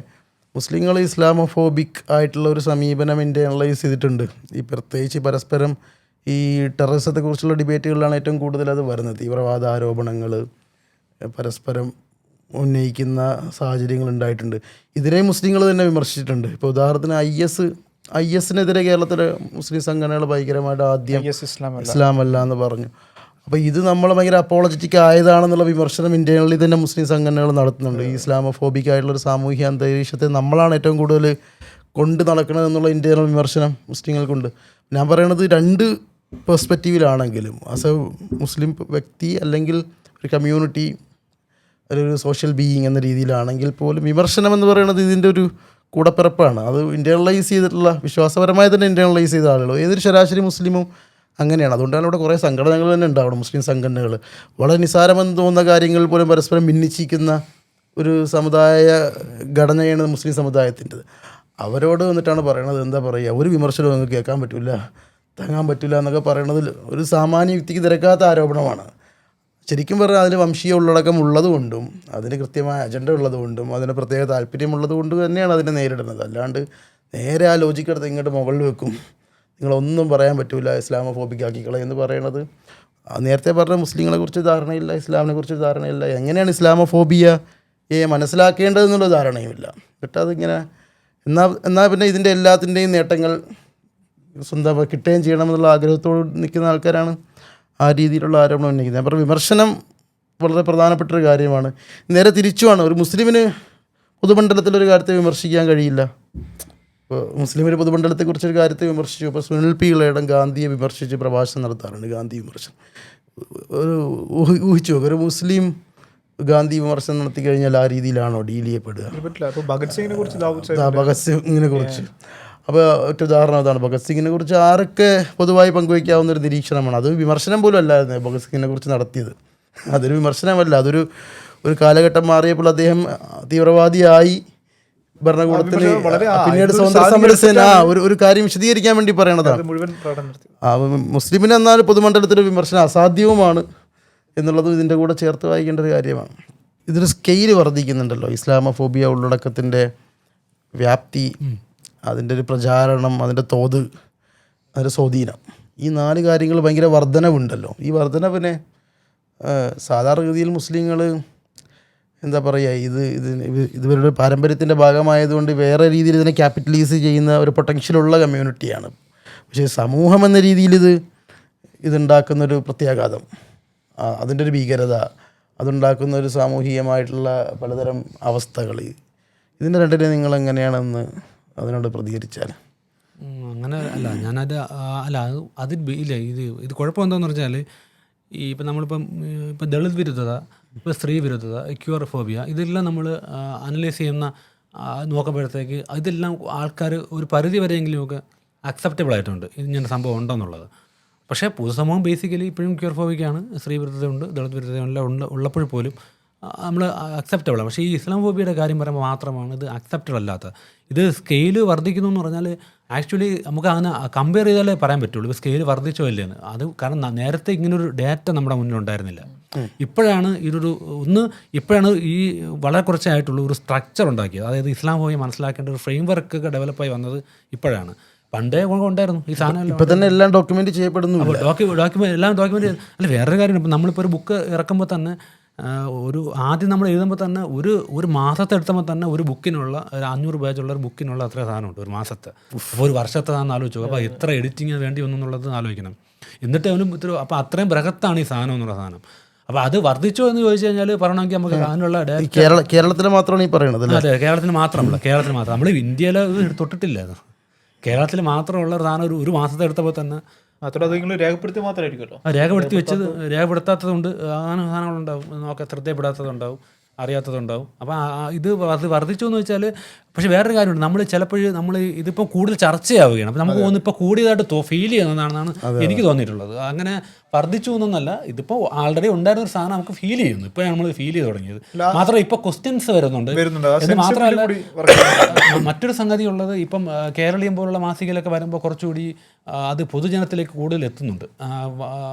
മുസ്ലിങ്ങൾ ഇസ്ലാമോഫോബിക് ആയിട്ടുള്ള ഒരു സമീപനം ഇൻറ്റേർണലൈസ് ചെയ്തിട്ടുണ്ട്. ഈ പ്രത്യേകിച്ച് പരസ്പരം ഈ ടെററിസത്തെക്കുറിച്ചുള്ള ഡിബേറ്റുകളിലാണ് ഏറ്റവും കൂടുതൽ അത് വരുന്നത്. തീവ്രവാദ ആരോപണങ്ങൾ പരസ്പരം ഉന്നയിക്കുന്ന സാഹചര്യങ്ങൾ ഉണ്ടായിട്ടുണ്ട്. ഇതിനെ മുസ്ലിങ്ങൾ തന്നെ വിമർശിച്ചിട്ടുണ്ട്. ഇപ്പോൾ ഉദാഹരണത്തിന് IS-നെതിരെ കേരളത്തിലെ മുസ്ലിം സംഘടനകൾ ഭയങ്കരമായിട്ട് ആദ്യം ഇസ്ലാം അല്ല എന്ന് പറഞ്ഞു. അപ്പോൾ ഇത് നമ്മൾ ഭയങ്കര അപ്പോളജറ്റിക് ആയതാണെന്നുള്ള വിമർശനം ഇൻറ്റേർണലി തന്നെ മുസ്ലിം സംഘടനകൾ നടത്തുന്നുണ്ട്. ഈ ഇസ്ലാമോഫോബിക് ആയിട്ടുള്ളൊരു സാമൂഹ്യ അന്തരീക്ഷത്തെ നമ്മളാണ് ഏറ്റവും കൂടുതൽ കൊണ്ട് നടക്കണതെന്നുള്ള ഇൻറ്റേർണൽ വിമർശനം മുസ്ലിങ്ങൾക്കുണ്ട്. ഞാൻ പറയണത് 2 പെർസ്പെക്റ്റീവിലാണെങ്കിലും ആസ് എ മുസ്ലിം വ്യക്തി അല്ലെങ്കിൽ ഒരു കമ്മ്യൂണിറ്റി, ഒരു സോഷ്യൽ ബീയിങ് എന്ന രീതിയിലാണെങ്കിൽ പോലും വിമർശനം എന്ന് പറയുന്നത് ഇതിൻ്റെ ഒരു കൂടപ്പിറപ്പാണ്. അത് ഇൻറ്റേർണലൈസ് ചെയ്തിട്ടുള്ള, വിശ്വാസപരമായി തന്നെ ഇൻറ്റേർണലൈസ് ചെയ്ത ആളുകൾ, ഏതൊരു ശരാശരി മുസ്ലിമും അങ്ങനെയാണ്. അതുകൊണ്ടാണ് ഇവിടെ കുറേ സംഘടനകൾ തന്നെ ഉണ്ടാവണം, മുസ്ലിം സംഘടനകൾ. വളരെ നിസ്സാരമെന്ന് തോന്നുന്ന കാര്യങ്ങൾ പോലും പരസ്പരം ഭിന്നിച്ചിരിക്കുന്ന ഒരു സമുദായ ഘടനയാണ് മുസ്ലിം സമുദായത്തിൻ്റെത്. അവരോട് വന്നിട്ടാണ് പറയണത്, എന്താ പറയുക, ഒരു വിമർശനവും നിങ്ങൾക്ക് കേൾക്കാൻ പറ്റില്ല, താങ്ങാൻ പറ്റില്ല എന്നൊക്കെ പറയണതിൽ ഒരു സാമാന്യ വ്യക്തിക്ക് തിരക്കാത്ത ആരോപണമാണ്. ശരിക്കും പറഞ്ഞാൽ അതിൽ വംശീയ ഉള്ളടക്കം ഉള്ളതുകൊണ്ടും അതിന് കൃത്യമായ അജണ്ട ഉള്ളതുകൊണ്ടും അതിന് പ്രത്യേക താല്പര്യമുള്ളത് കൊണ്ട് തന്നെയാണ് അതിനെ നേരിടുന്നത്. അല്ലാണ്ട് നേരെ ആ ലോജിക്കെടുത്ത് ഇങ്ങോട്ട് മുകളിൽ വെക്കും, നിങ്ങളൊന്നും പറയാൻ പറ്റില്ല, ഇസ്ലാമോഫോബിക് ആക്കിക്കളെ എന്ന് പറയണത്. നേരത്തെ പറഞ്ഞ മുസ്ലിങ്ങളെ കുറിച്ച് ധാരണയില്ല, ഇസ്ലാമിനെ കുറിച്ച് ധാരണയില്ല, എങ്ങനെയാണ് ഇസ്ലാമോഫോബിയയെ മനസ്സിലാക്കേണ്ടതെന്നുള്ള ധാരണയുമില്ല. എന്നിട്ട് അതിങ്ങനെ എന്നാൽ പിന്നെ ഇതിൻ്റെ എല്ലാത്തിൻ്റെയും നേട്ടങ്ങൾ സ്വന്തം കിട്ടുകയും ചെയ്യണമെന്നുള്ള ആഗ്രഹത്തോട് നിൽക്കുന്ന ആൾക്കാരാണ് ആ രീതിയിലുള്ള ആരോപണം ഉന്നയിക്കുന്നത്. അപ്പോൾ വിമർശനം വളരെ പ്രധാനപ്പെട്ടൊരു കാര്യമാണ്. നേരെ തിരിച്ചുമാണ്, ഒരു മുസ്ലിമിന് പൊതുമണ്ഡലത്തിലൊരു കാര്യത്തെ വിമർശിക്കാൻ കഴിയില്ല. ഇപ്പോൾ മുസ്ലിമിന് പൊതുമണ്ഡലത്തെക്കുറിച്ചൊരു കാര്യത്തെ വിമർശിച്ചു. ഇപ്പോൾ സുനിൽ പി ഇളയിടം ഗാന്ധിയെ വിമർശിച്ച് പ്രഭാഷണം നടത്താറുണ്ട്, ഗാന്ധി വിമർശനം. ഊഹിച്ചു നോക്കുക, ഒരു മുസ്ലിം ഗാന്ധി വിമർശനം നടത്തി കഴിഞ്ഞാൽ ആ രീതിയിലാണോ ഡീൽ ചെയ്യപ്പെടുക? പറ്റില്ല. അപ്പോൾ ഭഗത് സിംഗിനെ കുറിച്ച് ഭഗത് സിംഗിനെ കുറിച്ച് അപ്പോൾ ഒറ്റ ഉദാഹരണം അതാണ്. ഭഗത് സിംഗിനെ കുറിച്ച് ആരൊക്കെ പൊതുവായി പങ്കുവയ്ക്കാവുന്ന ഒരു നിരീക്ഷണമാണ്. അത് വിമർശനം പോലും അല്ലായിരുന്നു ഭഗത് സിംഗിനെ കുറിച്ച് നടത്തിയത്. അതൊരു വിമർശനമല്ല, അതൊരു കാലഘട്ടം മാറിയപ്പോൾ അദ്ദേഹം തീവ്രവാദിയായി ഭരണകൂടത്തിന് പിന്നീട് സ്വാതന്ത്ര്യ സമരസേന ഒരു കാര്യം വിശദീകരിക്കാൻ വേണ്ടി പറയണതാണ്. മുസ്ലിമിന് എന്നാൽ പൊതുമണ്ഡലത്തിലെ വിമർശനം അസാധ്യവുമാണ് എന്നുള്ളതും ഇതിൻ്റെ കൂടെ ചേർത്ത് വായിക്കേണ്ട ഒരു കാര്യമാണ്. ഇതിന് സ്കെയില് വർദ്ധിക്കുന്നുണ്ടല്ലോ. ഇസ്ലാമോഫോബിയ ഉള്ളടക്കത്തിൻ്റെ വ്യാപ്തി, അതിൻ്റെ ഒരു പ്രചാരണം, അതിൻ്റെ തോത്, അതിൻ്റെ സ്വാധീനം, ഈ 4 കാര്യങ്ങൾ ഭയങ്കര വർധനവുണ്ടല്ലോ. ഈ വർധനവിനെ സാധാരണഗതിയിൽ മുസ്ലിങ്ങൾ എന്താ പറയുക, ഇവരുടെ പാരമ്പര്യത്തിൻ്റെ ഭാഗമായതുകൊണ്ട് വേറെ രീതിയിൽ ഇതിനെ ക്യാപിറ്റലൈസ് ചെയ്യുന്ന ഒരു പൊട്ടൻഷ്യലുള്ള കമ്മ്യൂണിറ്റിയാണ്. പക്ഷേ സമൂഹം എന്ന രീതിയിൽ ഇതുണ്ടാക്കുന്നൊരു പ്രത്യാഘാതം, അതിൻ്റെ ഒരു ഭീകരത, അതുണ്ടാക്കുന്ന ഒരു സാമൂഹികമായിട്ടുള്ള പലതരം അവസ്ഥകൾ, ഇതിൻ്റെ രണ്ടിനെ നിങ്ങളെങ്ങനെയാണെന്ന് അതിനോട് പ്രതികരിച്ചാൽ? അങ്ങനെ അല്ല, ഞാനത് അല്ല അത് ഇല്ല, ഇത് കുഴപ്പം എന്താണെന്ന് പറഞ്ഞാൽ ഇപ്പം നമ്മളിപ്പം ദളിത് വിരുദ്ധത, ഇപ്പോൾ സ്ത്രീ വിരുദ്ധത, ക്യൂറോഫോബിയ, ഇതെല്ലാം നമ്മൾ അനലൈസ് ചെയ്യുന്ന നോക്കുമ്പോഴത്തേക്ക് ഇതെല്ലാം ആൾക്കാർ ഒരു പരിധി വരെയെങ്കിലുമൊക്കെ അക്സെപ്റ്റബിൾ ആയിട്ടുണ്ട് ഇങ്ങനെ സംഭവം ഉണ്ടെന്നുള്ളത്. പക്ഷേ പൊതുസമൂഹം ബേസിക്കലി ഇപ്പോഴും ക്യൂറോഫോബിക്കാണ്, സ്ത്രീ വിരുദ്ധതയുണ്ട്, ദളിത് വിരുദ്ധതയെല്ലാം ഉള്ളപ്പോൾ പോലും നമ്മൾ അക്സെപ്റ്റബിളാണ്. പക്ഷേ ഈ ഇസ്ലാമോഫോബിയയുടെ കാര്യം പറയുമ്പോൾ മാത്രമാണ് ഇത് അക്സെപ്റ്റബിൾ അല്ലാത്തത്. ഇത് സ്കെയില് വർദ്ധിക്കുന്നു എന്ന് പറഞ്ഞാൽ ആക്ച്വലി നമുക്ക് അങ്ങനെ കമ്പയർ ചെയ്താലേ പറയാൻ പറ്റുള്ളൂ ഇപ്പോൾ സ്കെയില് വർദ്ധിച്ചോ ഇല്ലെന്ന്. അത് കാരണം നേരത്തെ ഇങ്ങനൊരു ഡാറ്റ നമ്മുടെ മുന്നിൽ ഉണ്ടായിരുന്നില്ല. ഇപ്പോഴാണ് ഇപ്പോഴാണ് ഈ വളരെ കുറച്ചായിട്ടുള്ള ഒരു സ്ട്രക്ചർ ഉണ്ടാക്കിയത്. അതായത് ഇസ്ലാമോഫോബിയ മനസ്സിലാക്കേണ്ട ഒരു ഫ്രെയിം വർക്ക് ഒക്കെ ഡെവലപ്പായി വന്നത് ഇപ്പോഴാണ്. പണ്ടേ ഉണ്ടായിരുന്നു ഈ സാധനം. ഇപ്പം തന്നെ എല്ലാം ഡോക്യുമെന്റ് ചെയ്യപ്പെടുന്നു. എല്ലാം ഡോക്യുമെന്റ് അല്ല. വേറൊരു കാര്യം, ഇപ്പം നമ്മളിപ്പോൾ ഒരു ബുക്ക് ഇറക്കുമ്പോൾ തന്നെ ആദ്യം നമ്മൾ എഴുതുമ്പോൾ തന്നെ ഒരു മാസത്തെ എടുത്തുമ്പോൾ തന്നെ ഒരു ബുക്കിനുള്ള ഒരു 500 പേജുള്ള ഒരു ബുക്കിനുള്ള അത്ര സാധനമുണ്ട് ഒരു മാസത്തെ. അപ്പോൾ ഒരു വർഷത്തെ താന്ന് ആലോചിച്ചു. അപ്പോൾ എത്ര എഡിറ്റിങ് വേണ്ടി വന്നു എന്നുള്ളത് ആലോചിക്കണം. എന്നിട്ട് അവനും അപ്പോൾ അത്രയും ബൃഹത്താണ് ഈ സാധനം എന്നുള്ള സാധനം. അപ്പോൾ അത് വർദ്ധിച്ചോ എന്ന് ചോദിച്ചു കഴിഞ്ഞാൽ പറയണമെങ്കിൽ നമുക്ക് അതിനുള്ള കേരളത്തിൽ മാത്രമാണ് ഈ പറയുന്നത്. അതെ, കേരളത്തിൽ മാത്രമല്ല, കേരളത്തിൽ മാത്രം. നമ്മൾ ഇന്ത്യയിൽ ഇത് തൊട്ടിട്ടില്ല. കേരളത്തിൽ മാത്രമുള്ള ഒരു സാധനം ഒരു മാസത്തെ എടുത്തപ്പോൾ തന്നെ രേഖപ്പെടുത്തി മാത്രമായിരിക്കുമല്ലോ. രേഖപ്പെടുത്തി വെച്ചത് രേഖപ്പെടുത്താത്തതുകൊണ്ട് അങ്ങനെ സാധനങ്ങളുണ്ടാവും, നമുക്ക് ശ്രദ്ധയപ്പെടാത്തതുണ്ടാവും, അറിയാത്തതുണ്ടാവും. അപ്പോൾ ഇത് വർദ്ധിച്ചു എന്ന് വെച്ചാൽ. പക്ഷേ വേറൊരു കാര്യമുണ്ട്, നമ്മൾ ചിലപ്പോഴും ഇതിപ്പോൾ കൂടുതൽ ചർച്ചയാവുകയാണ്. അപ്പോൾ നമുക്ക് തോന്നുന്നു ഇപ്പോൾ കൂടിയതായിട്ട് ഫീൽ ചെയ്യുന്നതാണെന്നാണ് എനിക്ക് തോന്നിയിട്ടുള്ളത്. അങ്ങനെ വർദ്ധിച്ചു എന്നൊന്നല്ല, ഇതിപ്പോൾ ആൾറെഡി ഉണ്ടായിരുന്ന ഒരു സാധനം നമുക്ക് ഫീൽ ചെയ്യുന്നു. ഇപ്പോൾ നമ്മൾ ഫീൽ ചെയ്ത് തുടങ്ങിയത് മാത്രമല്ല, ഇപ്പോൾ ക്വസ്റ്റ്യൻസ് വരുന്നുണ്ട്. എന്ന് മാത്രമല്ല, മറ്റൊരു സംഗതി ഉള്ളത്, ഇപ്പം കേരളീയം പോലുള്ള മാസികയിലൊക്കെ വരുമ്പോൾ കുറച്ചുകൂടി അത് പൊതുജനത്തിലേക്ക് കൂടുതൽ എത്തുന്നുണ്ട്.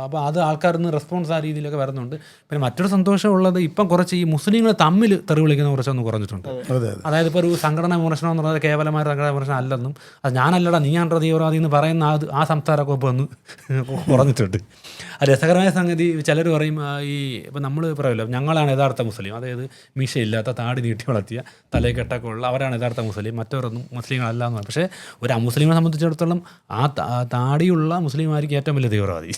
അപ്പോൾ അത് ആൾക്കാരിൽ നിന്ന് റെസ്പോൺസ് ആ രീതിയിലൊക്കെ വരുന്നുണ്ട്. പിന്നെ മറ്റൊരു സന്തോഷമുള്ളത്, ഇപ്പം കുറച്ച് ഈ മുസ്ലിങ്ങൾ തമ്മിൽ തെറി വിളിക്കുന്ന കുറച്ചൊന്ന് കുറഞ്ഞിട്ടുണ്ട്. അതായത് ഇപ്പോൾ ഒരു സംഘടന വിമർശനം എന്ന് പറയുന്നത് കേവലമായ സംഘടന വിമർശനം അല്ലെന്നും, അത് ഞാനല്ലടാ നീയാണ്ട്ര തീവ്രവാദി എന്ന് പറയുന്ന ആ സംസാരമൊക്കെ ഇപ്പോൾ ഒന്ന് കുറഞ്ഞിട്ടുണ്ട്. അത് രസകരമായ സംഗതി. ചിലർ പറയും ഇപ്പം നമ്മൾ പറയുമല്ലോ, ഞങ്ങളാണ് യഥാർത്ഥ മുസ്ലിം, അതായത് മീശയില്ലാത്ത താടി നീട്ടി വളർത്തിയ തലക്കെട്ടൊക്കെ ഉള്ള അവരാണ് യഥാർത്ഥ മുസ്ലിം, മറ്റവരൊന്നും മുസ്ലിങ്ങളല്ല എന്ന് പറയും. പക്ഷേ ഒരു അമുസ്ലിമിനെ സംബന്ധിച്ചിടത്തോളം ആ താടിയുള്ള മുസ്ലിമായിരിക്കും ഏറ്റവും വലിയ തീവ്രവാദി.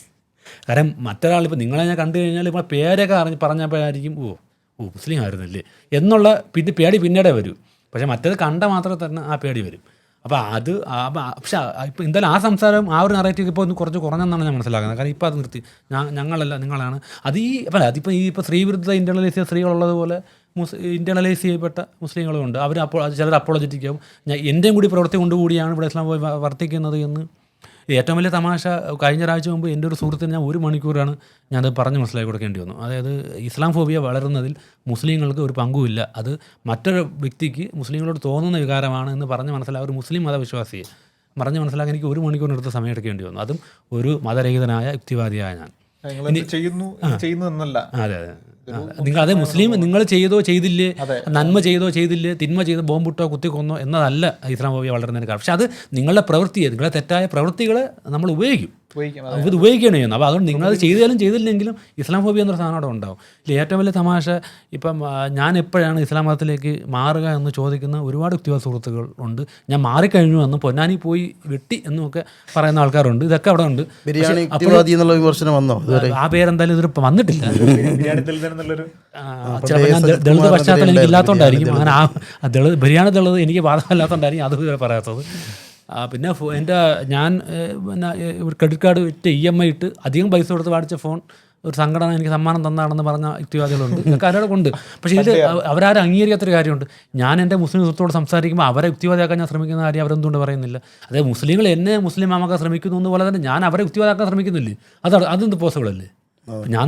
കാരണം മറ്റൊരാൾ ഇപ്പോൾ നിങ്ങളെ ഞാൻ കണ്ടു കഴിഞ്ഞാൽ ഇപ്പോൾ പേരൊക്കെ പറഞ്ഞപ്പോഴായിരിക്കും ഓ മുസ്ലിം ആയിരുന്നില്ലേ എന്നുള്ള പേടി പിന്നീടേ വരും. പക്ഷേ മറ്റേത് കണ്ട മാത്രമേ തന്നെ ആ പേടി വരും. അപ്പോൾ പക്ഷേ ഇപ്പോൾ എന്തായാലും ആ സംസാരം, ആ ഒരു നറേറ്റീവ് ഇപ്പോൾ ഒന്ന് കുറച്ച് കുറഞ്ഞെന്നാണ് ഞാൻ മനസ്സിലാക്കുന്നത്. കാരണം ഇപ്പോൾ അത് നിർത്തി, ഞങ്ങളല്ല നിങ്ങളാണ്. അതിപ്പോൾ ഇപ്പോൾ സ്ത്രീ വിരുദ്ധ ഇൻ്റർണലൈസ് ചെയ്ത സ്ത്രീകളുള്ളതുപോലെ ഇൻ്റർണലൈസ് ചെയ്യപ്പെട്ട മുസ്ലിങ്ങളും ഉണ്ട്. ചിലർ അപ്പോളജറ്റിക് ആവും. എൻ്റെയും കൂടി പ്രവൃത്തി കൊണ്ടുകൂടിയാണ് ഇവിടെ ഇസ്ലാം വർത്തിക്കുന്നത് എന്ന്. ഏറ്റവും വലിയ തമാശ, കഴിഞ്ഞ ഒരാഴ്ച മുമ്പ് എൻ്റെ ഒരു സുഹൃത്തിന് ഞാൻ 1 മണിക്കൂറാണ് ഞാനത് പറഞ്ഞ് മനസ്സിലാക്കി കൊടുക്കേണ്ടി വന്നു. അതായത് ഇസ്ലാം ഫോബിയ വളരുന്നതിൽ മുസ്ലിങ്ങൾക്ക് ഒരു പങ്കുമില്ല, അത് മറ്റൊരു വ്യക്തിക്ക് മുസ്ലിങ്ങളോട് തോന്നുന്ന വികാരമാണ് എന്ന് പറഞ്ഞ് മനസ്സിലാക്കി, ഒരു മുസ്ലിം മതവിശ്വാസിയെ പറഞ്ഞ് മനസ്സിലാക്കാൻ എനിക്ക് 1 മണിക്കൂറിനടുത്ത് സമയം എടുക്കേണ്ടി വന്നു. അതും ഒരു മതരഹിതനായ യുക്തിവാദിയായ ഞാൻ. അതെ അതെ, മുസ്ലിം നിങ്ങൾ ചെയ്തോ ചെയ്തില്ലേ, നന്മ ചെയ്തോ ചെയ്തില്ലേ, തിന്മ ചെയ്തോ, ബോംബിട്ടോ കുത്തിക്കൊന്നോ എന്നതല്ല ഇസ്ലാം ഫോബിയ വളരുന്നതിന് കാരണം. പക്ഷെ അത് നിങ്ങളുടെ പ്രവൃത്തിയെ, നിങ്ങളുടെ തെറ്റായ പ്രവൃത്തികളെ നമ്മൾ ഉപയോഗിക്കുകയാണ് ചെയ്യുന്നത്. അപ്പോൾ അതുകൊണ്ട് നിങ്ങളത് ചെയ്താലും ചെയ്തില്ലെങ്കിലും ഇസ്ലാം ഫോബിയ എന്നൊരു സാധനം അവിടെ ഉണ്ടാവും. ഏറ്റവും വലിയ തമാശ, ഇപ്പം ഞാൻ എപ്പോഴാണ് ഇസ്ലാം മതത്തിലേക്ക് മാറുക എന്ന് ചോദിക്കുന്ന ഒരുപാട് യുക്തിവാദ സുഹൃത്തുക്കൾ ഉണ്ട്. ഞാൻ മാറിക്കഴിഞ്ഞു എന്നും പൊന്നാനി പോയി വെട്ടി എന്നൊക്കെ പറയുന്ന ആൾക്കാരുണ്ട്. ഇതൊക്കെ അവിടെ ഉണ്ട്. ആ പേരെന്തായാലും ഇതൊരു വന്നിട്ടില്ല. ചിലപ്പോൾ ഞാൻ ദളിത് പശ്ചാത്തലം എനിക്ക് ഇല്ലാത്തതുകൊണ്ടായിരിക്കും അങ്ങനെ. ബിരിയാണി ദളിത് എനിക്ക് ബാധകമല്ലാത്തതുകൊണ്ടായിരിക്കും അത് പറയാത്തത്. പിന്നെ ഞാൻ ക്രെഡിറ്റ് കാർഡ് വിറ്റ് EMI ഇട്ട് അധികം പൈസ കൊടുത്ത് മേടിച്ച ഫോൺ ഒരു സംഘടന എനിക്ക് സമ്മാനം തന്നാണെന്ന് പറഞ്ഞ യുക്തിവാദികളുണ്ട്, ഇതൊക്കെ അവരുടെ ഉണ്ട്. പക്ഷേ ഇത് അവരാരും അംഗീകരിക്കാത്തൊരു കാര്യമുണ്ട്. ഞാൻ എൻ്റെ മുസ്ലിം സുഹൃത്തോട് സംസാരിക്കുമ്പോൾ അവരെ യുക്തിവാദിയാക്കാൻ ഞാൻ ശ്രമിക്കുന്ന കാര്യം അവരെന്തുകൊണ്ട് പറയുന്നില്ല? അതായത് മുസ്ലിങ്ങൾ എന്നെ മുസ്ലിം ആക്കാൻ ശ്രമിക്കുന്നു എന്നപോലെ തന്നെ ഞാൻ അവരെ യുക്തിവാദിയാക്കാൻ ശ്രമിക്കുന്നില്ലേ? അതെന്ത് പോസിബിൾ അല്ലേ?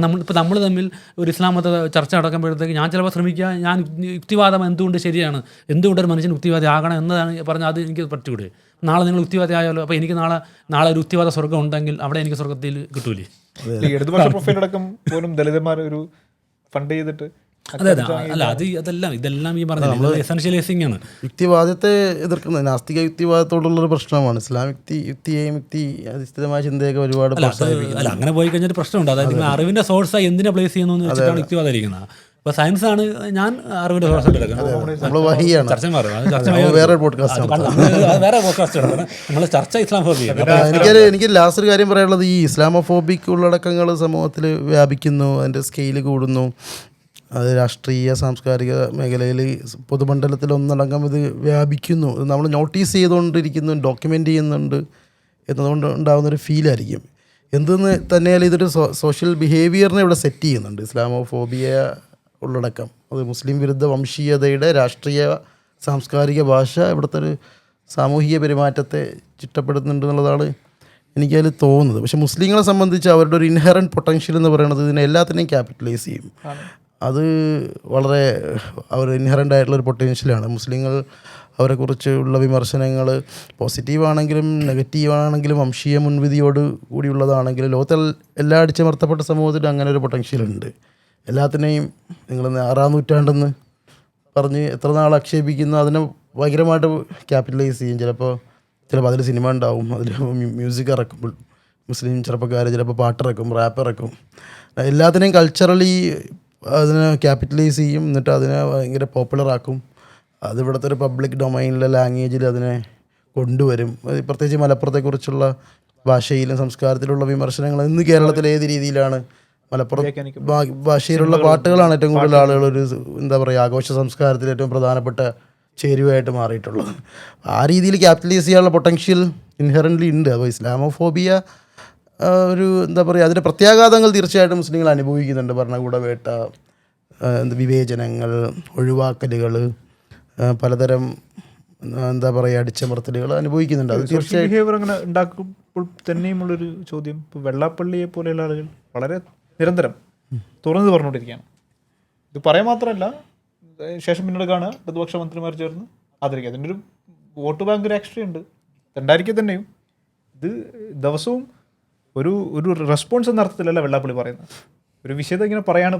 നമ്മൾ തമ്മിൽ ഒരു ഇസ്ലാം മത ചർച്ച നടക്കുമ്പോഴത്തേക്ക് ഞാൻ ചിലപ്പോൾ ശ്രമിക്കുക, ഞാൻ യുക്തിവാദം എന്തുകൊണ്ട് ശരിയാണ്, എന്തുകൊണ്ട് ഒരു മനുഷ്യൻ യുക്തിവാദി ആകണം എന്നതാണ് പറഞ്ഞാൽ അത് എനിക്ക് പറ്റൂടെ? നാളെ നിങ്ങൾ യുക്തിവാദി ആയാലോ, അപ്പോൾ എനിക്ക് നാളെ ഒരു യുക്തിവാദ സ്വർഗ്ഗം ഉണ്ടെങ്കിൽ അവിടെ എനിക്ക് സ്വർഗ്ഗത്തിൽ കിട്ടൂലേ? ഇടതുപക്ഷ പ്രൊഫൈലടക്കം പോലും ദളിതന്മാർ ഒരു ഫണ്ട് ചെയ്തിട്ട് അതെ അല്ല ഇതെല്ലാം ഈ പറഞ്ഞ എസൻഷ്യലൈസിംഗ് ആണ്. യുക്തിവാദത്തെ എതിർക്കുന്നത് നാസ്തിക യുക്തിവാദത്തോടുള്ളൊരു പ്രശ്നമാണ്. ഇസ്ലാം യുക്തിയെയും യുക്തി അധിഷ്ഠിതമായ ചിന്തയൊക്കെ ഒരുപാട് അല്ല അങ്ങനെ പോയി കഴിഞ്ഞൊരു പ്രശ്നമുണ്ട്. അതായത് നിങ്ങൾ അറിവിന്റെ സോഴ്സായി എന്തിനെ പ്ലേസ് ചെയ്യുന്നു എന്ന് വെച്ചിട്ടാണ് യുക്തിവാദം ഇരിക്കുന്നത്. ഇപ്പോൾ സയൻസ് ആണ് ഞാൻ അറിവിന്റെ സോഴ്സ് എടുക്കുന്നത്. ചർച്ച വേറെ പോഡ്കാസ്റ്റ് എടുക്കണം. നമ്മൾ ചർച്ച ഇസ്ലാമോഫോബിയ. എനിക്ക് ലാസ്റ്റ് ഒരു കാര്യം പറയാനുള്ളത്, ഈ ഇസ്ലാമോഫോബിക് ഉള്ളടക്കങ്ങൾ സമൂഹത്തിൽ വ്യാപിക്കുന്നു, അതിൻ്റെ സ്കെയില് കൂടുന്നു. അത് രാഷ്ട്രീയ സാംസ്കാരിക മേഖലയിൽ പൊതുമണ്ഡലത്തിൽ ഒന്നടങ്കം ഇത് വ്യാപിക്കുന്നു. ഇത് നമ്മൾ നോട്ടീസ് ചെയ്തുകൊണ്ടിരിക്കുന്നു, ഡോക്യുമെൻ്റ് ചെയ്യുന്നുണ്ട് എന്നതുകൊണ്ട് ഉണ്ടാകുന്നൊരു ഫീലായിരിക്കും. എന്തെന്ന് തന്നെയാലും ഇതൊരു സോഷ്യൽ ബിഹേവിയറിനെ ഇവിടെ സെറ്റ് ചെയ്യുന്നുണ്ട്. ഇസ്ലാമോഫോബിയ ഉള്ളടക്കം അത് മുസ്ലിം വിരുദ്ധ വംശീയതയുടെ രാഷ്ട്രീയ സാംസ്കാരിക ഭാഷ ഇവിടുത്തെ ഒരു സാമൂഹിക പെരുമാറ്റത്തെ ചിട്ടപ്പെടുത്തുന്നുണ്ട് എന്നുള്ളതാണ് എനിക്കതിൽ തോന്നുന്നത്. പക്ഷേ മുസ്ലിങ്ങളെ സംബന്ധിച്ച് അവരുടെ ഒരു ഇൻഹെറൻറ്റ് പൊട്ടൻഷ്യൽ എന്ന് പറയുന്നത് ഇതിനെ എല്ലാത്തിനെയും ക്യാപിറ്റലൈസ് ചെയ്യും. അത് വളരെ അവർ ഇൻഹെറൻ്റ് ആയിട്ടുള്ളൊരു പൊട്ടൻഷ്യലാണ്. മുസ്ലിങ്ങൾ അവരെക്കുറിച്ചുള്ള വിമർശനങ്ങൾ പോസിറ്റീവാണെങ്കിലും നെഗറ്റീവാണെങ്കിലും വംശീയ മുൻവിധിയോട് കൂടിയുള്ളതാണെങ്കിലും ലോകത്തിൽ എല്ലാ അടിച്ചമർത്തപ്പെട്ട സമൂഹത്തിലും അങ്ങനെ ഒരു പൊട്ടൻഷ്യലുണ്ട്. എല്ലാത്തിനെയും നിങ്ങൾ 6-ാം നൂറ്റാണ്ടെന്ന് പറഞ്ഞ് എത്ര നാൾ ആക്ഷേപിക്കുന്നു അതിനെ ഭയങ്കരമായിട്ട് ക്യാപിറ്റലൈസ് ചെയ്യും. ചിലപ്പോൾ അതിൽ സിനിമ ഉണ്ടാവും, അതിൽ മ്യൂസിക് ഇറക്കും, മുസ്ലിം ചെറുപ്പക്കാർ ചിലപ്പോൾ പാട്ടിറക്കും, റാപ്പ് ഇറക്കും. എല്ലാത്തിനെയും കൾച്ചറലി അതിനെ ക്യാപിറ്റലൈസ് ചെയ്യും, എന്നിട്ട് അതിനെ ഭയങ്കര പോപ്പുലറാക്കും. അത് ഇവിടുത്തെ ഒരു പബ്ലിക് ഡൊമൈനിലെ ലാംഗ്വേജിൽ അതിനെ കൊണ്ടുവരും. പ്രത്യേകിച്ച് മലപ്പുറത്തെക്കുറിച്ചുള്ള ഭാഷയിലും സംസ്കാരത്തിലുള്ള വിമർശനങ്ങൾ ഇന്ന് കേരളത്തിൽ ഏത് രീതിയിലാണ് മലപ്പുറം ഭാഷയിലുള്ള പാട്ടുകളാണ് ഏറ്റവും കൂടുതൽ ആളുകൾ ഒരു എന്താ പറയുക ആഘോഷ സംസ്കാരത്തിൽ ഏറ്റവും പ്രധാനപ്പെട്ട ചേരുവയായിട്ട് മാറിയിട്ടുള്ളത്. ആ രീതിയിൽ ക്യാപിറ്റലൈസ് ചെയ്യാനുള്ള പൊട്ടൻഷ്യൽ ഇൻഹെറൻ്റ്ലി ഉണ്ട്. അപ്പോൾ ഇസ്ലാമോഫോബിയ ഒരു എന്താ പറയുക അതിൻ്റെ പ്രത്യാഘാതങ്ങൾ തീർച്ചയായിട്ടും മുസ്ലിങ്ങൾ അനുഭവിക്കുന്നുണ്ട്. ഭരണകൂട വേട്ട, വിവേചനങ്ങൾ, ഒഴിവാക്കലുകൾ, പലതരം എന്താ പറയുക അടിച്ചമർത്തലുകൾ അനുഭവിക്കുന്നുണ്ട്. അത് തീർച്ചയായും ബിഹേവിയർ അങ്ങനെ ഉണ്ടാക്കുമ്പോൾ തന്നെയുമുള്ളൊരു ചോദ്യം, ഇപ്പോൾ വെള്ളാപ്പള്ളിയെ പോലെയുള്ള ആളുകൾ വളരെ നിരന്തരം തുറന്നു പറഞ്ഞുകൊണ്ടിരിക്കുകയാണ്. ഇത് പറയാൻ മാത്രമല്ല, ശേഷം പിന്നീട് കാണുക പ്രതിപക്ഷ മന്ത്രിമാർ ചേർന്ന് ആദരിക്കുക. അതിൻ്റെ ഒരു വോട്ട് ബാങ്ക് ഒരു എക്സ്ട്രാ ഉണ്ട്. ഉണ്ടായിരിക്കെ തന്നെയും ഇത് ദിവസവും ഒരു റെസ്പോൺസ് എന്ന അർത്ഥത്തിലല്ല വെള്ളാപ്പള്ളി പറയുന്നത്. ഒരു വിഷയത്തെ ഇങ്ങനെ പറയാണ്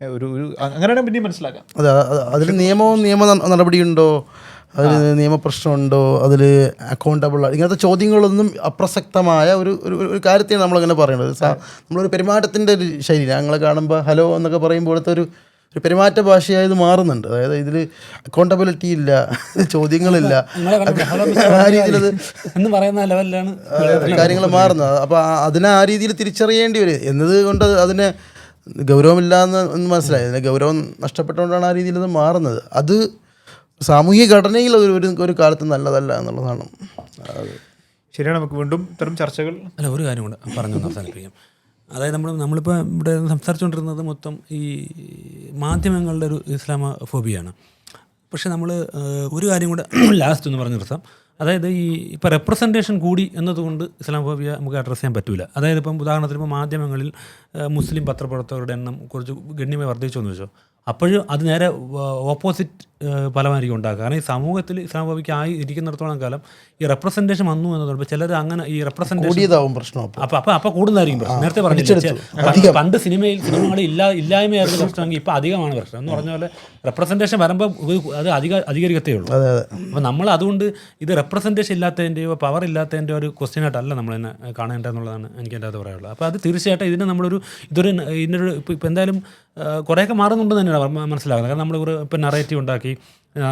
ഒരു അങ്ങനെയാണ് പിന്നെയും മനസ്സിലാക്കാം. അതെ, അതിൽ നിയമ നടപടിയുണ്ടോ, അതിൽ നിയമപ്രശ്നമുണ്ടോ, അതിൽ അക്കൗണ്ടബിൾ ഇങ്ങനത്തെ ചോദ്യങ്ങളൊന്നും അപ്രസക്തമായ ഒരു കാര്യത്തെയാണ് നമ്മളങ്ങനെ പറയുന്നത്. നമ്മളൊരു പെരുമാറ്റത്തിൻ്റെ ഒരു ശൈലി ഞങ്ങളെ കാണുമ്പോൾ ഹലോ എന്നൊക്കെ പറയുമ്പോഴത്തെ ഒരു പെരുമാറ്റ ഭാഷയായത് മാറുന്നുണ്ട്. അതായത് ഇതിൽ അക്കൗണ്ടബിലിറ്റി ഇല്ല, ചോദ്യങ്ങളില്ല, ആ രീതിയിലത് എന്ന് പറയുന്ന ലെവലിലാണ് കാര്യങ്ങൾ മാറുന്നത്. അപ്പോൾ അതിനെ ആ രീതിയിൽ തിരിച്ചറിയേണ്ടി വരും എന്നതുകൊണ്ട് അതിനെ ഗൗരവമില്ലാന്ന് മനസ്സിലായി. അതിന് ഗൗരവം നഷ്ടപ്പെട്ടുകൊണ്ടാണ് ആ രീതിയിൽ ഇത് മാറുന്നത്. അത് സാമൂഹിക ഘടനയിൽ ഒരു കാലത്ത് നല്ലതല്ല എന്നുള്ളതാണ്. ശരിയാണ്. നമുക്ക് വീണ്ടും ഇത്തരം ചർച്ചകൾ അല്ല ഒരു കാര്യം കൂടെ പറഞ്ഞു അവസാനിപ്പിക്കാം. അതായത് നമ്മളിപ്പോൾ ഇവിടെ സംസാരിച്ചുകൊണ്ടിരുന്നത് മൊത്തം ഈ മാധ്യമങ്ങളുടെ ഒരു ഇസ്ലാമോഫോബിയാണ്. പക്ഷെ നമ്മൾ ഒരു കാര്യം കൂടെ ലാസ്റ്റ് ഒന്ന് പറഞ്ഞു നിർത്താം. അതായത് ഈ ഇപ്പോൾ റെപ്രസെൻറ്റേഷൻ കൂടി എന്നതുകൊണ്ട് ഇസ്ലാമോഫോബിയ നമുക്ക് അഡ്രസ്സ് ചെയ്യാൻ പറ്റില്ല. അതായത് ഇപ്പം ഉദാഹരണത്തിന് ഇപ്പോൾ മാധ്യമങ്ങളിൽ മുസ്ലിം പത്രപ്രവർത്തകരുടെ എണ്ണം കുറച്ച് ഗണ്യമായി വർദ്ധിച്ചു എന്ന് വെച്ചോ, അപ്പോഴും അത് നേരെ ഓപ്പോസിറ്റ് ഫലമായിരിക്കും ഉണ്ടാക്കുക. കാരണം ഈ സമൂഹത്തിൽ ഇസ്ലാമോഫോബിക്ക് ആയി ഇരിക്കുന്നിടത്തോളം കാലം ഈ റെപ്രസെൻറ്റേഷൻ വന്നു എന്നതുകൊണ്ട് ചിലർ അങ്ങനെ ഈ റെപ്രസെൻറ്റേഷൻ പ്രശ്നം അപ്പോൾ കൂടുന്നതായിരിക്കും പ്രശ്നം. നേരത്തെ പറഞ്ഞില്ല, പണ്ട് സിനിമകളിൽ ഇല്ലായ്മയായിരുന്നു പ്രശ്നമെങ്കിൽ ഇപ്പോൾ അധികമാണ് പ്രശ്നം എന്ന് പറഞ്ഞ പോലെ റെപ്രസെൻറ്റേഷൻ വരുമ്പോൾ അത് അധികരിക്കത്തേ ഉള്ളൂ. അപ്പോൾ നമ്മൾ അതുകൊണ്ട് ഇത് റെപ്രസെൻറ്റേഷൻ ഇല്ലാത്തതിൻ്റെയോ പവർ ഇല്ലാത്തതിൻ്റെ ഒരു ക്വസ്റ്റ്യനായിട്ടല്ല നമ്മൾ തന്നെ കാണേണ്ടതെന്നുള്ളതാണ് എനിക്ക് എൻ്റെ അത് പറയാനുള്ളത്. അപ്പോൾ അത് തീർച്ചയായിട്ടും ഇതിനെ ഇതിനൊരു ഇപ്പോൾ എന്തായാലും കുറേയൊക്കെ മാറുന്നുണ്ടെന്ന് തന്നെയാണ് മനസ്സിലാകുന്നത്. കാരണം നമ്മൾ ഇപ്പോൾ നറേറ്റീവ് ഉണ്ടാക്കി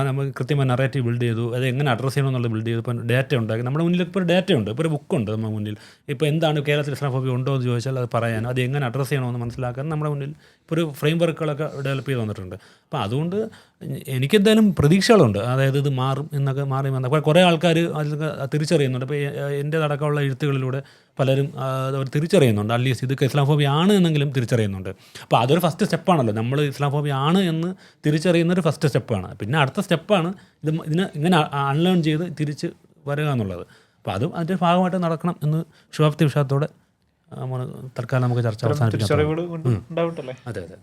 നമ്മൾ കൃത്യമായ നറേറ്റീവ് ബിൽഡ് ചെയ്തു, അത് എങ്ങനെ അഡ്രസ്സ് ചെയ്യണമെന്നുള്ളത് ബിൽഡ് ചെയ്തു. ഇപ്പം ഡാറ്റ ഉണ്ടാക്കി നമ്മുടെ മുന്നിൽ ഇപ്പോൾ ഒരു ഡാറ്റ ഉണ്ട്, ഇപ്പോൾ ഒരു ബുക്കുണ്ട് നമ്മുടെ മുന്നിൽ. ഇപ്പോൾ എന്താണ് കേരളത്തിൽ ഇസ്ലാമോഫോബിയ ഉണ്ടോ എന്ന് ചോദിച്ചാൽ അത് പറയാനും അത് എങ്ങനെ അഡ്രസ്സ് ചെയ്യണമെന്ന് മനസ്സിലാക്കാൻ നമ്മുടെ മുന്നിൽ ഇപ്പോൾ ഒരു ഫ്രെയിം വർക്കുകളൊക്കെ ഡെവലപ്പ് ചെയ്ത് വന്നിട്ടുണ്ട്. അപ്പോൾ അതുകൊണ്ട് എനിക്കെന്തായാലും പ്രതീക്ഷകളുണ്ട്, അതായത് ഇത് മാറും എന്നൊക്കെ മാറി വന്ന. അപ്പോൾ കുറേ ആൾക്കാർ അതൊക്കെ തിരിച്ചറിയുന്നുണ്ട്. ഇപ്പോൾ എൻ്റെ അടക്കമുള്ള എഴുത്തുകളിലൂടെ പലരും അവർ തിരിച്ചറിയുന്നുണ്ട്, അറ്റ്ലീസ്റ്റ് ഇതൊക്കെ ഇസ്ലാമോഫോബിയ ആണ് എന്നെങ്കിലും തിരിച്ചറിയുന്നുണ്ട്. അപ്പോൾ അതൊരു ഫസ്റ്റ് സ്റ്റെപ്പാണല്ലോ, നമ്മൾ ഇസ്ലാമോഫോബിയ ആണ് എന്ന് തിരിച്ചറിയുന്നൊരു ഫസ്റ്റ് സ്റ്റെപ്പാണ്. പിന്നെ അടുത്ത സ്റ്റെപ്പാണ് ഇതിനെ ഇങ്ങനെ അൺലേൺ ചെയ്ത് തിരിച്ച് വരിക എന്നുള്ളത്. അപ്പോൾ അതും അതിൻ്റെ ഭാഗമായിട്ട് നടക്കണം എന്ന് ശുഭാപ്തി വിശ്വാസത്തോടെ തൽക്കാലം നമുക്ക് ചർച്ച അവസാനിപ്പിക്കാം. തിരിച്ചറിവുകൾ കൊണ്ട് ഉണ്ടാവട്ടല്ലേ. അതെ അതെ.